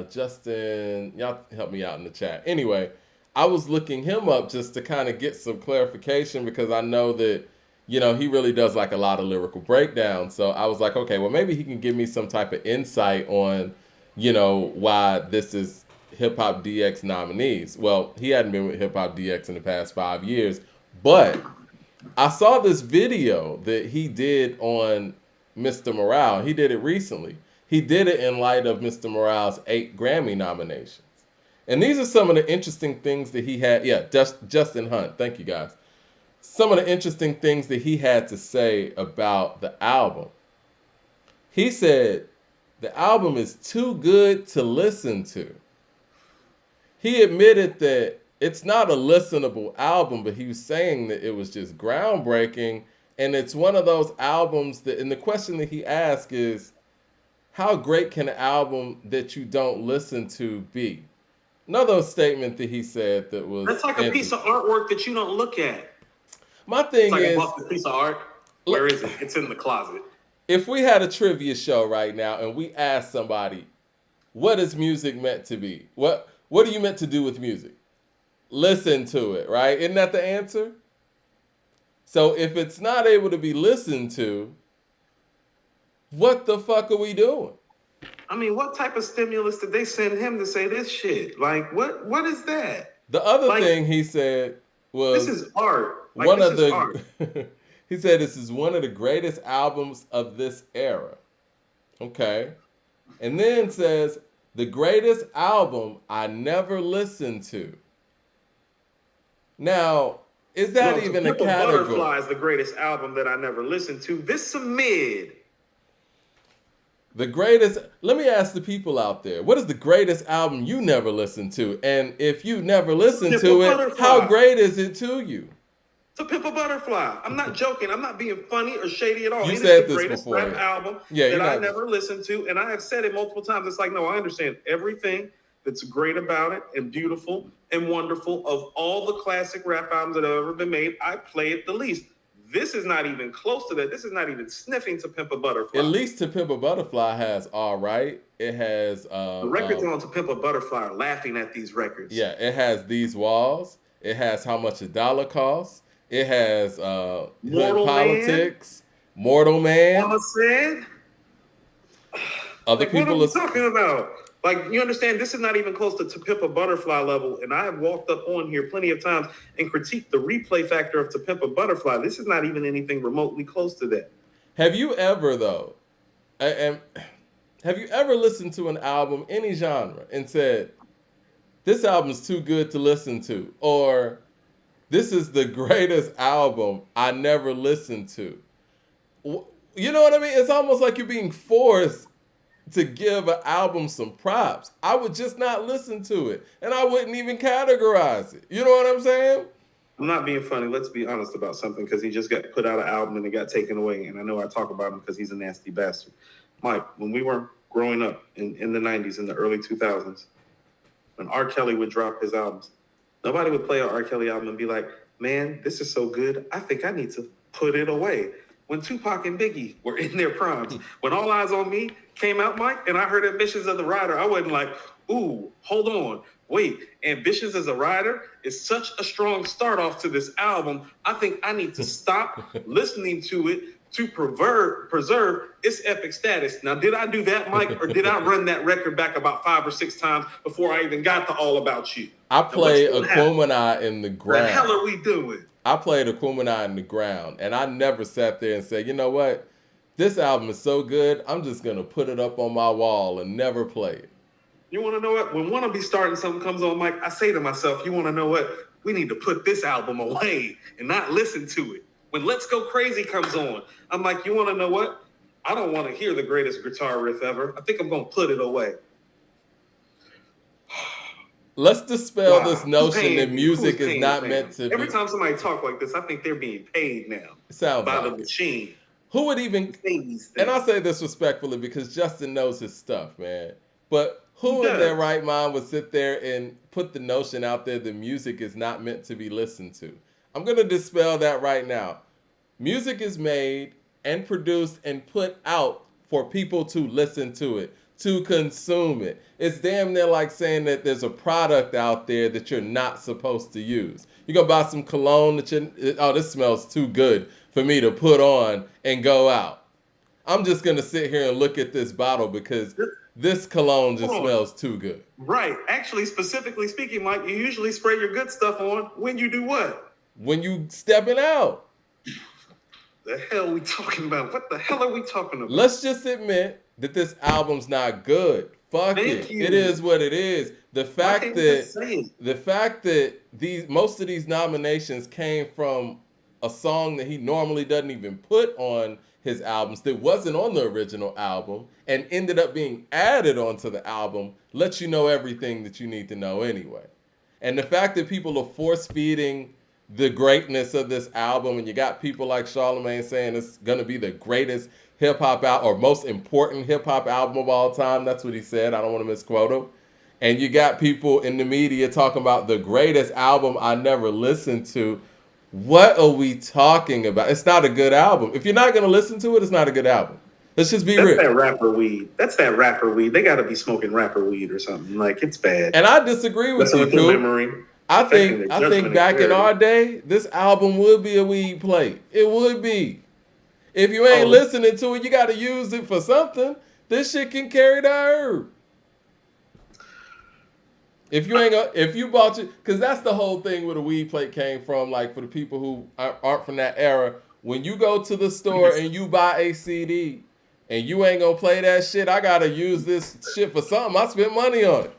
Justin, y'all help me out in the chat. Anyway, I was looking him up just to kind of get some clarification because I know that, he really does like a lot of lyrical breakdowns. So I was like, okay, well, maybe he can give me some type of insight on, why this is HipHopDX nominees. Well, he hadn't been with HipHopDX in the past 5 years, but I saw this video that he did on Mr. Morale. He did it recently. He did it in light of Mr. Morale's 8 Grammy nominations. And these are some of the interesting things that he had. Yeah, Justin Hunt. Thank you, guys. Some of the interesting things that he had to say about the album. He said, the album is too good to listen to. He admitted that it's not a listenable album, but he was saying that it was just groundbreaking. And it's one of those albums that, and the question that he asked is, how great can an album that you don't listen to be? Another statement that he said that was... That's like a piece of artwork that you don't look at. My thing it's like is... I bought this piece of art. Where is it? It's in the closet. If we had a trivia show right now and we asked somebody, what is music meant to be? What are you meant to do with music? Listen to it, right? Isn't that the answer? So if it's not able to be listened to, what the fuck are we doing? I mean, what type of stimulus did they send him to say this shit? Like, what is that? The other thing he said was... This is art. Like, one of the art. He said this is one of the greatest albums of this era. Okay. And then says, the greatest album I never listened to. Now, Is that No, even a Pimp a category? Butterfly is the greatest album that I never listened to. This some mid. The greatest, let me ask the people out there, what is the greatest album you never listened to? And if you never listened Pimp to a it, Butterfly. how great is it to you? To Pimp a Butterfly. I'm not joking. I'm not being funny or shady at all. You It said is the this greatest before. rap album Yeah, that I never listened to. And I have said it multiple times. It's like, no, I understand everything that's great about it and beautiful and wonderful. Of all the classic rap albums that have ever been made, I play it the least. This is not even close to that. This is not even sniffing To Pimp a Butterfly. At least To Pimp a Butterfly has All Right. It has... the records on To Pimp a Butterfly are laughing at these records. Yeah, it has These Walls. It has How Much a Dollar Costs. It has Hood Politics. Mortal Man. Mama said. Other like, people what are we talking about? Like, you understand, this is not even close to Pimp a Butterfly level. And I have walked up on here plenty of times and critiqued the replay factor of To Pimp a Butterfly. This is not even anything remotely close to that. Have you ever, though, have you ever listened to an album, any genre, and said, this album is too good to listen to, or this is the greatest album I never listened to? You know what I mean? It's almost like you're being forced to give an album some props. I would just not listen to it, and I wouldn't even categorize it. You know what I'm saying? I'm not being funny. Let's be honest about something, because he just got put out an album and it got taken away. And I know I talk about him because he's a nasty bastard. Mike, when we were growing up in the 90s, in the early 2000s, when R. Kelly would drop his albums, nobody would play an R. Kelly album and be like, man, this is so good, I think I need to put it away. When Tupac and Biggie were in their primes, when All Eyes on Me came out, Mike, and I heard Ambitions as a Rider, I wasn't like, ooh, hold on, wait, Ambitions as a Rider is such a strong start off to this album. I think I need to stop listening to it to preserve its epic status. Now, did I do that, Mike, or did I run that record back about 5 or 6 times before I even got to All About You? I played Aquemini in the ground. What the hell are we doing? I played Aquemini in the ground, and I never sat there and said, you know what? This album is so good, I'm just going to put it up on my wall and never play it. You want to know what? When Wanna Be Starting Something comes on, Mike, I say to myself, you want to know what? We need to put this album away and not listen to it. When Let's Go Crazy comes on, I'm like, you want to know what? I don't want to hear the greatest guitar riff ever. I think I'm going to put it away. Let's dispel this notion that music is not meant to be. Every time somebody talk like this, I think they're being paid now. Sounds by like the machine. Who would even, and I say this respectfully because Justin knows his stuff, man. But who in their right mind would sit there and put the notion out there that music is not meant to be listened to? I'm going to dispel that right now. Music is made and produced and put out for people to listen to it, to consume it. It's damn near like saying that there's a product out there that you're not supposed to use. You go buy some cologne that this smells too good for me to put on and go out. I'm just going to sit here and look at this bottle because this cologne just smells too good. Right. Actually, specifically speaking, Mike, you usually spray your good stuff on when you do what? When you stepping out. The hell are we talking about? What the hell are we talking about? Let's just admit that this album's not good. Fuck it. It is what it is. The fact that most of these nominations came from a song that he normally doesn't even put on his albums, that wasn't on the original album, and ended up being added onto the album, lets you know everything that you need to know anyway. And the fact that people are force-feeding the greatness of this album, and you got people like Charlamagne saying it's going to be the greatest hip-hop album, or most important hip-hop album of all time. That's what he said. I don't want to misquote him. And you got people in the media talking about the greatest album I never listened to. What are we talking about? It's not a good album. If you're not going to listen to it, it's not a good album. Let's just be real. That's that rapper weed. That's that rapper weed. They got to be smoking rapper weed or something. Like, it's bad. And I disagree with you, Kool. I think back in our day, this album would be a weed plate. It would be. If you ain't listening to it, you got to use it for something. This shit can carry the herb. If you bought it, because that's the whole thing where the weed plate came from. Like, for the people who aren't from that era, when you go to the store and you buy a CD and you ain't gonna play that shit, I gotta use this shit for something. I spent money on it.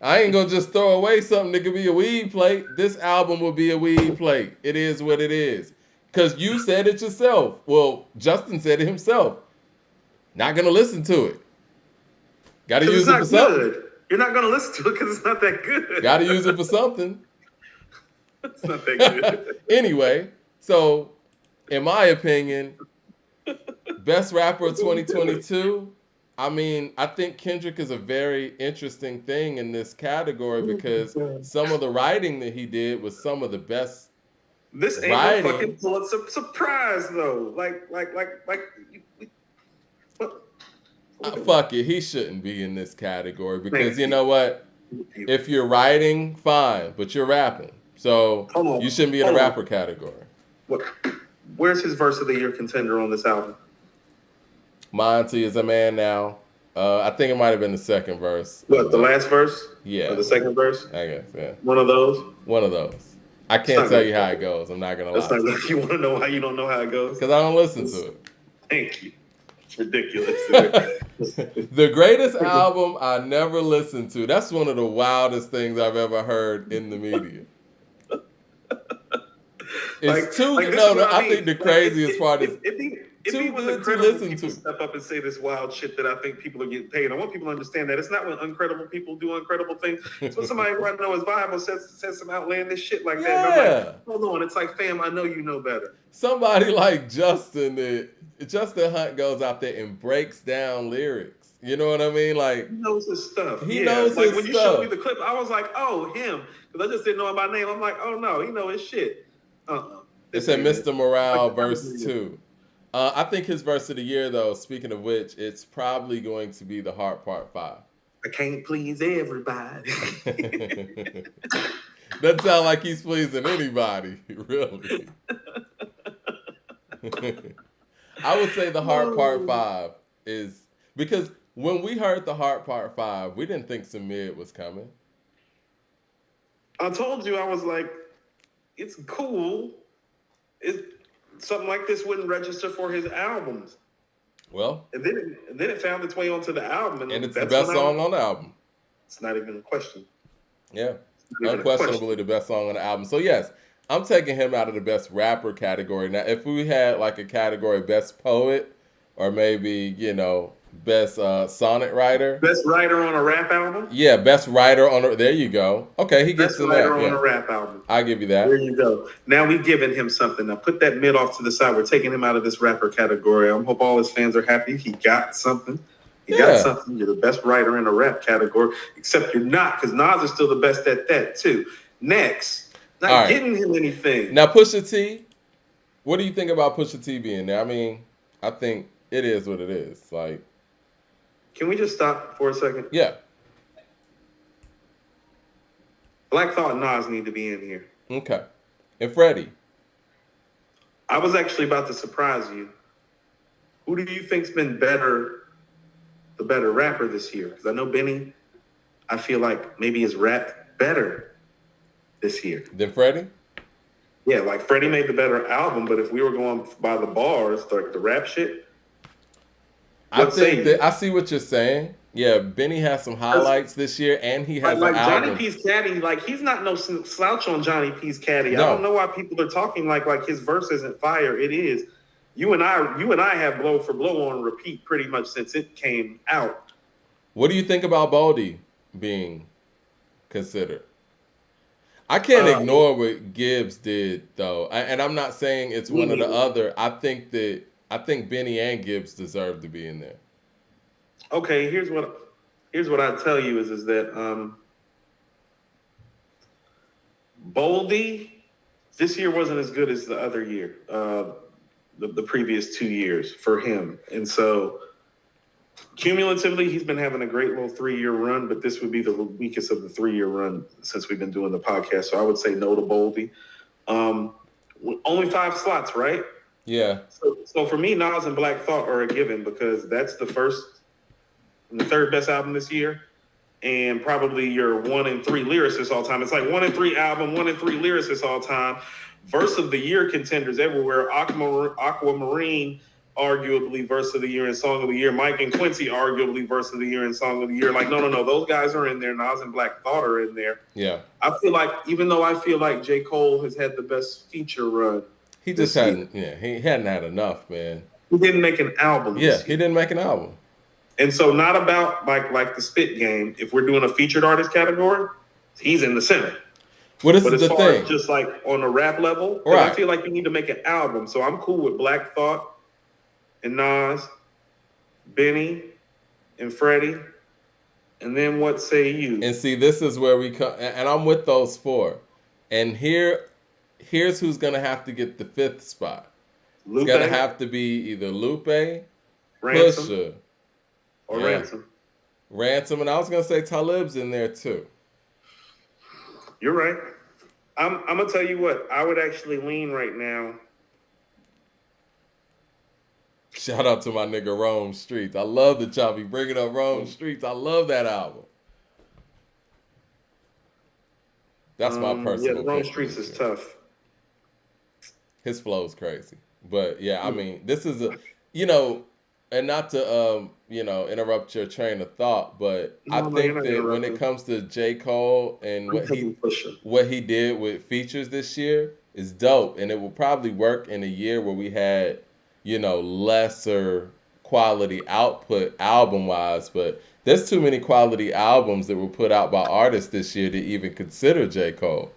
I ain't gonna just throw away something that could be a weed plate. This album will be a weed plate. It is what it is. Cause you said it yourself. Well, Justin said it himself. Not gonna listen to it. Gotta use it for something. Good. You're not gonna listen to it because it's not that good. Gotta use it for something. It's not that good. Anyway, so in my opinion, best rapper of 2022. I mean, I think Kendrick is a very interesting thing in this category because some of the writing that he did was some of the best. This ain't writing. no fucking Pulitzer surprise though. Fuck it, he shouldn't be in this category because you know what? If you're writing, fine, but you're rapping, so you shouldn't be in the rapper category. What? Where's his verse of the year contender on this album? Monty is a man now. I think it might have been the second verse. What, the last verse? Yeah. Or the second verse? I guess, yeah. One of those? One of those. I can't tell you how it goes. I'm not going to lie. That's not, you want to know how you don't know how it goes? Because I don't listen to it. Thank you. It's ridiculous. The greatest album I never listened to. That's one of the wildest things I've ever heard in the media. It's I think the craziest part is too good to listen to. Step up and say this wild shit that I think people are getting paid. I want people to understand that it's not when uncredible people do uncredible things. It's when somebody right now his Bible says some outlandish shit like that. And I'm like, hold on, it's like, fam, I know you know better. Somebody like Justin Hunt goes out there and breaks down lyrics. You know what I mean? Like, he knows his stuff. He knows his stuff. When you showed me the clip, I was like, oh, him. Because I just didn't know him by name. I'm like, oh no, he know his shit. It said Mr. Morale verse 2. I think his verse of the year, though, speaking of which, it's probably going to be The Heart Part 5. I can't please everybody. Doesn't sound like he's pleasing anybody, really. I would say The Heart Part 5 is... Because when we heard The Heart Part 5, we didn't think Samid was coming. I told you, I was like, it's cool. Something like this wouldn't register for his albums. Well, and then it found its way onto the album, and it's the best song on the album. It's not even a question. Yeah, unquestionably the best song on the album. So yes, I'm taking him out of the best rapper category. Now, if we had like a category best poet, or maybe best sonnet writer. Best writer on a rap album? Yeah, best writer on a... There you go. Okay, he gets in that. Best writer on a rap album. I'll give you that. There you go. Now we've given him something. Now put that mid off to the side. We're taking him out of this rapper category. I hope all his fans are happy. He got something. He got something. You're the best writer in a rap category. Except you're not, because Nas is still the best at that, too. Next. Not getting him anything. Now, Pusha T. What do you think about Pusha T being there? I mean, I think it is what it is. Like... Can we just stop for a second? Yeah. Black Thought and Nas need to be in here. Okay. And Freddie? I was actually about to surprise you. Who do you think's been the better rapper this year? Because I know Benny, I feel like maybe has rapped better this year. Than Freddie? Yeah, like Freddie made the better album, but if we were going by the bars, like the rap shit, I see what you're saying. Yeah, Benny has some highlights this year, and he has an album. Johnny P's Caddy, like he's not no slouch on Johnny P's Caddy. No. I don't know why people are talking like his verse isn't fire. It is. You and I have blow for blow on repeat pretty much since it came out. What do you think about Baldy being considered? I can't ignore what Gibbs did though, and I'm not saying it's one or the other. I think Benny and Gibbs deserve to be in there. Okay, here's what I tell you is that Boldy this year wasn't as good as the other year, the previous 2 years for him, and so cumulatively he's been having a great little 3-year run, but this would be the weakest of the 3-year run since we've been doing the podcast. So I would say no to Boldy. Only 5 slots, right? Yeah. So for me, Nas and Black Thought are a given because that's the first and the third best album this year, and probably your 1 and 3 lyricists all time. It's like 1 and 3 album, 1 and 3 lyricists all time. Verse of the year contenders everywhere: Aquamarine, arguably verse of the year and song of the year. Mike and Quincy arguably verse of the year and song of the year. Like, no, those guys are in there. Nas and Black Thought are in there. Yeah. I feel like, even though I feel like J. Cole has had the best feature run, he just hadn't. Yeah, he hadn't had enough, man. He didn't make an album. Yeah, he didn't make an album. And so, not about like the spit game. If we're doing a featured artist category, he's in the center. Well, this but is as the far thing. as just like on a rap level, right. I feel like you need to make an album. So I'm cool with Black Thought and Nas, Benny and Freddie, and then what say you? And see, this is where we come, and I'm with those four. And here's who's gonna have to get the fifth spot. Lupe? It's gonna have to be either Lupe, Ransom, Pusha, or Ransom. Ransom, and I was gonna say Talib's in there too. You're right. I'm gonna tell you what, I would actually lean right now. Shout out to my nigga Rome Streets. I love the Choppy bringing up Rome Streets. I love that album. That's my personal. Yeah, Rome Streets is tough. His flow's crazy, but yeah, I mean, this is and not to interrupt your train of thought, but I think that when it comes to J. Cole and what he did with features this year is dope, and it will probably work in a year where we had lesser quality output album wise, but there's too many quality albums that were put out by artists this year to even consider J. Cole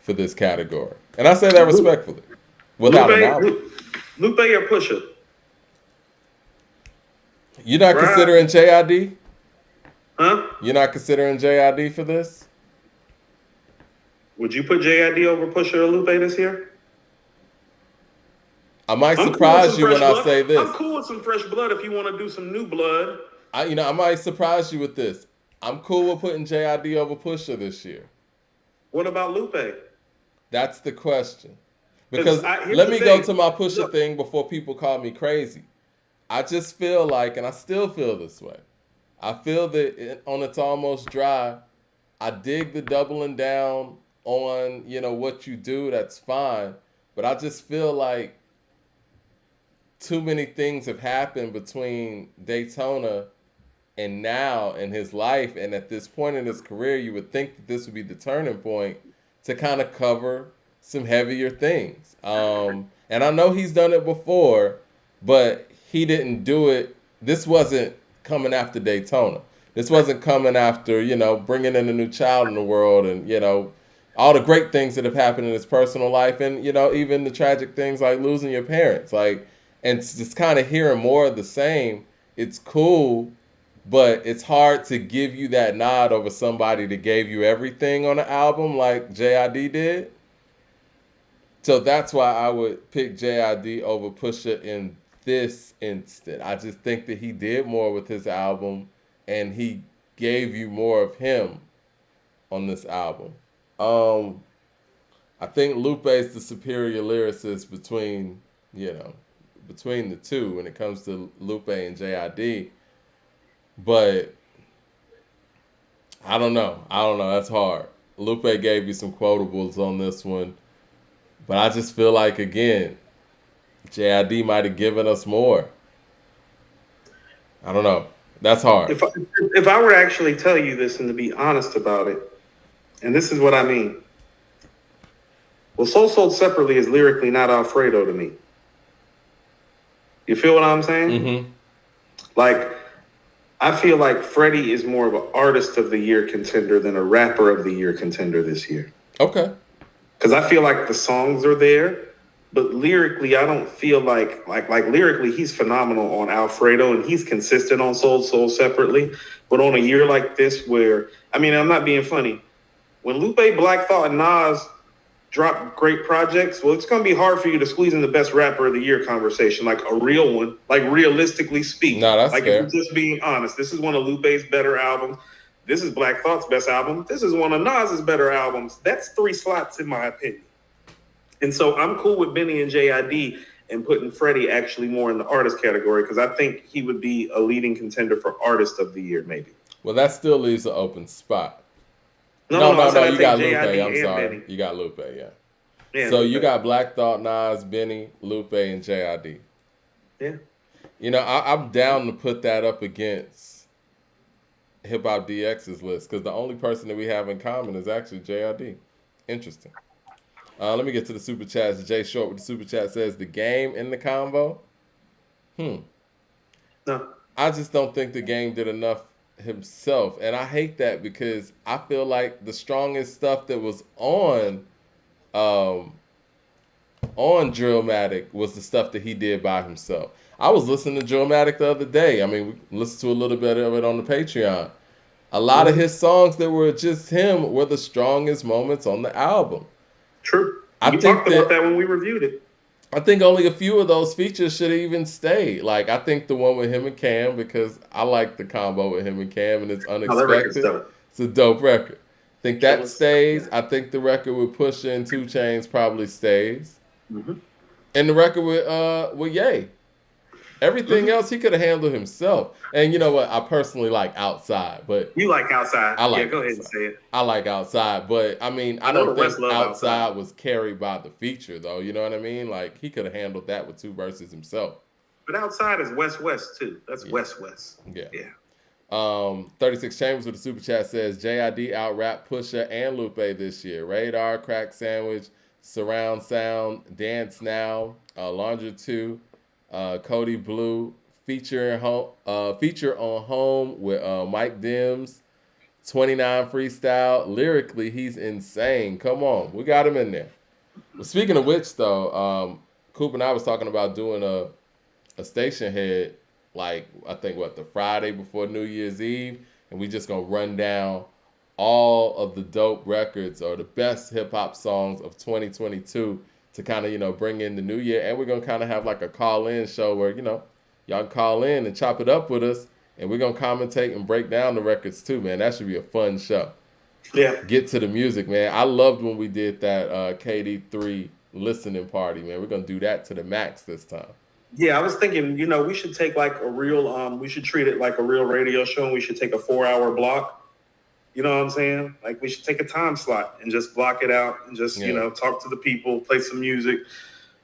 for this category, and I say that respectfully. Without an album. Lupe or Pusha? You're not considering JID? Huh? You're not considering JID for this? Would you put JID over Pusha or Lupe this year? I might surprise you when I say this. I'm cool with some fresh blood if you want to do some new blood. I might surprise you with this. I'm cool with putting JID over Pusha this year. What about Lupe? That's the question. Because let me go to my Pusha thing before people call me crazy. I just feel like, and I still feel this way, I feel that on It's Almost Dry, I dig the doubling down on, what you do, that's fine. But I just feel like too many things have happened between Daytona and now in his life. And at this point in his career, you would think that this would be the turning point to kind of cover some heavier things. And I know he's done it before, but he didn't do it. This wasn't coming after Daytona. This wasn't coming after, bringing in a new child in the world and, all the great things that have happened in his personal life and, even the tragic things like losing your parents. And just kind of hearing more of the same, it's cool, but it's hard to give you that nod over somebody that gave you everything on an album like JID did. So that's why I would pick JID over Pusha in this instant. I just think that he did more with his album and he gave you more of him on this album. I think Lupe is the superior lyricist between the two when it comes to Lupe and JID. But I don't know. That's hard. Lupe gave you some quotables on this one. But I just feel like, again, JID might have given us more. I don't know. That's hard. If I were to actually tell you this and to be honest about it, and this is what I mean. Well, Sold Separately is lyrically not Alfredo to me. You feel what I'm saying? Mm-hmm. Like, I feel like Freddie is more of an artist of the year contender than a rapper of the year contender this year. Okay. Because I feel like the songs are there, but lyrically, I don't feel like lyrically, he's phenomenal on Alfredo and he's consistent on Sold Separately. But on a year like this where, I'm not being funny. When Lupe, Black Thought, and Nas drop great projects, well, it's going to be hard for you to squeeze in the best rapper of the year conversation, like a real one, like realistically speaking. No, that's fair. If you're just being honest, this is one of Lupe's better albums. This is Black Thought's best album. This is one of Nas's better albums. That's 3 slots in my opinion. And so I'm cool with Benny and JID and putting Freddie actually more in the artist category because I think he would be a leading contender for artist of the year, maybe. Well, that still leaves an open spot. No, you got Lupe. JID I'm sorry. Benny. You got Lupe, yeah. Yeah, so Lupe. You got Black Thought, Nas, Benny, Lupe, and JID. Yeah. You know, I'm down to put that up against HipHopDX's list because the only person that we have in common is actually JRD. Interesting. Let me get to the super chats. Jay Short with the super chat says the game in the combo. No. I just don't think the game did enough himself, and I hate that because I feel like the strongest stuff that was on Drillmatic was the stuff that he did by himself. I was listening to Drillmatic the other day. I mean, we listened to a little bit of it on the Patreon. A lot of his songs that were just him were the strongest moments on the album. True. We talked about that when we reviewed it. I think only a few of those features should have even stayed. Like, I think the one with him and Cam, because I like the combo with him and Cam, and it's unexpected. It's a dope record. I think that stays. I think the record with Pusha and 2 Chainz probably stays. Mm-hmm. And the record with Ye. Everything else he could have handled himself. And you know what? I personally like Outside, but you like Outside. Yeah, go ahead and say it. I like Outside, but I mean, I don't think outside was carried by the feature, though. You know what I mean? Like he could have handled that with 2 verses himself. But Outside is West West too. That's West. Yeah. 36 Chambers with the super chat says JID out rap Pusha and Lupe this year. Radar, Crack Sandwich, Surround Sound, Dance Now, Laundry 2. Cody Blue feature on Home with Mike Dims, 29 freestyle. Lyrically, he's insane. Come on, we got him in there. Well, speaking of which, though, Coop and I was talking about doing a station head, like I think the Friday before New Year's Eve, and we just gonna run down all of the dope records or the best hip hop songs of 2022. To kind of, bring in the new year. And we're going to kind of have like a call-in show where, y'all can call in and chop it up with us. And we're going to commentate and break down the records too, man. That should be a fun show. Yeah. Get to the music, man. I loved when we did that KD3 listening party, man. We're going to do that to the max this time. Yeah, I was thinking, we should take like a real, we should treat it like a real radio show. And we should take a 4-hour block. You know what I'm saying? Like we should take a time slot and just block it out and just, talk to the people, play some music,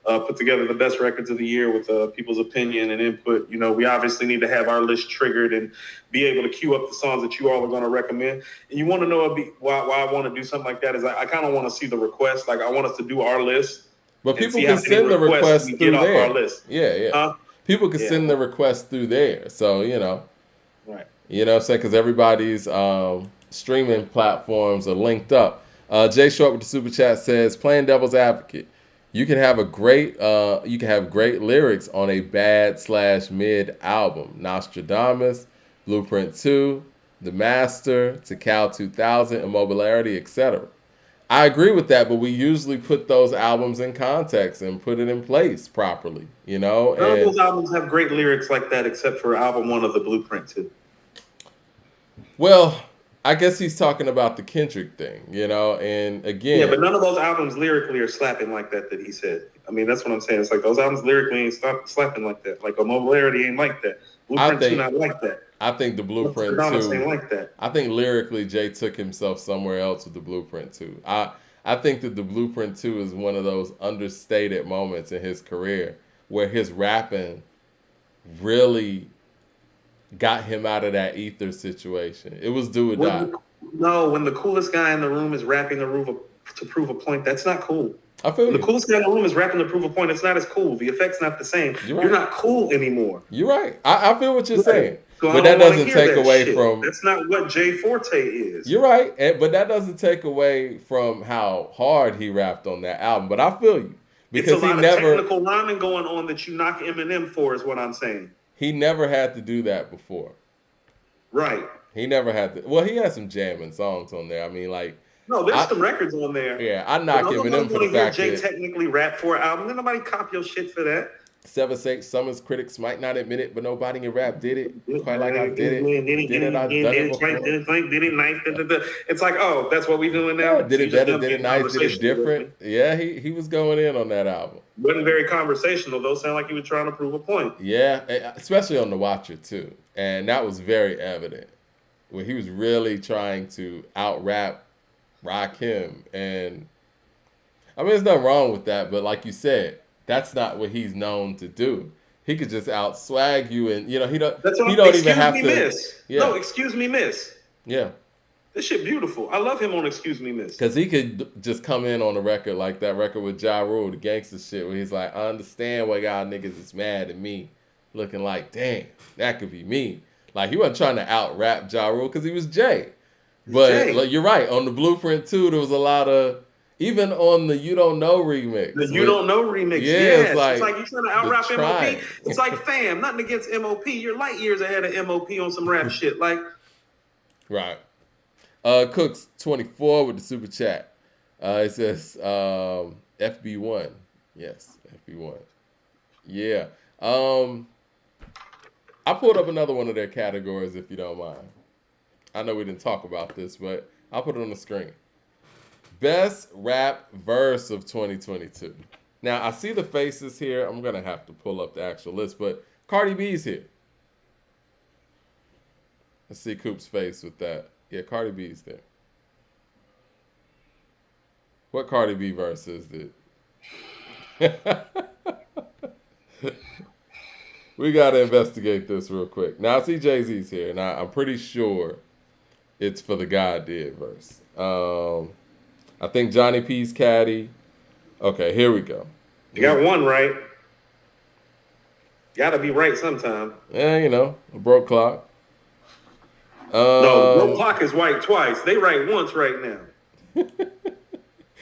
put together the best records of the year with people's opinion and input. We obviously need to have our list triggered and be able to queue up the songs that you all are going to recommend. And you want to know why I want to do something like that is I kind of want to see the request. Like I want us to do our list. But people can send the request through there. Our list. Yeah. People can send the request through there. So, Right. You know what I'm saying? Because everybody's streaming platforms are linked up. Jay Short with the super chat says, playing devil's advocate, you can have great lyrics on a bad/mid album. Nostradamus, Blueprint 2, The Master, To Cal 2000, Immobilarity, etc. I agree with that, but we usually put those albums in context and put it in place properly, None of those albums have great lyrics like that except for album 1 of the Blueprint 2. Well, I guess he's talking about the Kendrick thing, and again. Yeah, but none of those albums lyrically are slapping like that he said. I mean, that's what I'm saying. It's like those albums lyrically ain't slapping like that. Like Immobilarity ain't like that. Blueprint 2 not like that. I think the Blueprint 2 ain't like that. I think lyrically Jay took himself somewhere else with the Blueprint 2. I think that the Blueprint 2 is one of those understated moments in his career where his rapping really got him out of that ether situation. It was do or die. When the coolest guy in the room is rapping to prove a point, that's not cool. I feel the coolest guy in the room is rapping to prove a point. It's not as cool. The effect's not the same. You're not cool anymore. You're right. I feel what you're saying. So but that doesn't take away from... That's not what Jay Forte is. You're right. But that doesn't take away from how hard he rapped on that album. But I feel you. Because it's a lot of technical rhyming going on that you knock Eminem for is what I'm saying. He never had to do that before. Right. He never had to. Well, he had some jamming songs on there. I mean, like... No, there's some records on there. Yeah, I knock Eminem for the fact Jay technically rap for an album. Then nobody cop your shit for that. 7-6, some of his critics might not admit it, but nobody in rap did it quite like I did it. Did it nice. It's like, oh, that's what we doing now? Did it better, did it nice, did it different? Yeah, he was going in on that album. Wasn't very conversational, though. Sound like he was trying to prove a point. Yeah, especially on The Watcher, too. And that was very evident. Where he was really trying to out-rap Rakim. And, I mean, there's nothing wrong with that, but like you said, that's not what he's known to do. He could just out swag you, and you know he don't. That's what He don't even have to. Miss. Yeah. No, excuse me, miss. Yeah. This shit beautiful. I love him on Excuse Me, Miss. Because he could just come in on a record like that record with Ja Rule, the gangster shit, where he's like, I understand why y'all niggas is mad at me. Looking like, damn, that could be me. Like, he wasn't trying to out-rap Ja Rule because he was Jay. But like, you're right. On the Blueprint, too, there was a lot of, even on the You Don't Know remix. The You Don't Know remix, yeah, yes. It's like you're trying to out-rap MOP. It's like, fam, nothing against MOP. You're light years ahead of MOP on some rap shit. Like, right. Cooks 24 with the super chat. It says FB1. Yes, FB1. Yeah. I pulled up another one of their categories if you don't mind. I know we didn't talk about this, but I'll put it on the screen. Best rap verse of 2022. Now, I see the faces here. I'm going to have to pull up the actual list, but Cardi B's here. Let's see Coop's face with that. Yeah, Cardi B's there. What Cardi B verse is it? We got to investigate this real quick. Now, I see Jay-Z's here, and I'm pretty sure it's for the God Did verse. I think Johnny P's Caddy. Okay, here we go. You got one right. Gotta be right sometime. Yeah, you know, a broke clock. No, broke clock is right twice. They right once right now.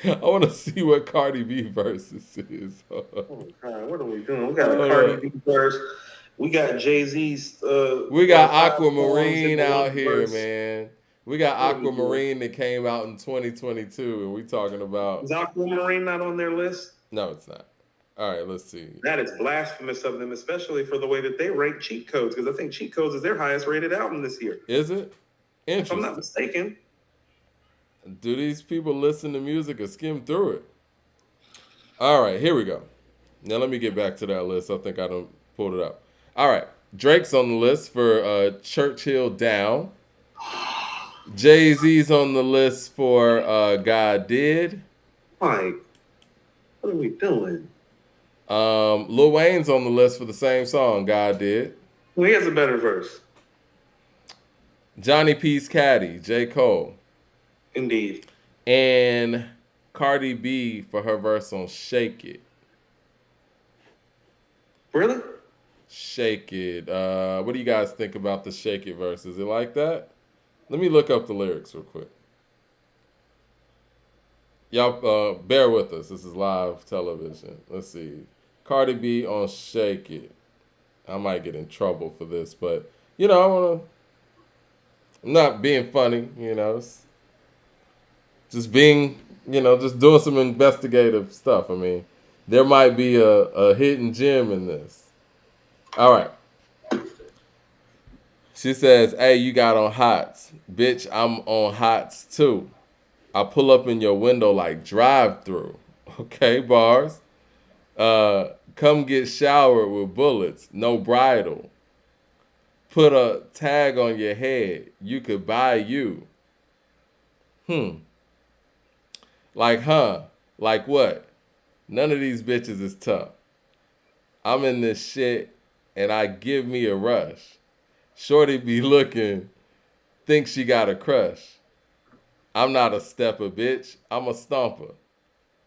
I want to see what Cardi B verses is. Oh, God, what are we doing? We got a Cardi B verse. We got Jay-Z's. We got Aquamarine out here, verse. Man. We got Aquamarine that came out in 2022, and we talking about. Is Aquamarine not on their list? No, it's not. All right, let's see. That is blasphemous of them, especially for the way that they rate Cheat Codes, because I think Cheat Codes is their highest rated album this year. Is it? Interesting. If I'm not mistaken. Do these people listen to music or skim through it? All right, here we go. Now let me get back to that list. I think I done pulled it up. All right, Drake's on the list for Churchill Down. Jay-Z's on the list for God Did. Mike, what are we doing? Lil Wayne's on the list for the same song, God Did. Well, he has a better verse. Johnny P's Caddy, J. Cole. Indeed. And Cardi B for her verse on Shake It. Really? Shake It. What do you guys think about the Shake It verse? Is it like that? Let me look up the lyrics real quick. Y'all bear with us. This is live television. Let's see. Cardi B on Shake It. I might get in trouble for this, but, you know, I'm not being funny, you know. Just being, you know, just doing some investigative stuff. I mean, there might be a hidden gem in this. All right. She says, hey, you got on hots. Bitch, I'm on hots too. I pull up in your window like drive-through. Okay, bars. Come get showered with bullets. No bridle. Put a tag on your head. You could buy you. Like, like what? None of these bitches is tough. I'm in this shit and I give me a rush. Shorty be looking, think she got a crush. I'm not a stepper, bitch. I'm a stomper.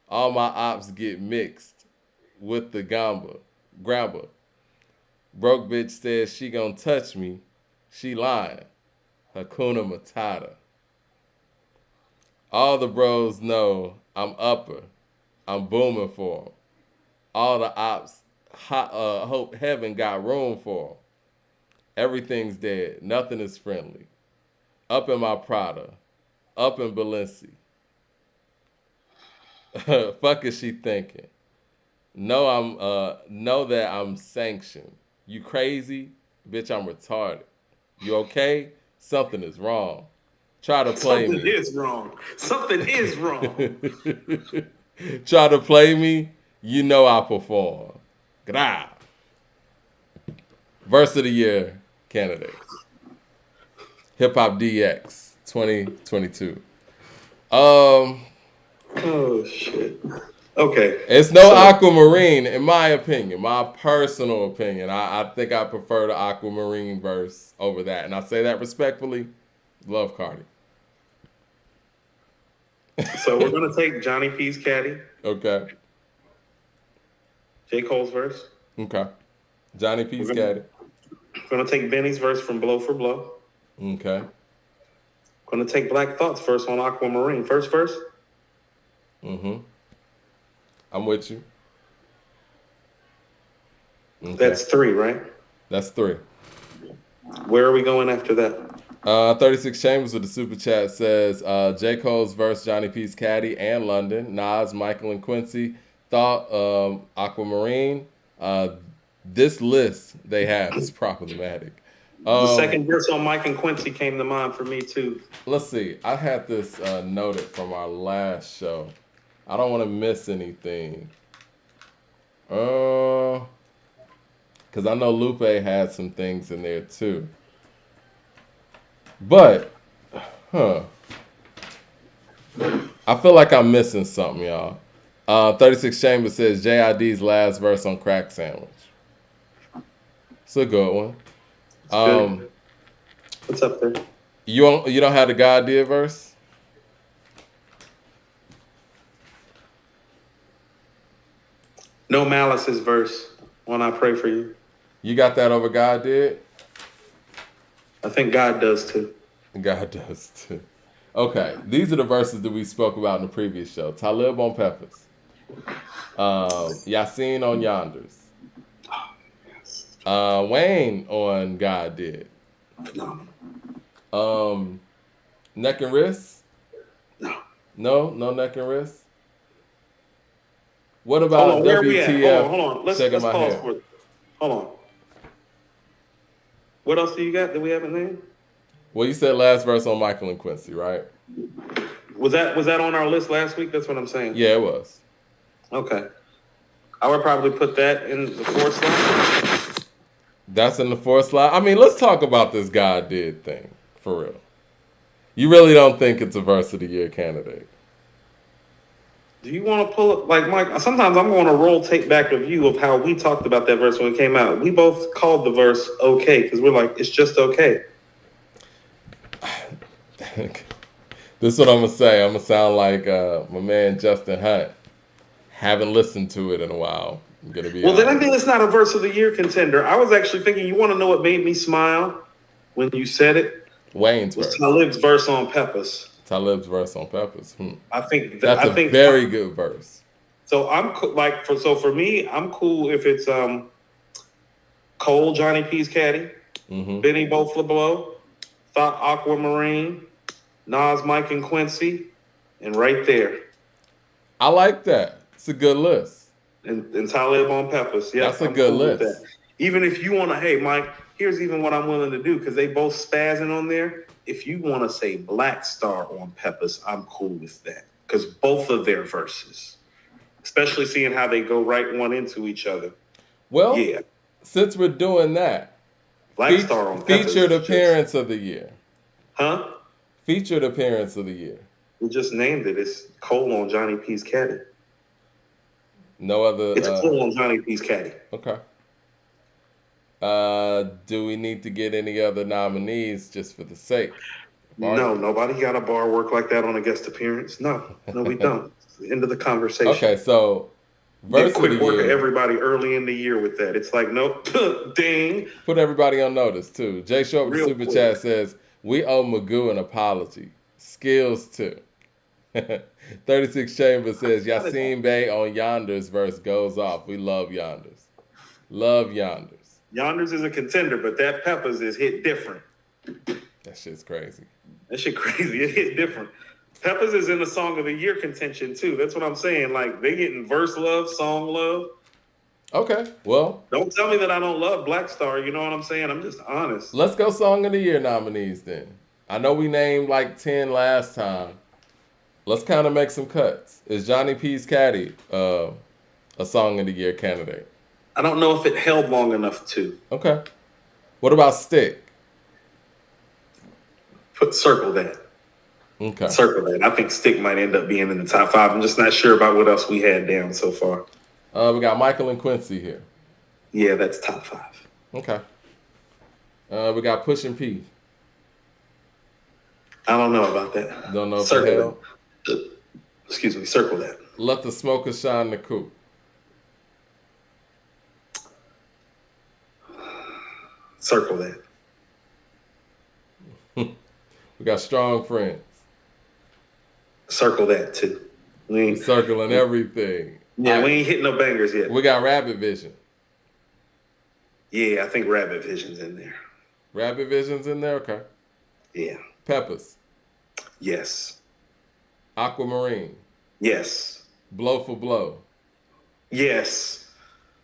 All my ops get mixed with the grabber. Broke bitch says she gonna touch me. She lying. Hakuna Matata. All the bros know I'm upper. I'm booming for them. All the ops hope heaven got room for them. Everything's dead. Nothing is friendly. Up in my Prada. Up in Balenci. Fuck is she thinking? Know that I'm sanctioned. You crazy? Bitch, I'm retarded. You okay? Something is wrong. Try to play me. Something is wrong. Something is wrong. Try to play me, you know I perform. Gra. Verse of the year candidate. HipHopDX 2022. Oh shit. Okay. It's no Aquamarine, in my opinion, my personal opinion. I think I prefer the Aquamarine verse over that. And I say that respectfully. Love Cardi. So we're going to take Johnny P's Caddy. Okay. J. Cole's verse. Okay. Johnny P's Caddy. We're going to take Benny's verse from Blow for Blow. Okay. Going to take Black Thought's verse on Aquamarine. First verse? Mm-hmm. I'm with you. Okay. That's 3, right? That's 3. Where are we going after that? 36 Chambers with the super chat says J. Cole's verse, Johnny P's Caddy and London. Nas, Michael, and Quincy. Thought Aquamarine. This list they have is problematic. The second verse on Mike and Quincy came to mind for me too. Let's see. I had this noted from our last show. I don't want to miss anything. Because I know Lupe had some things in there too. But, I feel like I'm missing something, y'all. 36 Chambers says JID's last verse on Crack Sandwich. It's a good one. What's up there? You don't have the God Did verse? No Malice's verse when I Pray For You. You got that over God Did? I think God does too. God does too. Okay, these are the verses that we spoke about in the previous show. Talib on Peppers. Yasin on Yonders. Wayne on God Did. Neck and Wrist? No neck and wrist? What about WTF? Hold on. Let's pause for it. Hold on. What else do you got that we haven't named? Well, you said last verse on Michael and Quincy, right? Was that on our list last week? That's what I'm saying. Yeah, it was. Okay. I would probably put that in the 4th slot. That's in the 4th slot? I mean, let's talk about this God Did thing, for real. You really don't think it's a verse of the year candidate? Do you want to pull up, like Mike, sometimes I'm going to roll tape back a view of how we talked about that verse when it came out. We both called the verse okay, because we're like, it's just okay. This is what I'm going to say. I'm going to sound like my man Justin Hunt. Haven't listened to it in a while. I'm going to be then I think it's not a verse of the year contender. I was actually thinking, you want to know what made me smile when you said it? Wayne's verse. Talib's verse on Peppers. Talib's verse on Peppers. I think that's a very good verse. So I'm for me, I'm cool if it's Cole, Johnny P's Caddy, Benny Both for Blow, Thought Aquamarine, Nas, Mike, and Quincy, and right there. I like that. It's a good list. And Talib on Peppers. Yeah, that's a good list. Even if you want to, hey, Mike, here's even what I'm willing to do, because they both spazzing on there. If you want to say Black Star on Peppers, I'm cool with that. Because both of their verses, especially seeing how they go right one into each other. Well, yeah. Since we're doing that, Black Star on Peppers. Featured appearance of the year. Huh? Featured appearance of the year. We just named it. It's Cole on Johnny P's Caddy. No other. It's Cole on Johnny P's Caddy. Okay. Do we need to get any other nominees just for the sake? No, nobody got a bar work like that on a guest appearance. No, we don't. End of the conversation. Okay, so verse of the year. Work everybody early in the year with that. It's like, nope, ding. Put everybody on notice too. Jay Short with Super Chat says, we owe Magoo an apology. Skills too. 36 Chambers says, Yasin Bey on Yonders verse goes off. We love Yonders. Love Yonders. Yonders is a contender, but that Peppers is hit different. That shit's crazy. That shit crazy. It hit different. Peppers is in the Song of the Year contention too. That's what I'm saying. Like, they getting verse love, song love. Okay, well. Don't tell me that I don't love Black Star. You know what I'm saying? I'm just honest. Let's go Song of the Year nominees then. I know we named like 10 last time. Let's kind of make some cuts. Is Johnny P's Caddy a Song of the Year candidate? I don't know if it held long enough to. Okay. What about Stick? Circle that. Okay. Circle that. I think Stick might end up being in the top 5. I'm just not sure about what else we had down so far. We got Michael and Quincy here. Yeah, that's top 5. Okay. We got Push and P. I don't know about that. Don't know if Circle that. Excuse me. Circle that. Let the Smoker Shine the Coop. Circle that. We got Strong Friends. Circle that too. We circling everything. Yeah, we ain't hitting no bangers yet. We got Rabbit Vision. Yeah, I think Rabbit Vision's in there. Rabbit Vision's in there? Okay. Yeah. Peppers. Yes. Aquamarine. Yes. Blow for Blow. Yes.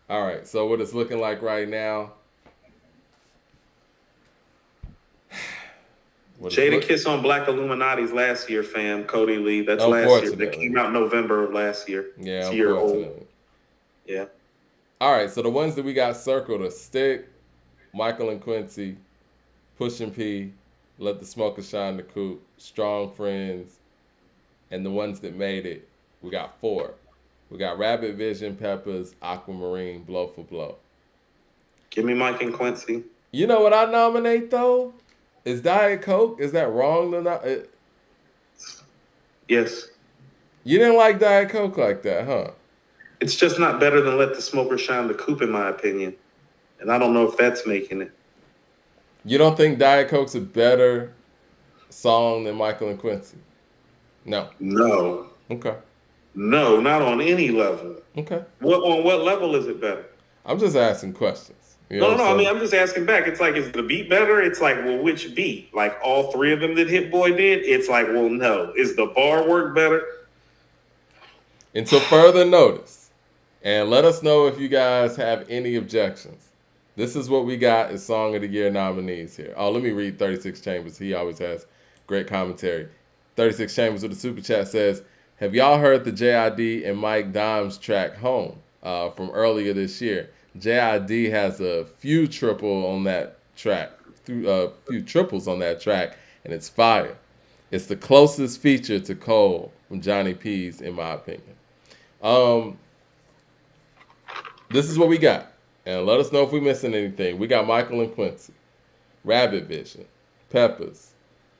All right, so what it's looking like right now. Jada Kiss on Black Illuminati's last year, fam. Cody Lee. That's last year. That came out November of last year. Yeah, it's year old. Yeah. All right, so the ones that we got circled are Stick, Michael and Quincy, Push and P, Let the Smoker Shine the Coop, Strong Friends, and the ones that made it, we got 4. We got Rabbit Vision, Peppers, Aquamarine, Blow for Blow. Give me Mike and Quincy. You know what I nominate, though? Is Diet Coke? Is that wrong? Yes. You didn't like Diet Coke like that, huh? It's just not better than Let the Smoker Shine the Coop, in my opinion. And I don't know if that's making it. You don't think Diet Coke's a better song than Michael and Quincy? No. No. Okay. No, not on any level. Okay. On what level is it better? I'm just asking questions. No. I mean, I'm just asking back. It's like, is the beat better? It's like, well, which beat? Like all 3 of them that Hit Boy did? It's like, well, no. Is the bar work better? Until further notice. And let us know if you guys have any objections. This is what we got as Song of the Year nominees here. Oh, let me read 36 Chambers. He always has great commentary. 36 Chambers with the super chat says, have y'all heard the JID and Mike Dimes track Home from earlier this year? JID has a few triples on that track, and it's fire. It's the closest feature to Cole from Johnny P's, in my opinion. This is what we got. And let us know if we're missing anything. We got Michael and Quincy, Rabbit Vision, Peppers,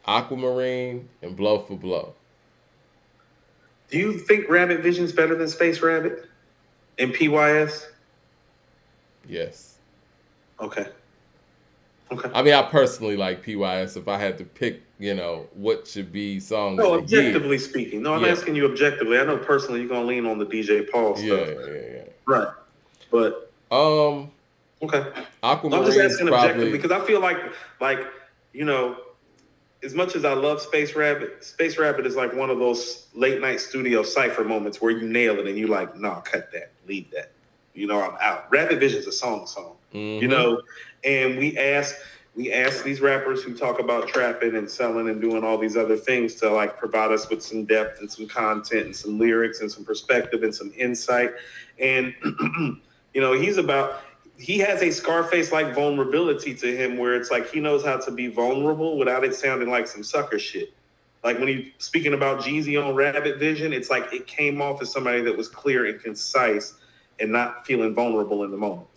Aquamarine, and Blow for Blow. Do you think Rabbit Vision's better than Space Rabbit and PYS? Yes. Okay. I mean, I personally like PYS. If I had to pick, what should be songs. No, objectively speaking. No, I'm asking you objectively. I know personally you're gonna lean on the DJ Paul stuff. Yeah. Right. But okay. Aquamarine. I'm just asking objectively because I feel like as much as I love Space Rabbit is like one of those late night studio cypher moments where you nail it and you like, nah, cut that, leave that. I'm out. Rabbit Vision's a song. Mm-hmm. And we ask these rappers who talk about trapping and selling and doing all these other things to like provide us with some depth and some content and some lyrics and some perspective and some insight. And he has a Scarface-like vulnerability to him where it's like he knows how to be vulnerable without it sounding like some sucker shit. Like when he's speaking about Jeezy on Rabbit Vision, it's like it came off as somebody that was clear and concise and not feeling vulnerable in the moment,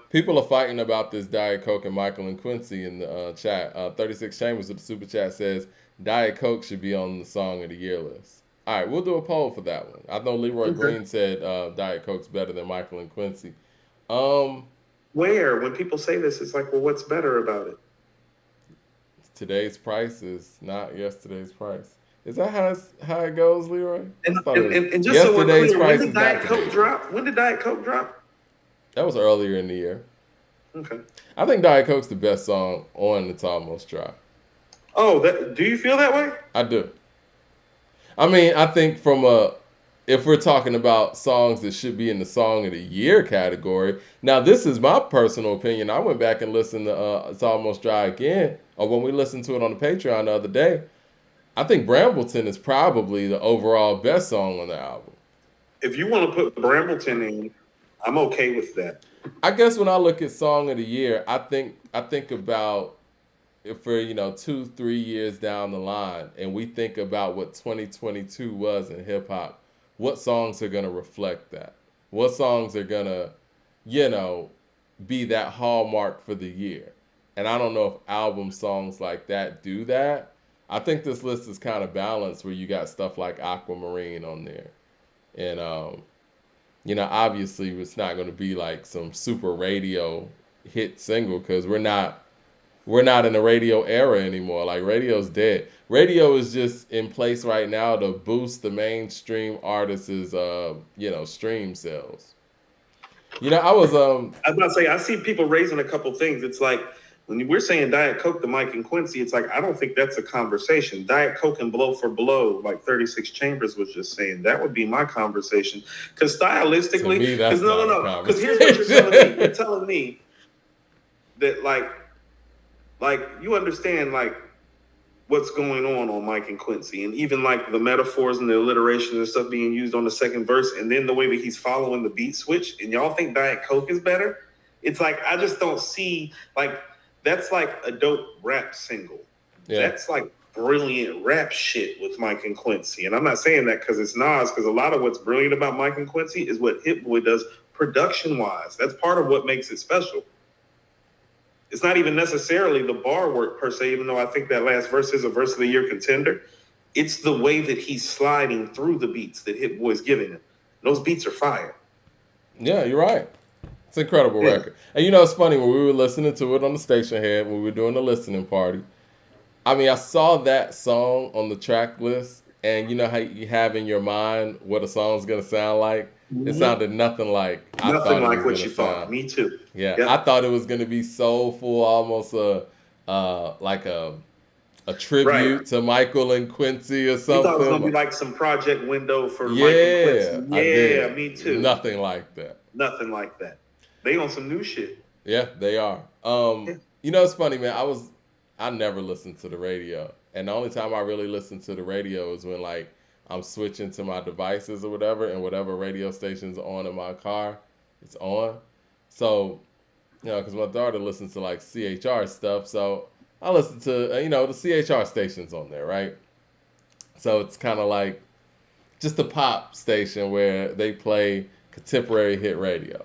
People are fighting about this Diet Coke and Michael and Quincy in the chat. 36 Chambers with the super chat says Diet Coke should be on the Song of the Year list. All right, we'll do a poll for that one. I know Leroy Green said Diet Coke's better than Michael and Quincy. When people say this, it's like, well, what's better about it? Today's price is not yesterday's price. Is that how it goes, Leroy? And just so we're clear, when did Diet Coke drop? When did Diet Coke drop? That was earlier in the year. Okay. I think Diet Coke's the best song on It's Almost Dry. Oh, do you feel that way? I do. I mean, I think if we're talking about songs that should be in the Song of the Year category, now this is my personal opinion. I went back and listened to It's Almost Dry again, or when we listened to it on the Patreon the other day. I think Brambleton is probably the overall best song on the album. If you want to put Brambleton in, I'm okay with that. I guess when I look at Song of the Year, I think about for 2-3 years down the line, and we think about what 2022 was in hip hop, what songs are gonna reflect that? What songs are gonna, be that hallmark for the year? And I don't know if album songs like that do that. I think this list is kind of balanced where you got stuff like Aquamarine on there. And, obviously it's not going to be like some super radio hit single because we're not in the radio era anymore. Like radio's dead. Radio is just in place right now to boost the mainstream artists' stream sales. I was about to say, I see people raising a couple things. It's like when we're saying Diet Coke to Mike and Quincy, it's like I don't think that's a conversation. Diet Coke and Blow for Blow, like 36 Chambers was just saying, that would be my conversation. Because stylistically, because no. Because here's what you're telling me. You're telling me that like you understand like what's going on Mike and Quincy, and even like the metaphors and the alliteration and stuff being used on the second verse, and then the way that he's following the beat switch, and y'all think Diet Coke is better? It's like I just don't see like that's like a dope rap single. Yeah. That's like brilliant rap shit with Mike and Quincy, and I'm not saying that because it's Nas, because a lot of what's brilliant about Mike and Quincy is what Hit Boy does production wise. That's part of what makes it special. It's not even necessarily the bar work per se, even though I think that last verse is a verse of the year contender. It's the way that he's sliding through the beats that Hit Boy's giving him. Those beats are fire. Yeah, you're right. It's an incredible record. And it's funny, when we were listening to it on the station head, when we were doing the listening party, I mean, I saw that song on the track list, and you know how you have in your mind what a song's going to sound like? It sounded nothing like what you thought. Me too. Yeah, yep. I thought it was going to be soulful, almost like a tribute to Michael and Quincy or something. You thought it was going to be like some Project Window for Mike and Quincy. Yeah, me too. Nothing like that. Nothing like that. They on some new shit. Yeah, they are. It's funny, man. I never listened to the radio, and the only time I really listened to the radio is when like I'm switching to my devices or whatever, and whatever radio station's on in my car, it's on. So, because my daughter listens to like CHR stuff, so I listen to, the CHR stations on there, right? So it's kind of like just a pop station where they play contemporary hit radio.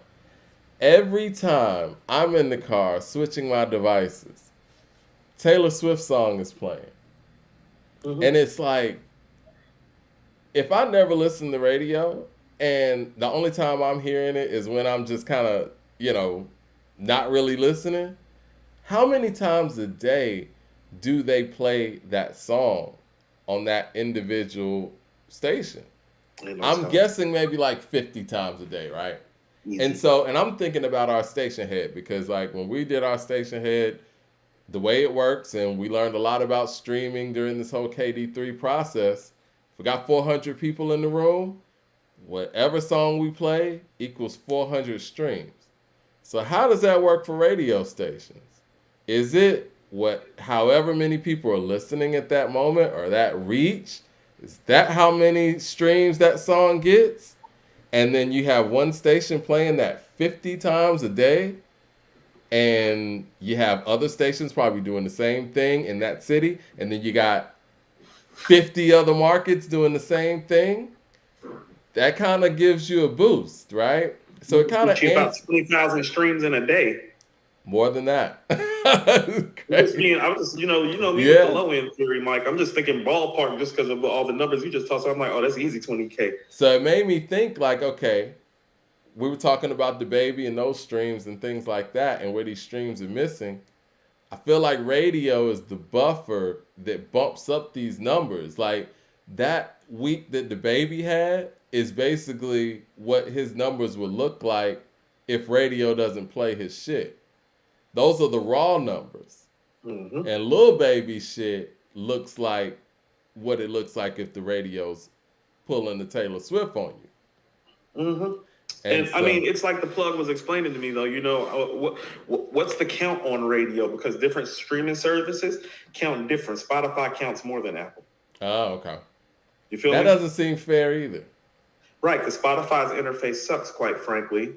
Every time I'm in the car switching my devices, Taylor Swift song is playing. Mm-hmm. And it's like, if I never listen to radio and the only time I'm hearing it is when I'm just kind of, not really listening, how many times a day do they play that song on that individual station? I'm guessing maybe like 50 times a day, right? Easy. And I'm thinking about our station head, because like when we did our station head, the way it works, and we learned a lot about streaming during this whole KD3 process. If we got 400 people in the room, whatever song we play equals 400 streams. So how does that work for radio stations? Is it however many people are listening at that moment, or that reach? Is that how many streams that song gets? And then you have one station playing that 50 times a day, and you have other stations probably doing the same thing in that city, and then you got 50 other markets doing the same thing. That kind of gives you a boost, right? So it kind of about 20,000 streams in a day. More than that. I'm just, me with the low end theory, Mike. I'm just thinking ballpark just because of all the numbers you just tossed. I'm like, oh, that's easy, 20K. So it made me think like, okay, we were talking about the baby and those streams and things like that, and where these streams are missing. I feel like radio is the buffer that bumps up these numbers. Like that week that the baby had is basically what his numbers would look like if radio doesn't play his shit. Those are the raw numbers. Mm-hmm. And Lil Baby shit looks like what it looks like if the radio's pulling the Taylor Swift on you. Mm-hmm. And so, I mean, it's like the plug was explaining to me, though, what's the count on radio? Because different streaming services count different. Spotify counts more than Apple. Oh, okay. You feel that doesn't seem fair either. Right, because Spotify's interface sucks, quite frankly.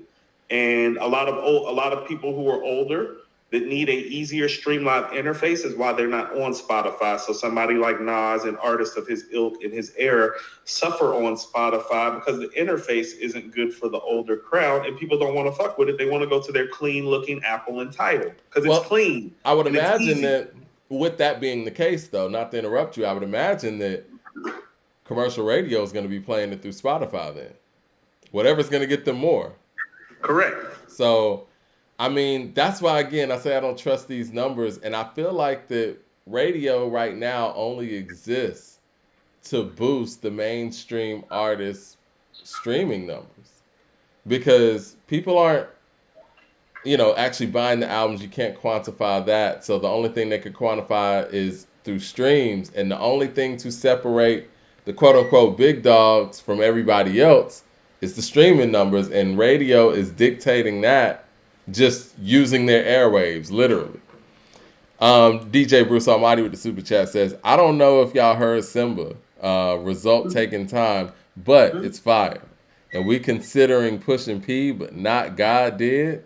And a lot of people who are older that need a easier streamlined interface is why they're not on Spotify. So somebody like Nas and artists of his ilk in his era suffer on Spotify because the interface isn't good for the older crowd and people don't want to fuck with it. They want to go to their clean looking Apple and Tidal because it's clean. I would imagine that with that being the case, though, not to interrupt you, I would imagine that commercial radio is going to be playing it through Spotify then. Whatever's going to get them more. Correct. So, I mean, that's why, again, I say I don't trust these numbers. And I feel like the radio right now only exists to boost the mainstream artists' streaming numbers. Because people aren't, actually buying the albums. You can't quantify that. So the only thing they could quantify is through streams. And the only thing to separate the quote-unquote big dogs from everybody else is the streaming numbers. And radio is dictating that. Just using their airwaves, literally. DJ Bruce Almighty with the super chat says, I don't know if y'all heard Simba. Result taking time, but it's fire. And we considering pushing P, but not God did.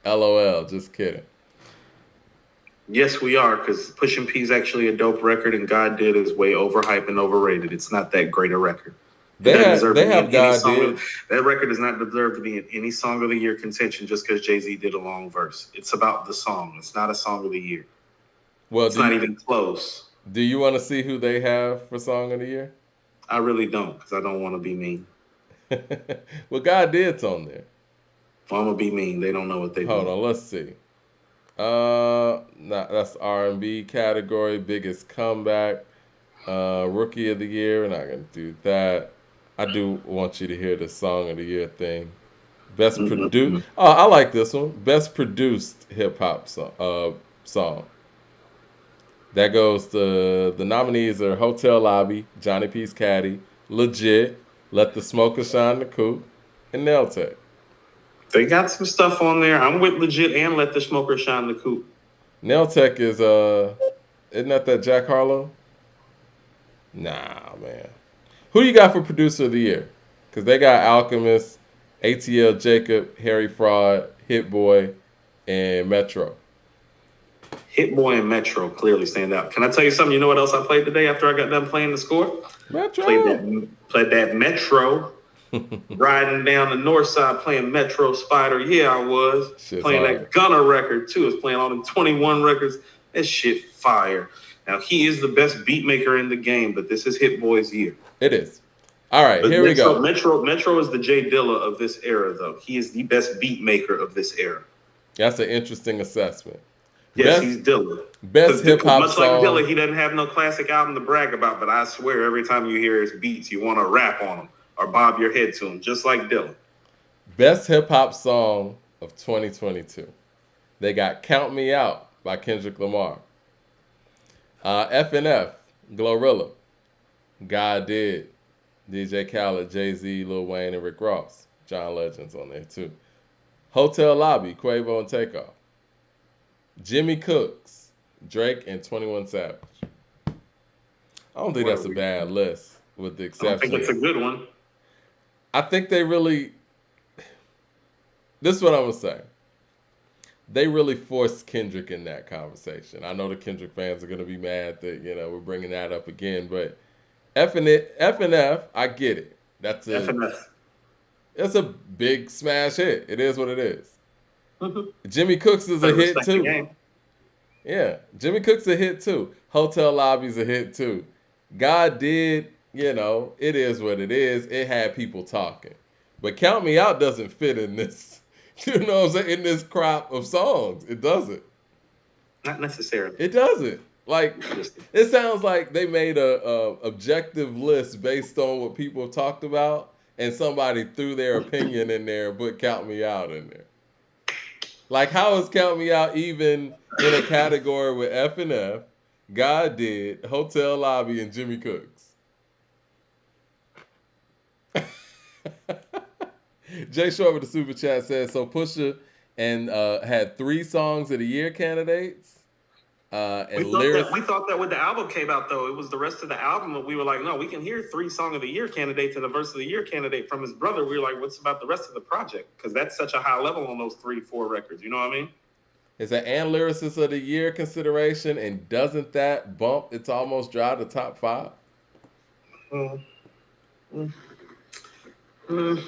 LOL, just kidding. Yes, we are, because Pushing P is actually a dope record, and God Did is way overhyped and overrated. It's not that great a record. They have God Did. That record does not deserve to be in any Song of the Year contention just because Jay-Z did a long verse. It's about the song. It's not a Song of the Year. Well, it's not even close. Do you want to see who they have for Song of the Year? I really don't, because I don't want to be mean. Well, God Did's on there. Well, I'm going to be mean. They don't know what they do. Hold on, let's see. That's R&B category, biggest comeback, Rookie of the Year. We're not going to do that. I do want you to hear the Song of the Year thing. Best produced. Oh, I like this one. Best produced hip hop song. That goes to the nominees are Hotel Lobby, Johnny P's Caddy, Legit, Let the Smoker Shine the Coupe, and Nail Tech. They got some stuff on there. I'm with Legit and Let the Smoker Shine the Coupe. Nail Tech is isn't that Jack Harlow? Nah, man. Who you got for producer of the year? Because they got Alchemist, ATL Jacob, Harry Fraud, Hit Boy, and Metro. Hit Boy and Metro clearly stand out. Can I tell you something? You know what else I played today after I got done playing the score? Metro. Played that Metro. Riding down the north side playing Metro Spider. Yeah, I was. Shit's playing hard. That Gunna record, too. I was playing all them 21 records. That shit fire. Now, he is the best beat maker in the game, but this is Hit Boy's year. It is. All right, here we go. Metro is the Jay Dilla of this era, though. He is the best beat maker of this era. That's an interesting assessment. Yes, he's Dilla. Best hip hop much song. Like Dilla, he doesn't have no classic album to brag about, but I swear every time you hear his beats, you want to rap on them or bob your head to them, just like Dilla. Best hip hop song of 2022. They got "Count Me Out" by Kendrick Lamar. FNF, Glorilla. God Did, DJ Khaled, Jay-Z, Lil Wayne, and Rick Ross. John Legend's on there too. Hotel Lobby, Quavo and Takeoff. Jimmy Cooks, Drake, and 21 Savage. I don't think that's a bad list, with the exception. I think it's a good one. I think they really. This is what I'm gonna say. They really forced Kendrick in that conversation. I know the Kendrick fans are gonna be mad that we're bringing that up again, but FNF, I get it. That's FNF. It's a big smash hit. It is what it is. Jimmy Cooks is a hit too. Yeah, Jimmy Cooks a hit too. Hotel Lobby's a hit too. God Did, it is what it is. It had people talking. But Count Me Out doesn't fit in this, what I'm saying, in this crop of songs. It doesn't. Not necessarily. It doesn't. Like, it sounds like they made a objective list based on what people have talked about, and somebody threw their opinion in there and put Count Me Out in there. Like, how is Count Me Out even in a category with FNF, God Did, Hotel Lobby, and Jimmy Cooks? Jay Short with the super chat says, so Pusha and had 3 songs of the year candidates. And we thought that when the album came out, though, it was the rest of the album that we were like, no, we can hear 3 Song of the Year candidates and a Verse of the Year candidate from his brother. We were like, what's about the rest of the project? Because that's such a high level on those 3-4 records. You know what I mean? Is that and lyricist of the year consideration, and doesn't that bump It's Almost Dry to top 5? Mm, mm, mm.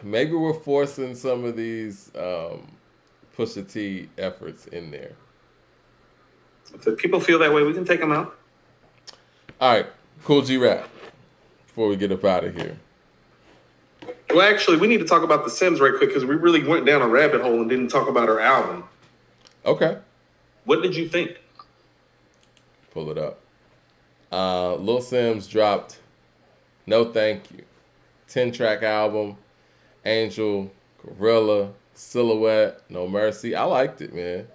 Maybe we're forcing some of these Pusha T efforts in there. If people feel that way, we can take them out. All right, Kool G Rap. Before we get up out of here. Well, actually, we need to talk about the Simz right quick because we really went down a rabbit hole and didn't talk about her album. Okay. What did you think? Pull it up. Lil Simz dropped No Thank You. 10-track album. Angel, Gorilla, Silhouette, No Mercy. I liked it, man.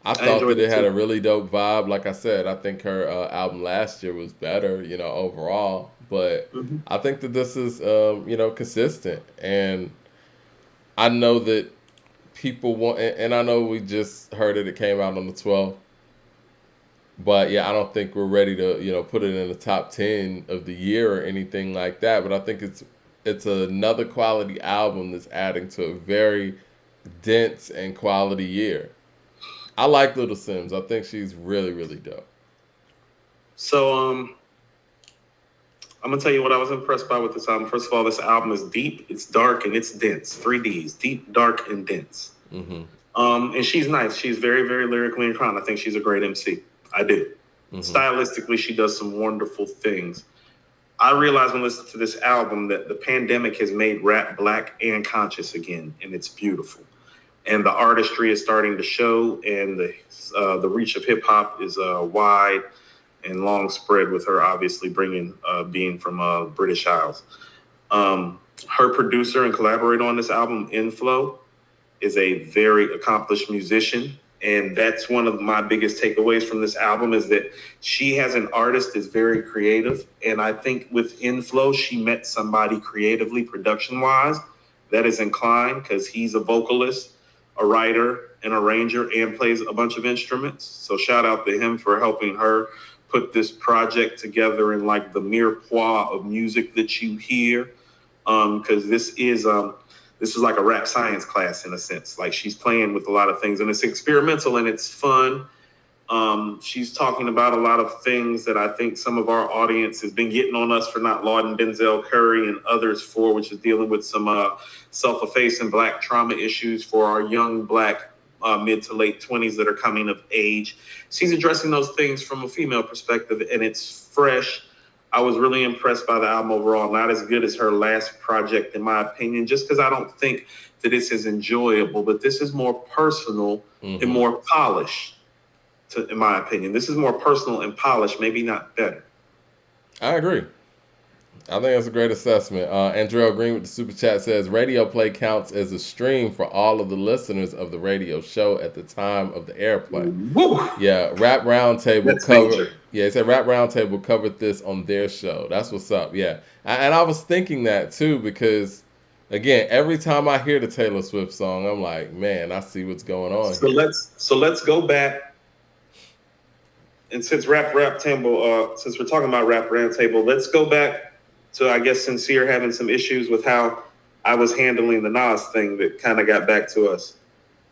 I thought that it had a really dope vibe. Like I said, I think her album last year was better, overall. But I think that this is, consistent. And I know that people want, and I know we just heard it came out on the 12th. But yeah, I don't think we're ready to, put it in the top 10 of the year or anything like that. But I think it's another quality album that's adding to a very dense and quality year. I like Little Simz. I think she's really, really dope. So, I'm gonna tell you what I was impressed by with this album. First of all, this album is deep, it's dark, and it's dense. 3 Ds: deep, dark, and dense. Mm-hmm. And she's nice. She's very, very lyrically inclined. I think she's a great MC. I do. Mm-hmm. Stylistically, she does some wonderful things. I realized when listening to this album that the pandemic has made rap black and conscious again, and it's beautiful. And the artistry is starting to show, and the reach of hip hop is wide and long spread. With her obviously being from British Isles. Her producer and collaborator on this album, Inflow, is a very accomplished musician. And that's one of my biggest takeaways from this album is that she has an artist that's very creative. And I think with Inflow, she met somebody creatively, production-wise, that is inclined because he's a vocalist, a writer, an arranger, and plays a bunch of instruments. So shout out to him for helping her put this project together in like the mirepoix of music that you hear. Because this is like a rap science class in a sense. Like she's playing with a lot of things and it's experimental and it's fun. She's talking about a lot of things that I think some of our audience has been getting on us for not lauding Denzel Curry and others for, which is dealing with some self-effacing black trauma issues for our young black mid to late 20s that are coming of age. She's addressing those things from a female perspective and it's fresh. I was really impressed by the album overall. Not as good as her last project, in my opinion, just because I don't think that it's as enjoyable, but this is more personal and more polished, in my opinion. This is more personal and polished, maybe not better. I agree. I think that's a great assessment. Andrell Green with the super chat says, radio play counts as a stream for all of the listeners of the radio show at the time of the airplay. Woo! Yeah, Rap Roundtable covered. Yeah, it said Rap Roundtable covered this on their show. That's what's up. Yeah, and I was thinking that too because, again, every time I hear the Taylor Swift song, I'm like, man, I see what's going on. So let's go back. And since we're talking about Rap Roundtable, let's go back to, I guess, Sincere having some issues with how I was handling the Nas thing that kind of got back to us.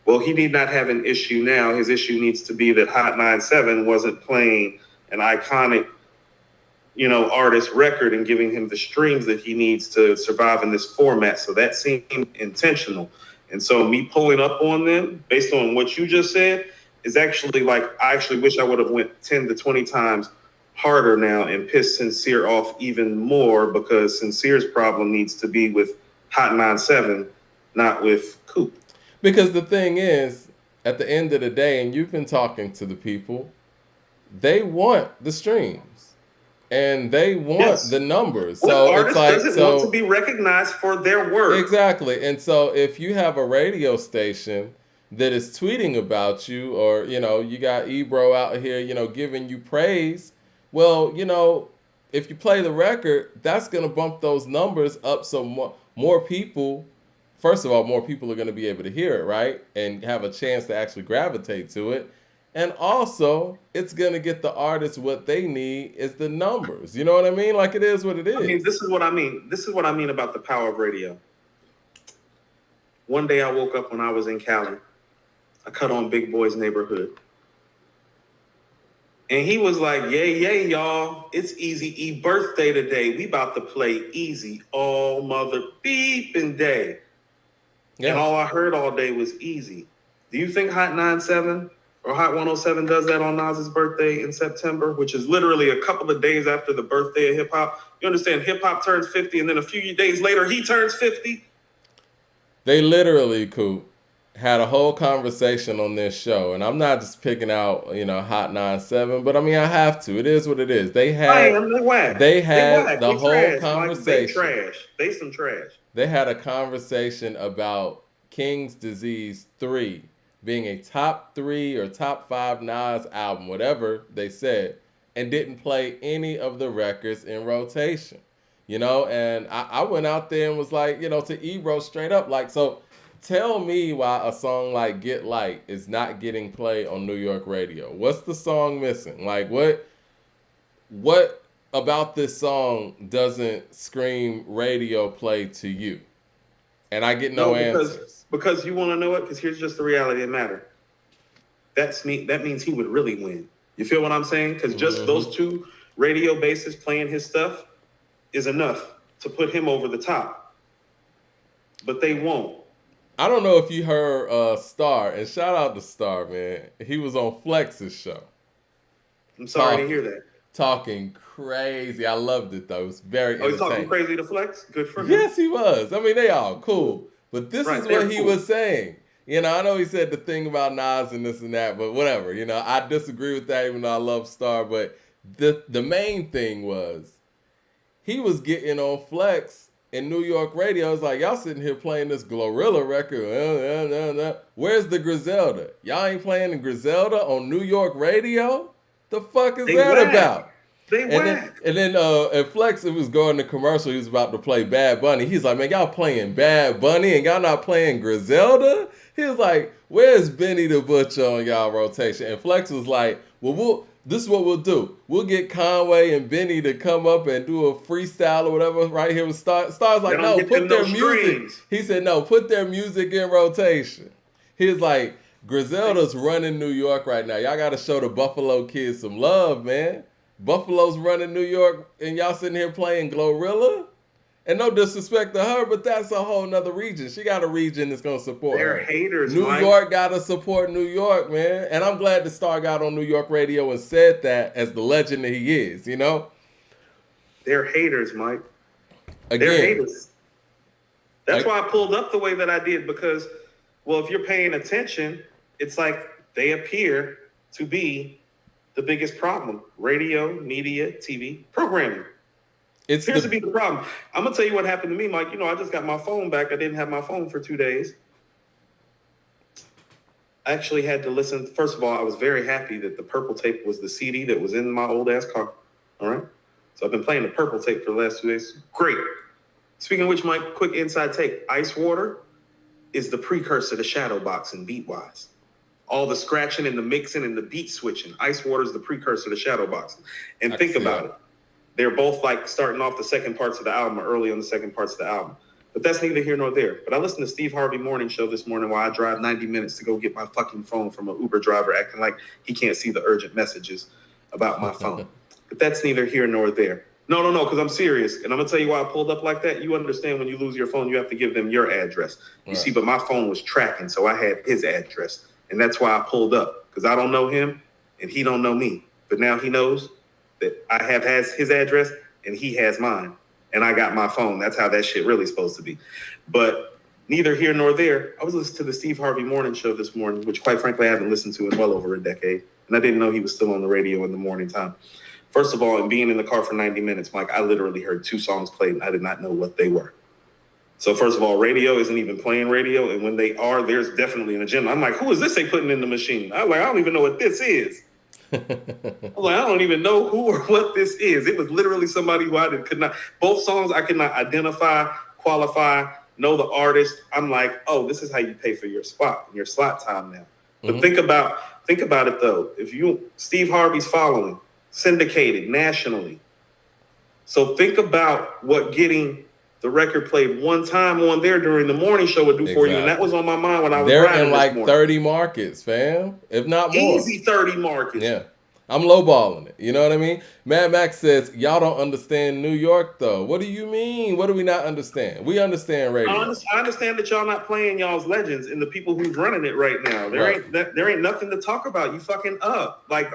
Well, he need not have an issue now. His issue needs to be that Hot 97 wasn't playing an iconic, artist record and giving him the streams that he needs to survive in this format. So that seemed intentional. And so me pulling up on them based on what you just said is actually I actually wish I would have went 10 to 20 times harder now and piss Sincere off even more because Sincere's problem needs to be with Hot 97, not with Coop. Because the thing is, at the end of the day, and you've been talking to the people, they want the streams and they want the numbers. What so artist it's like doesn't want to be recognized for their work? Exactly. And so if you have a radio station that is tweeting about you, or you got Ebro out here, giving you praise. Well, if you play the record, that's going to bump those numbers up so more people, first of all, more people are going to be able to hear it, right? And have a chance to actually gravitate to it. And also, it's going to get the artists what they need is the numbers. You know what I mean? Like, it is what it is. I mean, this is what I mean. This is what I mean about the power of radio. One day I woke up when I was in Cali, I cut on Big Boy's Neighborhood. And he was like, yay, y'all. It's Easy E birthday today. We about to play Easy all mother beeping day. Yeah. And all I heard all day was Easy. Do you think Hot 97 or Hot 107 does that on Nas's birthday in September, which is literally a couple of days after the birthday of hip-hop? You understand, hip-hop turns 50, and then a few days later, he turns 50? They literally, Coop, had a whole conversation on this show, and I'm not just picking out, Hot 97, but I mean, I have to. It is what it is. They had the whole conversation. They some trash. They had a conversation about King's Disease 3 being a top 3 or top 5 Nas album, whatever they said, and didn't play any of the records in rotation. And I went out there and was like, to Ebro straight up, like, so tell me why a song like Get Light is not getting played on New York radio. What's the song missing? Like, what about this song doesn't scream radio play to you? And I get no answers. Because you want to know it? Because here's just the reality of the matter. That means he would really win. You feel what I'm saying? Because just those two radio bases playing his stuff is enough to put him over the top. But they won't. I don't know if you heard Star, and shout out to Star, man. He was on Flex's show. I'm sorry to hear that. Talking crazy. I loved it, though. It was very entertaining. He's talking crazy to Flex? Good for him. Yes, he was. I mean, they all cool. But this is what he was saying. I know he said the thing about Nas and this and that, but whatever. I disagree with that, even though I love Star. But the main thing was he was getting on Flex in New York radio. It's like, y'all sitting here playing this Glorilla record. Where's the Griselda? Y'all ain't playing the Griselda on New York radio? The fuck is that about? And then Flex, it was going to commercial. He was about to play Bad Bunny. He's like, man, y'all playing Bad Bunny and y'all not playing Griselda? He was like, where's Benny the Butcher on y'all rotation? And Flex was like, well, this is what we'll do. We'll get Conway and Benny to come up and do a freestyle or whatever right here with Star. Star's like, no, put their music. He said, no, put their music in rotation. He was like, Griselda's running New York right now. Y'all got to show the Buffalo kids some love, man. Buffalo's running New York, and y'all sitting here playing Glorilla? And no disrespect to her, but that's a whole nother region. She got a region that's going to support her. They're haters, New York got to support New York, man. And I'm glad the Star got on New York radio and said that as the legend that he is, They're haters, Mike. Again. They're haters. That's why I pulled up the way that I did, because, well, if you're paying attention, it's like they appear to be the biggest problem. Radio, media, TV, programming. It appears to be the problem. I'm going to tell you what happened to me, Mike. I just got my phone back. I didn't have my phone for 2 days. I actually had to listen. First of all, I was very happy that the Purple Tape was the CD that was in my old-ass car. All right? So I've been playing the Purple Tape for the last 2 days. Great. Speaking of which, Mike, quick inside take. Ice Water is the precursor to Shadow Boxing beat-wise. All the scratching and the mixing and the beat switching. Ice Water is the precursor to Shadow Boxing. And think about it. They're both like starting off the second parts of the album or early on the second parts of the album. But that's neither here nor there. But I listened to Steve Harvey Morning Show this morning while I drive 90 minutes to go get my fucking phone from an Uber driver acting like he can't see the urgent messages about my phone. But that's neither here nor there. No, because I'm serious. And I'm going to tell you why I pulled up like that. You understand when you lose your phone, you have to give them your address. You see, but my phone was tracking, so I had his address. And that's why I pulled up, because I don't know him and he don't know me. But now he knows that I has his address and he has mine. And I got my phone. That's how that shit really supposed to be. But neither here nor there. I was listening to the Steve Harvey Morning Show this morning, which quite frankly I haven't listened to in well over a decade. And I didn't know he was still on the radio in the morning time. First of all, in being in the car for 90 minutes, Mike, I literally heard 2 songs played and I did not know what they were. So first of all, radio isn't even playing radio. And when they are, there's definitely an agenda. I'm like, who is this they putting in the machine? I'm like, I don't even know what this is. I'm like, I don't even know who or what this is. It was literally somebody who could not. Both songs I could not identify, qualify, know the artist. I'm like, oh, this is how you pay for your slot time now. But think about it though. If Steve Harvey's following, syndicated nationally. So think about what getting the record played one time on there during the morning show would do for you, and that was on my mind when I was They're riding in like this 30 markets, fam, if not more. Easy 30 markets. Yeah. I'm lowballing it. You know what I mean? Mad Max says, y'all don't understand New York, though. What do you mean? What do we not understand? We understand radio. I understand that y'all not playing y'all's legends and the people who's running it right now. There ain't nothing to talk about. You fucking up. Like,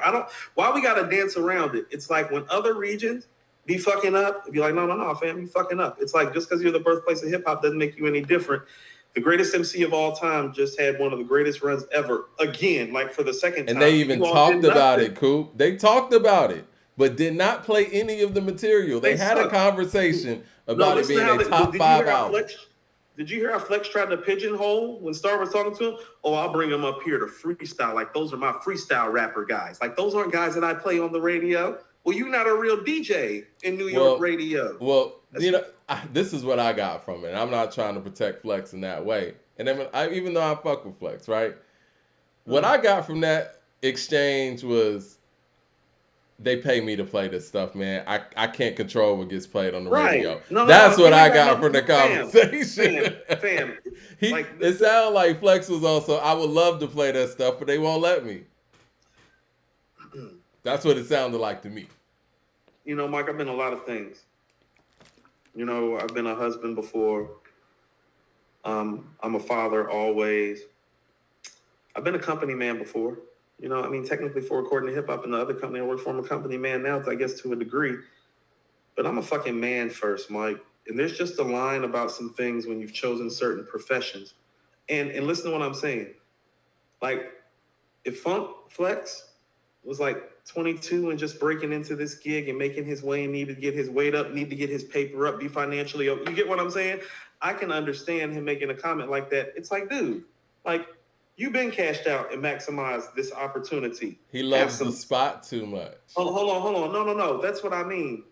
why we got to dance around it? It's like when other regions be fucking up, be like, no, fam, you fucking up. It's like just because you're the birthplace of hip hop doesn't make you any different. The greatest MC of all time just had one of the greatest runs ever. Again, like for the second time. And they even talked about it, Coop. They talked about it, but did not play any of the material. They had a conversation about it being a top 5 album. Did you hear how Flex tried to pigeonhole when Star was talking to him? Oh, I'll bring him up here to freestyle. Like, those are my freestyle rapper guys. Like, those aren't guys that I play on the radio. Well, you're not a real DJ in New York radio. Well, this is what I got from it. I'm not trying to protect Flex in that way. And then even though I fuck with Flex, right? What I got from that exchange was they pay me to play this stuff, man. I can't control what gets played on the radio. That's what I got from the conversation. Fam. It sounded like Flex was also, I would love to play that stuff, but they won't let me. That's what it sounded like to me. You know, Mike, I've been a lot of things. You know, I've been a husband before. I'm a father always. I've been a company man before. You know, I mean, technically for Recording Hip Hop and the other company I work for, I'm a company man now, I guess to a degree. But I'm a fucking man first, Mike. And there's just a line about some things when you've chosen certain professions. And listen to what I'm saying. Like, if Funk Flex was like 22 and just breaking into this gig and making his way and need to get his weight up, need to get his paper up, be financially up. You get what I'm saying? I can understand him making a comment like that. It's like, dude, like, you've been cashed out and maximized this opportunity. He loves the spot too much. Hold on. No. That's what I mean.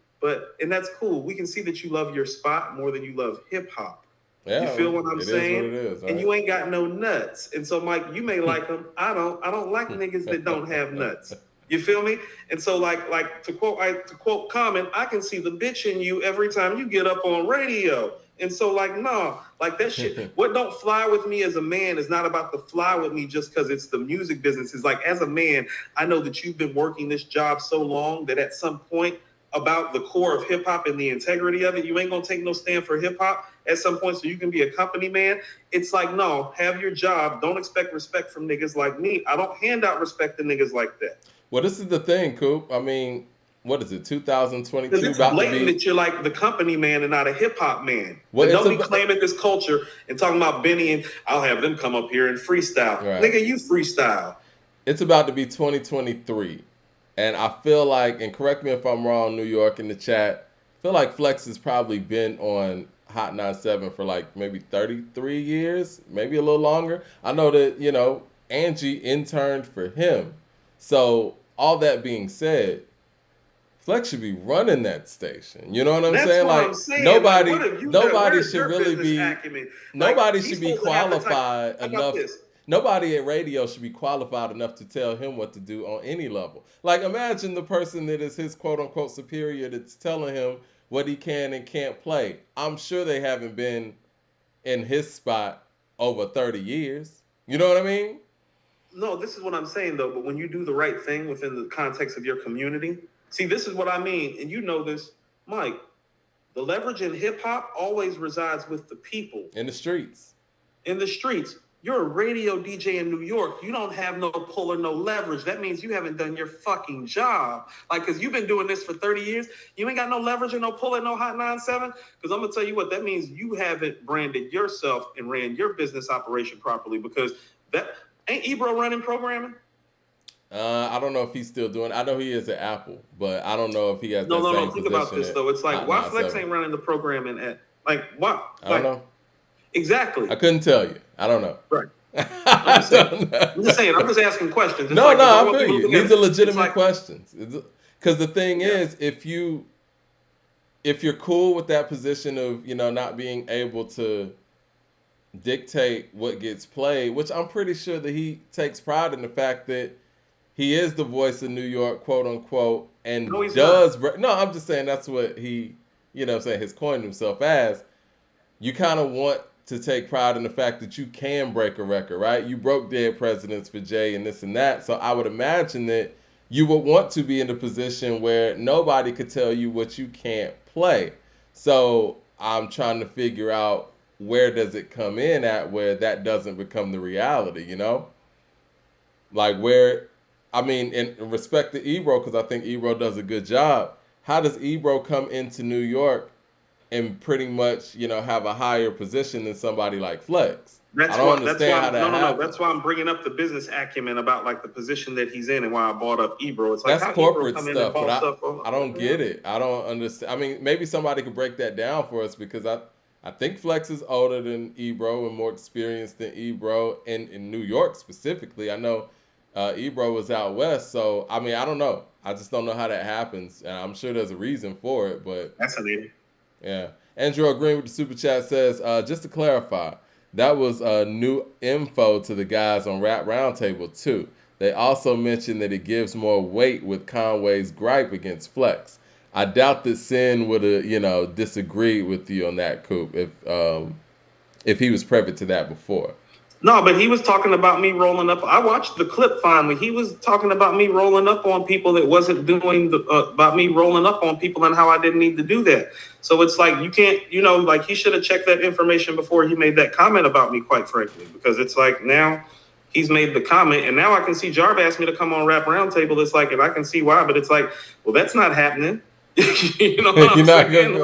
And that's cool. We can see that you love your spot more than you love hip hop. Yeah, you feel what I'm saying? Is what it is, right? And you ain't got no nuts. And so, Mike, you may like them. I don't like niggas that don't have nuts. You feel me? And so, like to quote Common, I can see the bitch in you every time you get up on radio. And so, like, no, like that shit. What don't fly with me as a man is not about to fly with me just because it's the music business. It's like, as a man, I know that you've been working this job so long that at some point about the core of hip hop and the integrity of it, you ain't gonna take no stand for hip hop at some point so you can be a company man. It's like, no, have your job. Don't expect respect from niggas like me. I don't hand out respect to niggas like that. Well, this is the thing, Coop. I mean, what is it, 2022? It's blatant that you're like the company man and not a hip hop man. Well, don't be claiming this culture and talking about Benny and I'll have them come up here and freestyle. Right. Nigga, you freestyle. It's about to be 2023. And I feel like, and correct me if I'm wrong, New York in the chat, I feel like Flex has probably been on Hot 97 for like maybe 33 years, maybe a little longer. I know that, you know, Angie interned for him. So all that being said, Flex should be running that station. You know what I'm saying? Like, nobody should really be, nobody should be qualified enough. Nobody at radio should be qualified enough to tell him what to do on any level. Like, imagine the person that is his quote-unquote superior that's telling him what he can and can't play. I'm sure they haven't been in his spot over 30 years. You know what I mean? No, this is what I'm saying, though. But when you do the right thing within the context of your community, see, this is what I mean. And you know this, Mike. The leverage in hip-hop always resides with the people. In the streets. In the streets. You're a radio DJ in New York. You don't have no pull or no leverage. That means you haven't done your fucking job. Like, because you've been doing this for 30 years. You ain't got no leverage or no pull or no Hot 97. Because I'm going to tell you what, that means you haven't branded yourself and ran your business operation properly. Because that ain't Ebro running programming? I don't know if he's still doing it. I know he is at Apple, but I don't know if he has that same position. Think about this, though. It's like, why Flex ain't running the programming at, like, what? I don't know. Exactly. I couldn't tell you. I don't know. Right. I'm just saying. I'm just asking questions. No, I feel you. These are legitimate questions. Because the thing is, if you're cool with that position of, you know, not being able to dictate what gets played, which I'm pretty sure that he takes pride in the fact that he is the voice of New York, quote unquote, and I'm just saying that's what he, you know, has coined himself as. you kind of want to take pride in the fact that you can break a record, right? You broke Dead Presidents for Jay and this and that. So I would imagine that you would want to be in a position where nobody could tell you what you can't play. So I'm trying to figure out where does it come in at where that doesn't become the reality, you know? Like where, I mean, in respect to Ebro, because I think Ebro does a good job, how does Ebro come into New York and pretty much, you know, have a higher position than somebody like Flex? I don't understand how that happens. That's why I'm bringing up the business acumen about like the position that he's in and why I brought up Ebro. It's like that's corporate stuff, but I don't get it. I don't understand. I mean, maybe somebody could break that down for us because I think Flex is older than Ebro and more experienced than Ebro in New York specifically. I know Ebro was out west, so I mean, I don't know. I just don't know how that happens. And I'm sure there's a reason for it, but fascinating. Yeah. Andrew Green with the super chat says, just to clarify, that was new info to the guys on Rap Roundtable too. They also mentioned that it gives more weight with Conway's gripe against Flex. I doubt that Sin would have, you know, disagreed with you on that, Coop, if he was privy to that before. No, but he was talking about me rolling up. I watched the clip finally. He was talking about me rolling up on people that wasn't doing about me rolling up on people and how I didn't need to do that. So it's like you can't, you know, like he should have checked that information before he made that comment about me, quite frankly, because it's like now he's made the comment and now I can see Jarv asked me to come on Rap Roundtable. It's like, and I can see why, but it's like, well, that's not happening. You know what I'm saying?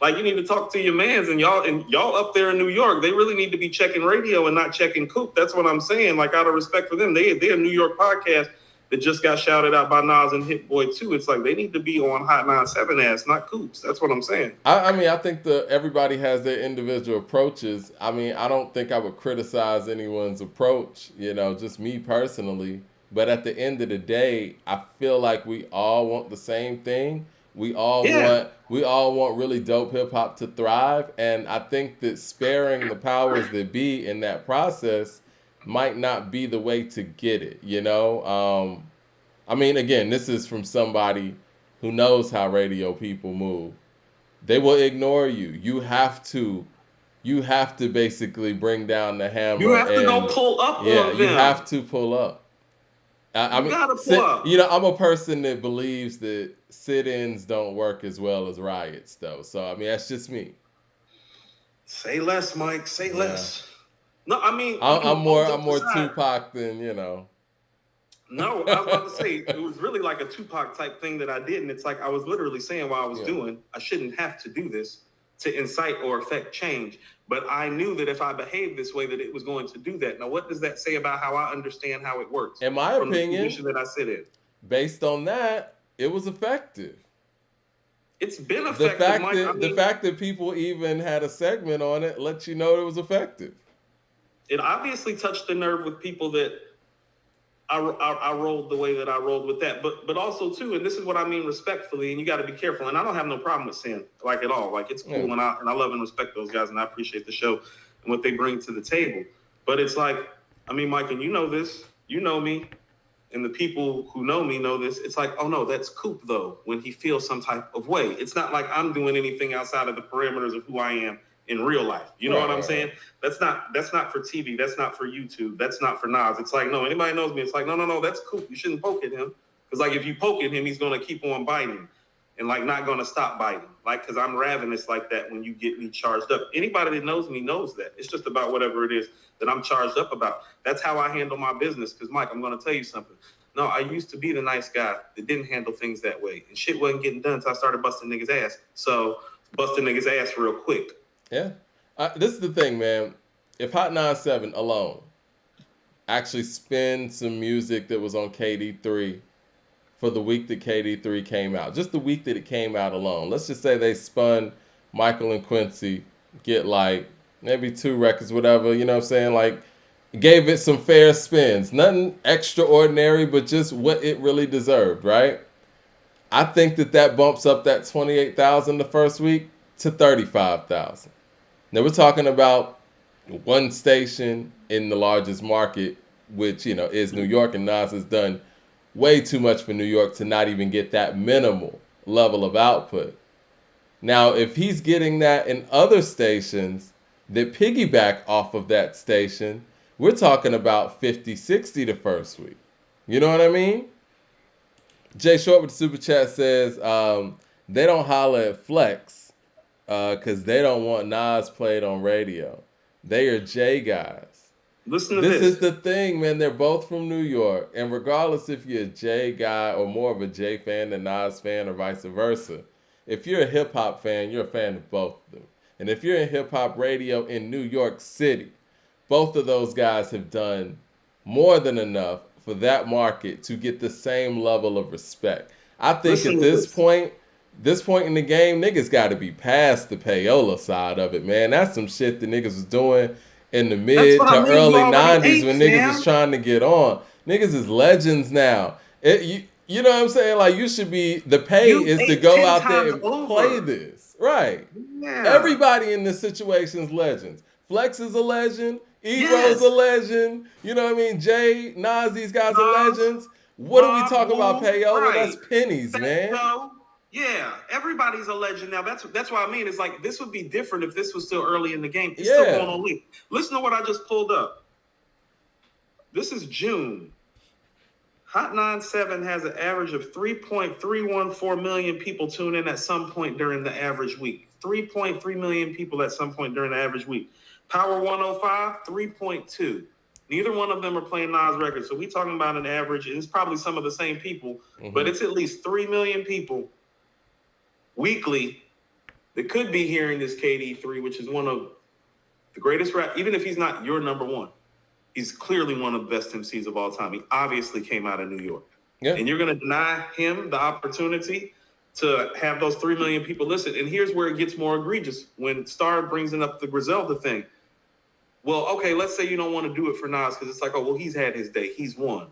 Like you need to talk to your mans and y'all up there in New York. They really need to be checking radio and not checking Coop. That's what I'm saying. Like out of respect for them, they're a New York podcast that just got shouted out by Nas and Hit Boy too. It's like they need to be on Hot 97 ass, not Coops. That's what I'm saying. I mean, I think everybody has their individual approaches. I mean, I don't think I would criticize anyone's approach. You know, just me personally. But at the end of the day, I feel like we all want the same thing. We all want really dope hip hop to thrive, and I think that sparing the powers that be in that process might not be the way to get it. You know, I mean, again, this is from somebody who knows how radio people move. They will ignore you. You have to basically bring down the hammer. You have to go pull up. Yeah, on them. You have to pull up. I mean, you know, I'm a person that believes that sit-ins don't work as well as riots, though. So, I mean, that's just me. Say less, Mike. Say less. No, I mean, I'm more Tupac than, you know. No, I was about to say, it was really like a Tupac type thing that I did. And it's like I was literally saying while I was doing, I shouldn't have to do this to incite or affect change. But I knew that if I behaved this way, that it was going to do that. Now, what does that say about how I understand how it works? In my opinion, the position that I sit in, based on that, it was effective. It's been effective. The fact that people even had a segment on it lets you know it was effective. It obviously touched the nerve with people that I rolled the way that I rolled with that, but also too, and this is what I mean respectfully, and you got to be careful. And I don't have no problem with Sin, like at all. Like it's cool, and I love and respect those guys, and I appreciate the show and what they bring to the table. But it's like, I mean, Mike, and you know this, you know me, and the people who know me know this. It's like, oh no, that's Coop though. When he feels some type of way, it's not like I'm doing anything outside of the parameters of who I am in real life. You know what I'm saying? That's not for TV. That's not for YouTube. That's not for Nas. It's like, no, anybody knows me. It's like, no, that's Coop. You shouldn't poke at him. Because like, if you poke at him, he's going to keep on biting and like not going to stop biting. Like, because I'm ravenous like that when you get me charged up. Anybody that knows me knows that. It's just about whatever it is that I'm charged up about. That's how I handle my business. Because Mike, I'm going to tell you something. No, I used to be the nice guy that didn't handle things that way. And shit wasn't getting done until I started busting niggas' ass. So busting niggas' ass real quick. Yeah. This is the thing, man. If Hot 97 alone actually spin some music that was on KD3 for the week that KD3 came out, just the week that it came out alone, let's just say they spun Michael and Quincy, get like maybe 2 records, whatever, you know what I'm saying? Like, gave it some fair spins. Nothing extraordinary, but just what it really deserved, right? I think that bumps up that 28,000 the first week to 35,000. Now we're talking about one station in the largest market, which, you know, is New York, and Nas has done way too much for New York to not even get that minimal level of output. Now, if he's getting that in other stations that piggyback off of that station, we're talking about 50, 60 the first week. You know what I mean? Jay Short with the super chat says they don't holler at Flex because they don't want Nas played on radio. They are J guys. Listen to This is the thing, man. They're both from New York, and regardless if you're a J guy or more of a J fan than Nas fan or vice versa, if you're a hip hop fan, you're a fan of both of them. And if you're in hip hop radio in New York City, both of those guys have done more than enough for that market to get the same level of respect. I think at this point in the game, niggas got to be past the payola side of it, man. That's some shit the niggas was doing in the mid to early 90s when niggas was trying to get on. Niggas is legends now. You know what I'm saying? Like, you should be, the pay is to go out there and play this. Right. Yeah. Everybody in this situation is legends. Flex is a legend. Ebro's a legend. You know what I mean? Jay, Nas, these guys are legends. What are we talking about payola? Right. That's pennies, man. Yeah, everybody's a legend now. That's what I mean. It's like, this would be different if this was still early in the game. It's still going on late. Listen to what I just pulled up. This is June. Hot 97 has an average of 3.314 million people tune in at some point during the average week. 3.3 million people at some point during the average week. Power 105, 3.2. Neither one of them are playing Nas records. So we're talking about an average, and it's probably some of the same people, but it's at least 3 million people weekly that could be hearing this KD3, which is one of the greatest rap, even if he's not your number one. He's clearly one of the best MCs of all time. He obviously came out of New York. Yeah. And you're going to deny him the opportunity to have those 3 million people listen. And here's where it gets more egregious. When Star brings up the Griselda thing. Well, okay, let's say you don't want to do it for Nas because it's like, oh, well, he's had his day. He's won.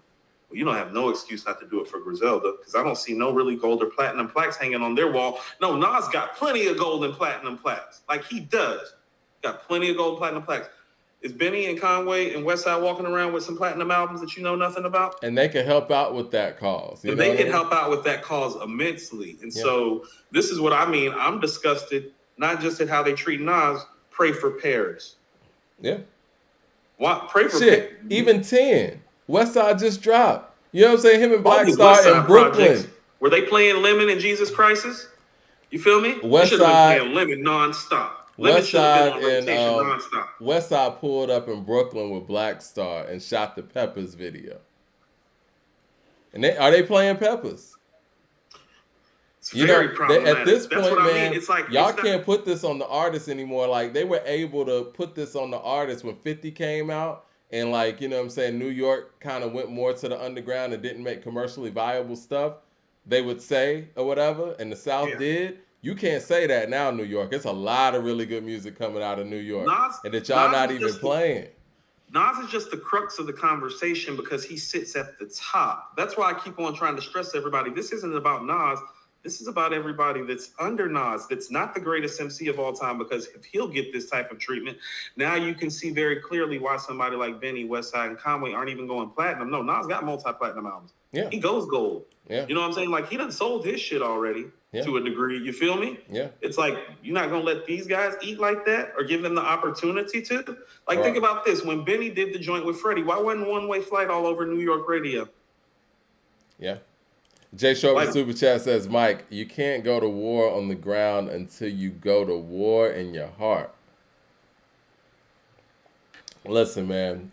Well, you don't have no excuse not to do it for Griselda because I don't see no really gold or platinum plaques hanging on their wall. No, Nas got plenty of gold and platinum plaques. Like, he does. Got plenty of gold and platinum plaques. Is Benny and Conway and Westside walking around with some platinum albums that you know nothing about? And they can help out with that cause. And they can help out with that cause immensely. And so this is what I mean. I'm disgusted, not just at how they treat Nas. Pray for Paris. Yeah. What? Pray for Paris. Even 10. Westside just dropped. You know what I'm saying? Him and Black Star in Brooklyn. Projects. Were they playing Lemon and Jesus Crisis? You feel me? Westside should have been playing Lemon nonstop. Westside pulled up in Brooklyn with Black Star and shot the Peppers video. And are they playing Peppers? At this point, man, it's like, y'all can't put this on the artist anymore. Like, they were able to put this on the artist when 50 came out. And, like, you know what I'm saying, New York kind of went more to the underground and didn't make commercially viable stuff, they would say, or whatever, and the South did. You can't say that now, New York. It's a lot of really good music coming out of New York and that y'all not even playing. Nas is just the crux of the conversation because he sits at the top. That's why I keep on trying to stress to everybody, this isn't about Nas. This is about everybody that's under Nas, that's not the greatest MC of all time, because if he'll get this type of treatment, now you can see very clearly why somebody like Benny, Westside, and Conway aren't even going platinum. No, Nas got multi-platinum albums. Yeah. He goes gold. Yeah. You know what I'm saying? Like, he done sold his shit already to a degree. You feel me? Yeah. It's like, you're not going to let these guys eat like that or give them the opportunity to? Like, think about this. When Benny did the joint with Freddie, why wasn't One Way Flight all over New York radio? Yeah. Jay Short with Super Chat says, Mike, you can't go to war on the ground until you go to war in your heart. Listen, man.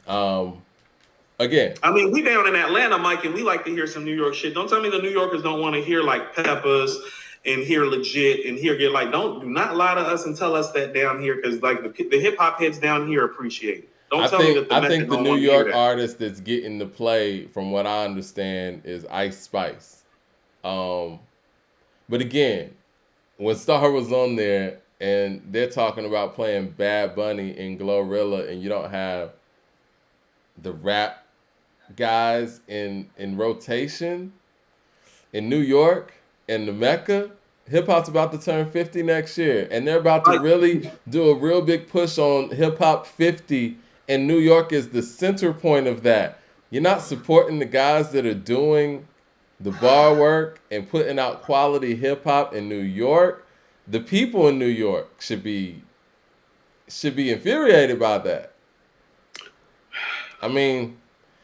Again. I mean, we down in Atlanta, Mike, and we like to hear some New York shit. Don't tell me the New Yorkers don't want to hear, like, Peppers and hear Legit and hear Get Like. Do not lie to us and tell us that down here, because, like, the hip-hop heads down here appreciate it. I think the New York artist that's getting the play, from what I understand, is Ice Spice. But again, when Star was on there and they're talking about playing Bad Bunny and Glorilla, and you don't have the rap guys in rotation in New York and the Mecca, hip hop's about to turn 50 next year, and they're about to really do a real big push on Hip Hop 50, and New York is the center point of that. You're not supporting the guys that are doing the bar work and putting out quality hip hop in New York. The people in New York should be infuriated by that. I mean,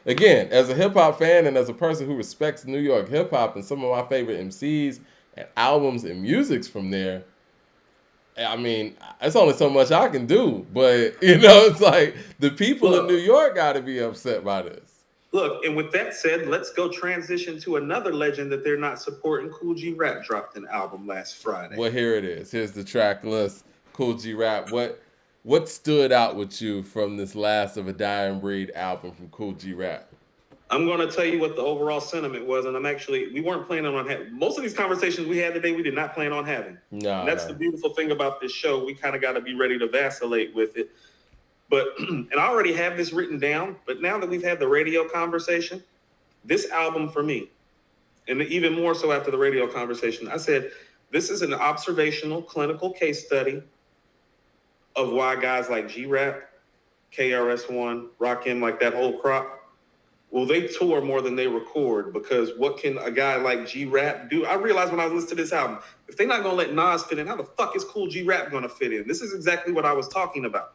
again, as a hip hop fan and as a person who respects New York hip hop and some of my favorite MCs and albums and musics from there, I mean, it's only so much I can do. But, it's like the people in New York got to be upset by this. Look, and with that said, let's go transition to another legend that they're not supporting. Kool G Rap dropped an album last Friday. Well, here it is. Here's the track list. Kool G Rap. What stood out with you from this Last of a Dying Breed album from Kool G Rap? I'm going to tell you what the overall sentiment was, and we weren't planning on having, most of these conversations we had today, we did not plan on having. No. And that's the beautiful thing about this show. We kind of got to be ready to vacillate with it. But, and I already have this written down, but now that we've had the radio conversation, this album for me, and even more so after the radio conversation, I said, this is an observational clinical case study of why guys like G-Rap, KRS-One, Rakim, like that whole crop, well, they tour more than they record, because what can a guy like G-Rap do? I realized when I was listening to this album, if they're not going to let Nas fit in, how the fuck is Kool G Rap going to fit in? This is exactly what I was talking about.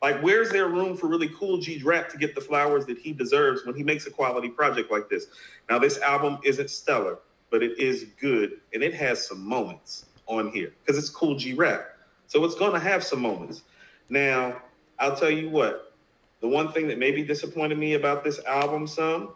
Like, where's there room for really Kool G Rap to get the flowers that he deserves when he makes a quality project like this? Now, this album isn't stellar, but it is good, and it has some moments on here, because it's Kool G Rap. So it's going to have some moments. Now, I'll tell you what, the one thing that maybe disappointed me about this album some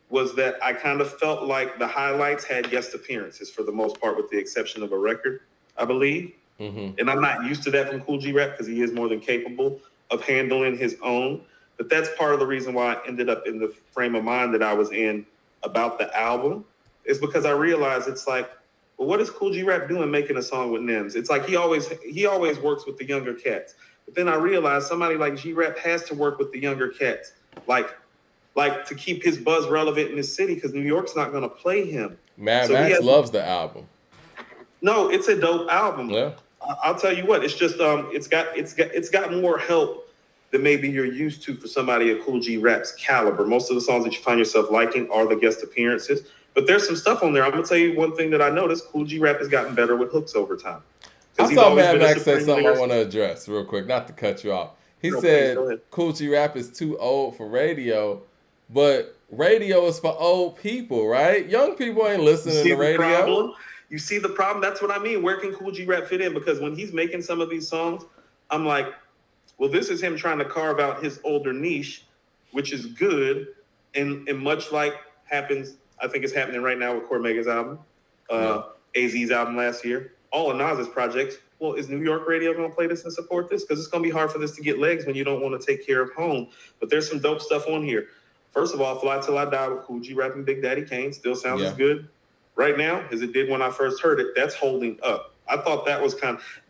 was that I kind of felt like the highlights had guest appearances for the most part, with the exception of a record, I believe. Mm-hmm. And I'm not used to that from Kool G Rap, because he is more than capable of handling his own. But that's part of the reason why I ended up in the frame of mind that I was in about the album, is because I realized it's like, well, what is Kool G Rap doing making a song with Nims? It's like he always works with the younger cats. But then I realized somebody like G Rap has to work with the younger cats, like to keep his buzz relevant in his city, because New York's not going to play him. Mad Max loves the album. No, it's a dope album. Yeah. I'll tell you what, it's just it's got more help than maybe you're used to for somebody of Kool G Rap's caliber. Most of the songs that you find yourself liking are the guest appearances, but there's some stuff on there. I'm gonna tell you one thing that I noticed: Kool G Rap has gotten better with hooks over time. I saw Mad Max say something I want to address real quick, not to cut you off. He said Kool G Rap is too old for radio, but radio is for old people, right? Young people ain't listening to radio. You see the problem? That's what I mean. Where can Kool G Rap fit in? Because when he's making some of these songs, I'm like, well, this is him trying to carve out his older niche, which is good. And much like happens, I think it's happening right now with Cormega's album, AZ's album last year, all of Nas's projects. Well, is New York radio going to play this and support this? Because it's going to be hard for this to get legs when you don't want to take care of home. But there's some dope stuff on here. First of all, Fly Till I Die with Kool G Rap and Big Daddy Kane still sounds as good right now as it did when I first heard it. That's holding up. I thought that was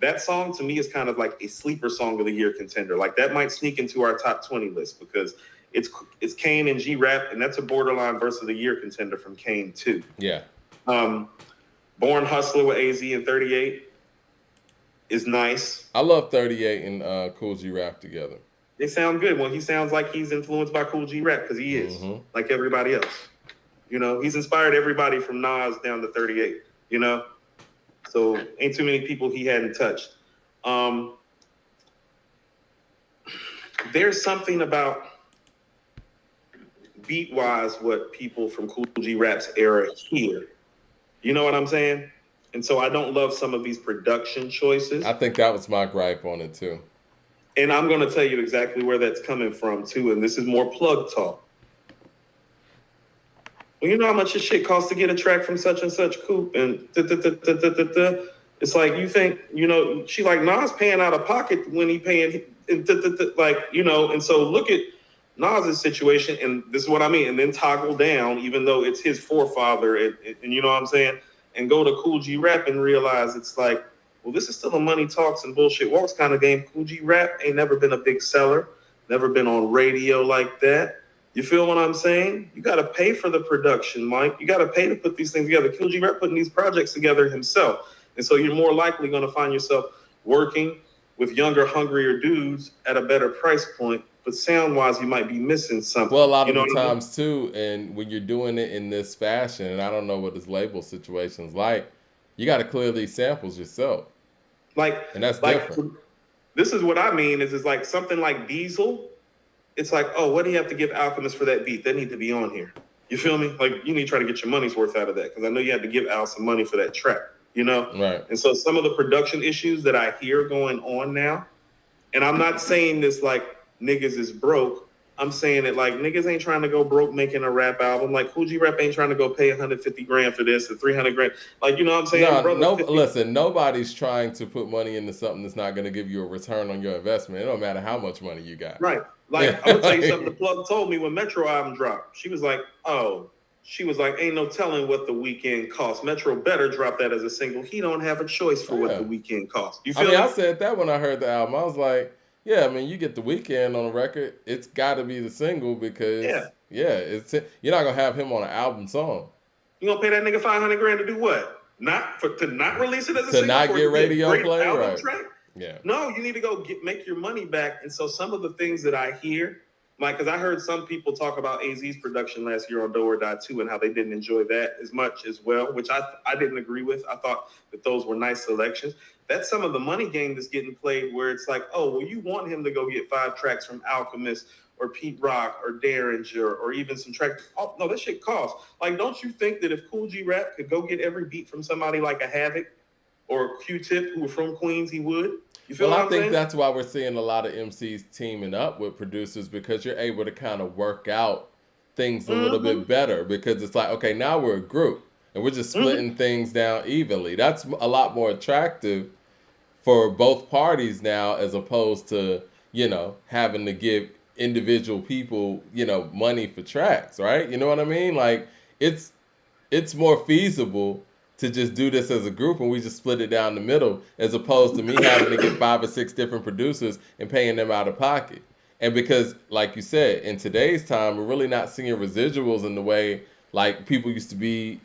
that song to me is kind of like a sleeper song of the year contender. Like that might sneak into our top 20 list, because it's Kane and G Rap, and that's a borderline verse of the year contender from Kane too. Yeah. Born Hustler with AZ and 38 is nice. I love 38 and Kool G Rap together. They sound good. Well, he sounds like he's influenced by Kool G Rap, because he is, like everybody else. You know, he's inspired everybody from Nas down to 38, you know? So ain't too many people he hadn't touched. There's something about beat-wise what people from Kool G Rap's era hear. You know what I'm saying? And so I don't love some of these production choices. I think that was my gripe on it, too. And I'm going to tell you exactly where that's coming from, too. And this is more plug talk. Well, you know how much this shit costs to get a track from such and such Coop, and it's like, you think, you know, she like Nas paying out of pocket when he paying, like, you know, and so look at Nas's situation, and this is what I mean, and then toggle down, even though it's his forefather, and you know what I'm saying, and go to Kool G Rap and realize it's like, well, this is still a money talks and bullshit walks kind of game. Kool G Rap ain't never been a big seller, never been on radio like that. You feel what I'm saying? You got to pay for the production, Mike. You got to pay to put these things together. Kool G Rap putting these projects together himself. And so you're more likely going to find yourself working with younger, hungrier dudes at a better price point. But sound-wise, you might be missing something. Well, a lot of the times, too, and when you're doing it in this fashion, and I don't know what his label situation's like, You got to clear these samples yourself. Like, and that's different. This is what I mean is like something like Diesel. It's like, oh, what do you have to give Alchemist for that beat? They need to be on here. You feel me? Like, you need to try to get your money's worth out of that, because I know you had to give Al some money for that track, you know? Right. And so some of the production issues that I hear going on now, and I'm not saying this like niggas is broke. I'm saying it like niggas ain't trying to go broke making a rap album. Like Kool G Rap ain't trying to go pay 150 grand for this or 300 grand. Like, you know what I'm saying? Listen, nobody's trying to put money into something that's not going to give you a return on your investment. It don't matter how much money you got. Right. Like, I'm going to tell you something. The plug told me when Metro album dropped. She was like, ain't no telling what the weekend cost. Metro better drop that as a single. He don't have a choice for what the weekend cost. You feel me? I said that when I heard the album. I was like, yeah, I mean, you get the weekend on a record. It's got to be the single because, you're not going to have him on an album song. You going to pay that nigga 500 grand to do what? To not release it as a single? To not get radio play? Right. Track? Yeah. No, you need to go make your money back. And so some of the things that I hear, like, because I heard some people talk about AZ's production last year on Do or Die 2 and how they didn't enjoy that as much as well, which I didn't agree with. I thought that those were nice selections. That's some of the money game that's getting played where it's like, oh, well, you want him to go get 5 tracks from Alchemist or Pete Rock or Derringer or even some tracks. Oh, no, that shit costs. Like, don't you think that if Kool G Rap could go get every beat from somebody like a Havoc or a Q-Tip who were from Queens, he would? You feel what I'm saying? That's why we're seeing a lot of MCs teaming up with producers, because you're able to kind of work out things a little bit better, because it's like, okay, now we're a group and we're just splitting things down evenly. That's a lot more attractive for both parties now, as opposed to, having to give individual people, money for tracks, right? You know what I mean? Like, it's more feasible to just do this as a group and we just split it down the middle, as opposed to me having to get 5 or 6 different producers and paying them out of pocket. And because, like you said, in today's time, we're really not seeing residuals in the way like people used to be,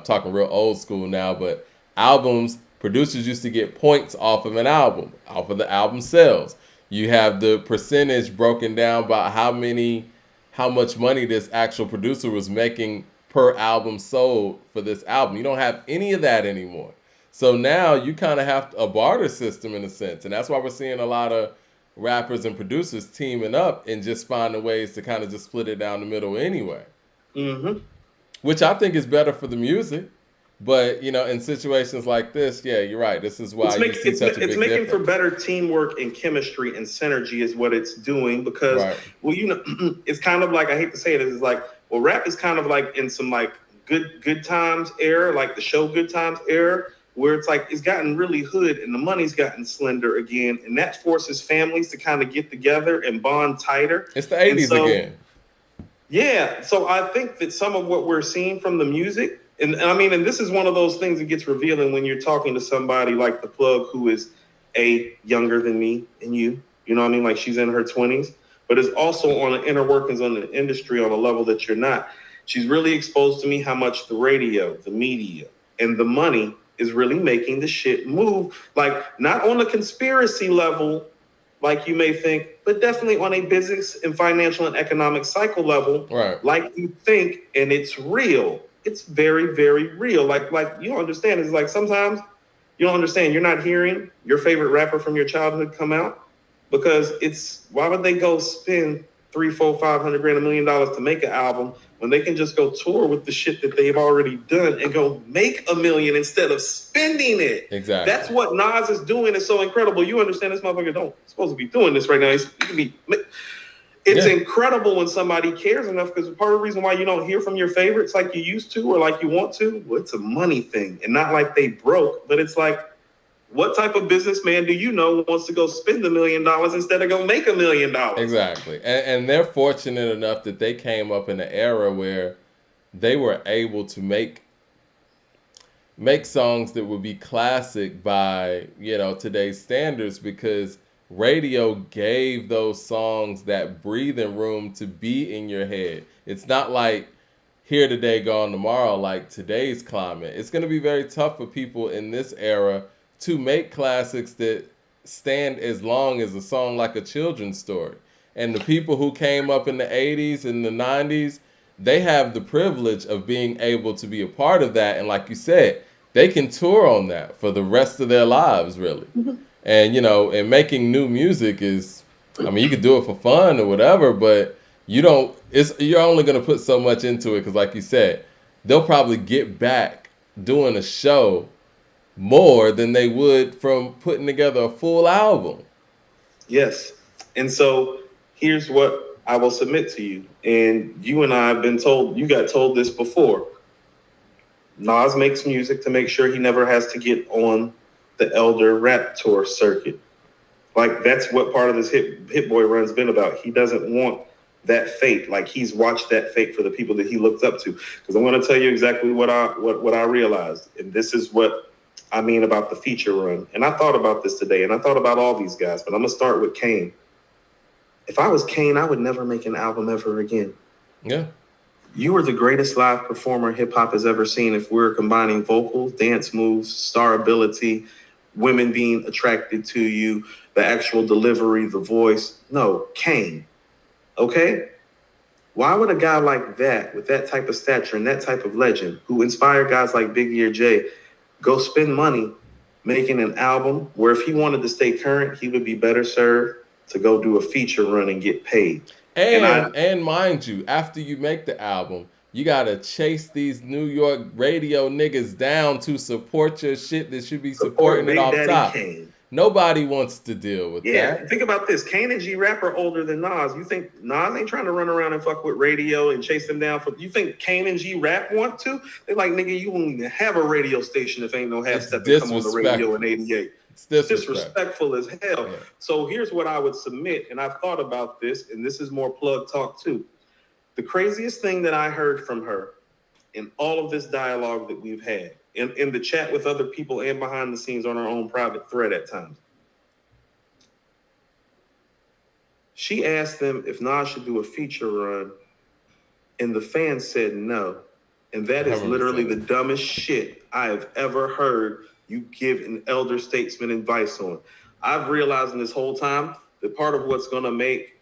talking real old school now, but albums, producers used to get points off of an album, off of the album sales. You have the percentage broken down by how much money this actual producer was making per album sold for this album. You don't have any of that anymore. So now you kind of have a barter system in a sense. And that's why we're seeing a lot of rappers and producers teaming up and just finding ways to kind of just split it down the middle anyway. Mm-hmm. Which I think is better for the music. But, in situations like this, yeah, you're right. This is why you see such a big difference. It's making for better teamwork and chemistry and synergy is what it's doing, because, it's kind of like, I hate to say it, it's like, well, rap is kind of like in some like good times era, like the show Good Times era, where it's like it's gotten really hood and the money's gotten slender again, and that forces families to kind of get together and bond tighter. It's the 80s again. Yeah, so I think that some of what we're seeing from the music, and this is one of those things that gets revealing when you're talking to somebody like the plug, who is younger than me and you know what I mean? Like, she's in her 20s. But is also on the inner workings on the industry on a level that you're not. She's really exposed to me how much the radio, the media, and the money is really making the shit move. Like, not on a conspiracy level, like you may think, but definitely on a business and financial and economic cycle level, right? Like you think, and it's real. It's very, very real. Like you don't understand. It's like sometimes you don't understand. You're not hearing your favorite rapper from your childhood come out. Because why would they go spend $300, $400, $500 grand, $1 million to make an album when they can just go tour with the shit that they've already done and go make $1 million instead of spending it? Exactly. That's what Nas is doing. Is so incredible. You understand, this motherfucker don't supposed to be doing this right now. It's incredible when somebody cares enough, because part of the reason why you don't hear from your favorites like you used to or like you want to, well, it's a money thing, and not like they broke, but it's like, what type of businessman do you know wants to go spend $1 million instead of go make $1 million? Exactly. And they're fortunate enough that they came up in an era where they were able to make songs that would be classic by, today's standards, because radio gave those songs that breathing room to be in your head. It's not like here today, gone tomorrow, like today's climate. It's going to be very tough for people in this era to make classics that stand as long as a song like A Children's Story. And the people who came up in the 80s and the 90s, they have the privilege of being able to be a part of that. And like you said, they can tour on that for the rest of their lives, really. And, you know, and making new music is, I mean, you could do it for fun or whatever, but you're only going to put so much into it because, like you said, they'll probably get back doing a show more than they would from putting together a full album. Yes. And so here's what I will submit to you. And you and I have been told, you got told this before. Nas makes music to make sure he never has to get on the Elder Rap Tour circuit. Like, that's what part of this Hit Boy run's been about. He doesn't want that fate. Like, he's watched that fate for the people that he looked up to. Because I'm going to tell you exactly what I realized. And this is what I mean about the feature run. And I thought about this today, and I thought about all these guys. But I'm going to start with Kane. If I was Kane, I would never make an album ever again. Yeah. You are the greatest live performer hip-hop has ever seen if we're combining vocals, dance moves, star ability, women being attracted to you, the actual delivery, the voice. No, Kane. Okay? Why would a guy like that, with that type of stature and that type of legend, who inspired guys like Biggie or Jay, go spend money making an album where if he wanted to stay current, he would be better served to go do a feature run and get paid? And mind you, after you make the album, you gotta chase these New York radio niggas down to support your shit that should be supporting it off top. Kane. Nobody wants to deal with that. Yeah, think about this. Kane and G Rap are older than Nas. You think Nas ain't trying to run around and fuck with radio and chase them down for? You think Kane and G Rap want to? They're like, nigga, you won't even have a radio station if ain't no half step to come on the radio in '88. It's disrespectful as hell. Yeah. So here's what I would submit, and I've thought about this, and this is more plug talk too. The craziest thing that I heard from her in all of this dialogue that we've had, in the chat with other people and behind the scenes on our own private thread at times, she asked them if Nas should do a feature run, and the fans said no. And that is literally the dumbest shit I have ever heard you give an elder statesman advice on. I've realized in this whole time that part of what's going to make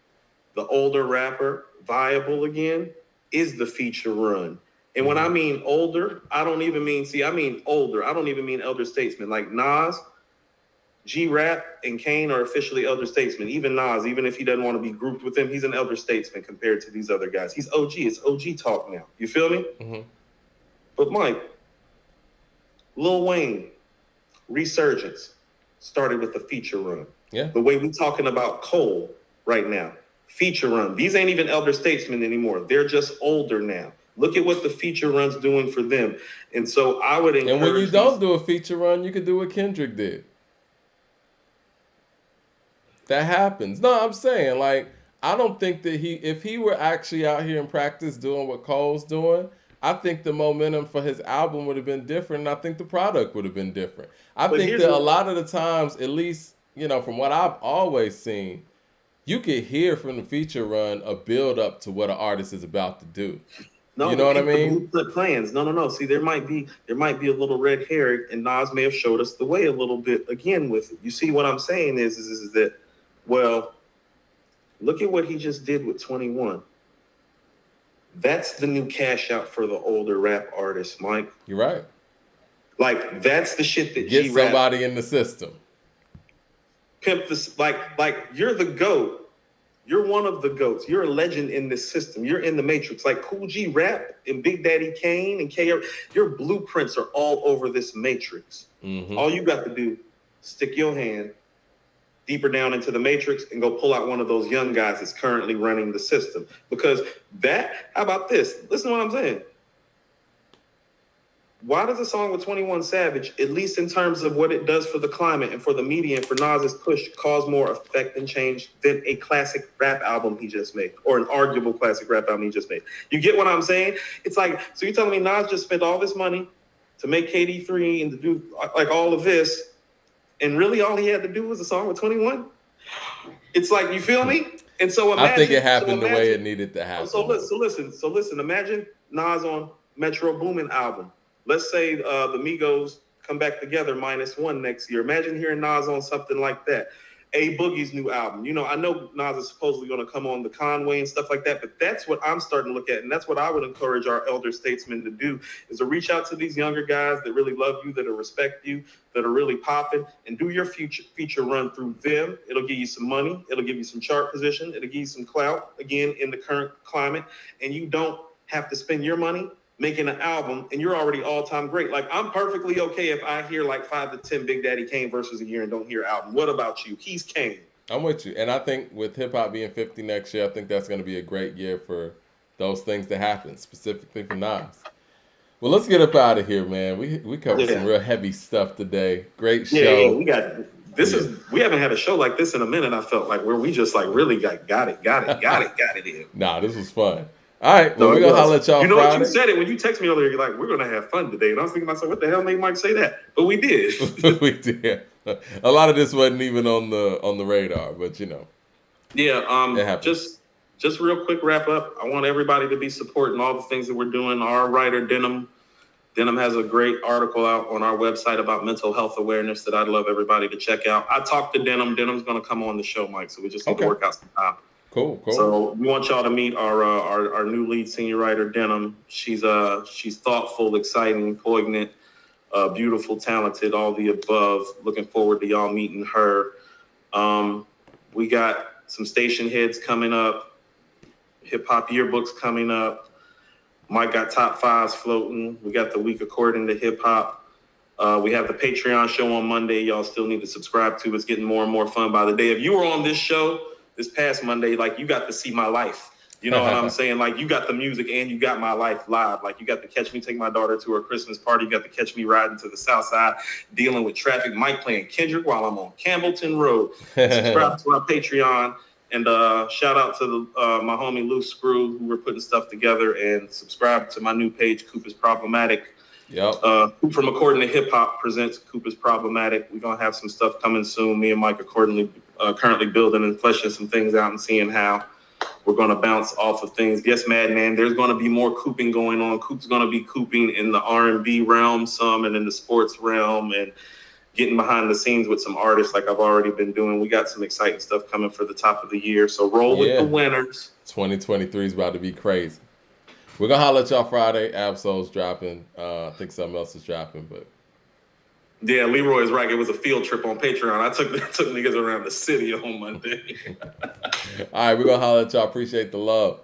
the older rapper viable again is the feature run. And when I mean older, I mean older. I don't even mean elder statesman. Like Nas, G Rap, and Kane are officially elder statesmen. Even Nas, even if he doesn't want to be grouped with them, he's an elder statesman compared to these other guys. He's OG. It's OG talk now. You feel me? Mm-hmm. But Mike, Lil Wayne, Resurgence started with the feature run. Yeah. The way we talking about Cole right now, feature run. These ain't even elder statesmen anymore. They're just older now. Look at what the feature run's doing for them. And so I would encourage. And when you don't do a feature run, you could do what Kendrick did. That happens. No, I'm saying, like, I don't think that if he were actually out here in practice doing what Cole's doing, I think the momentum for his album would have been different, and I think the product would have been different. I think that a lot of the times, at least, you know, from what I've always seen, you could hear from the feature run a build up to what an artist is about to do. No, you know what I mean? Plans. No. See, there might be a little red herring, and Nas may have showed us the way a little bit again with it. You see, what I'm saying is that, well, look at what he just did with 21. That's the new cash out for the older rap artists, Mike. You're right. Like, that's the shit that get G-Rap, somebody in the system. Pimp this, like you're the GOAT. You're one of the GOATs. You're a legend in this system. You're in the matrix. Like Kool G Rap and Big Daddy Kane and KR, your blueprints are all over this matrix. Mm-hmm. All you got to do, stick your hand deeper down into the matrix and go pull out one of those young guys that's currently running the system. Because how about this? Listen to what I'm saying. Why does a song with 21 Savage, at least in terms of what it does for the climate and for the media and for Nas's push, cause more effect and change than a classic rap album he just made, or an arguable classic rap album he just made? You get what I'm saying? It's like, so you're telling me Nas just spent all this money to make KD3 and to do like all of this, and really all he had to do was a song with 21? It's like, you feel me? And so imagine, I think it happened the way it needed to happen. So listen. Imagine Nas on Metro Boomin album. Let's say the Migos come back together -1 next year. Imagine hearing Nas on something like that. A Boogie's new album. You know, I know Nas is supposedly going to come on the Conway and stuff like that, but that's what I'm starting to look at, and that's what I would encourage our elder statesmen to do, is to reach out to these younger guys that really love you, that respect you, that are really popping, and do your feature run through them. It'll give you some money. It'll give you some chart position. It'll give you some clout, again, in the current climate, and you don't have to spend your money making an album, and you're already all-time great. Like, I'm perfectly okay if I hear like 5 to 10 Big Daddy Kane verses a year and don't hear album. What about you? He's Kane. I'm with you. And I think with hip-hop being 50 next year, I think that's going to be a great year for those things to happen, specifically for Nas. Well, let's get up out of here, man. We covered some real heavy stuff today. Great show. Yeah, we got we haven't had a show like this in a minute, I felt like, where we just like really got it in. Nah, this was fun. All right, well, we're going to holler at y'all. You know Friday. what, you said it when you texted me earlier, you're like, we're going to have fun today. And I was thinking to myself, what the hell made Mike say that? But we did. We did. A lot of this wasn't even on the radar, but you know. Yeah, just real quick wrap up. I want everybody to be supporting all the things that we're doing. Our writer, Denim has a great article out on our website about mental health awareness that I'd love everybody to check out. I talked to Denim. Denim's going to come on the show, Mike, so we just need to work out some time. Cool. So we want y'all to meet our new lead senior writer, Denim. She's thoughtful, exciting, poignant, beautiful, talented, all the above. Looking forward to y'all meeting her. We got some station heads coming up, hip hop yearbooks coming up. Mike got top fives floating. We got the week according to hip hop. We have the Patreon show on Monday. Y'all still need to subscribe to. It's getting more and more fun by the day. If you were on this show this past Monday, like, you got to see my life. You know what I'm saying? Like, you got the music and you got my life live. Like, you got to catch me take my daughter to her Christmas party. You got to catch me riding to the South Side, dealing with traffic. Mike playing Kendrick while I'm on Campbellton Road. Subscribe to our Patreon. And shout out to my homie Loose Screw, who we're putting stuff together. And subscribe to my new page, Coop is Problematic. Yep. Coop from According to Hip Hop presents Coop is Problematic. We're going to have some stuff coming soon. Me and Mike are currently building and fleshing some things out and seeing how we're going to bounce off of things. Yes, Madman, there's going to be more cooping going on. Coop's going to be cooping in the R&B realm some, and in the sports realm, and getting behind the scenes with some artists like I've already been doing. We got some exciting stuff coming for the top of the year. So roll with the winners. 2023 is about to be crazy. We're going to holler at y'all Friday. Absol's dropping. I think something else is dropping, but. Yeah, Leroy is right. It was a field trip on Patreon. I took niggas around the city on Monday. All right, we're going to holler at y'all. Appreciate the love.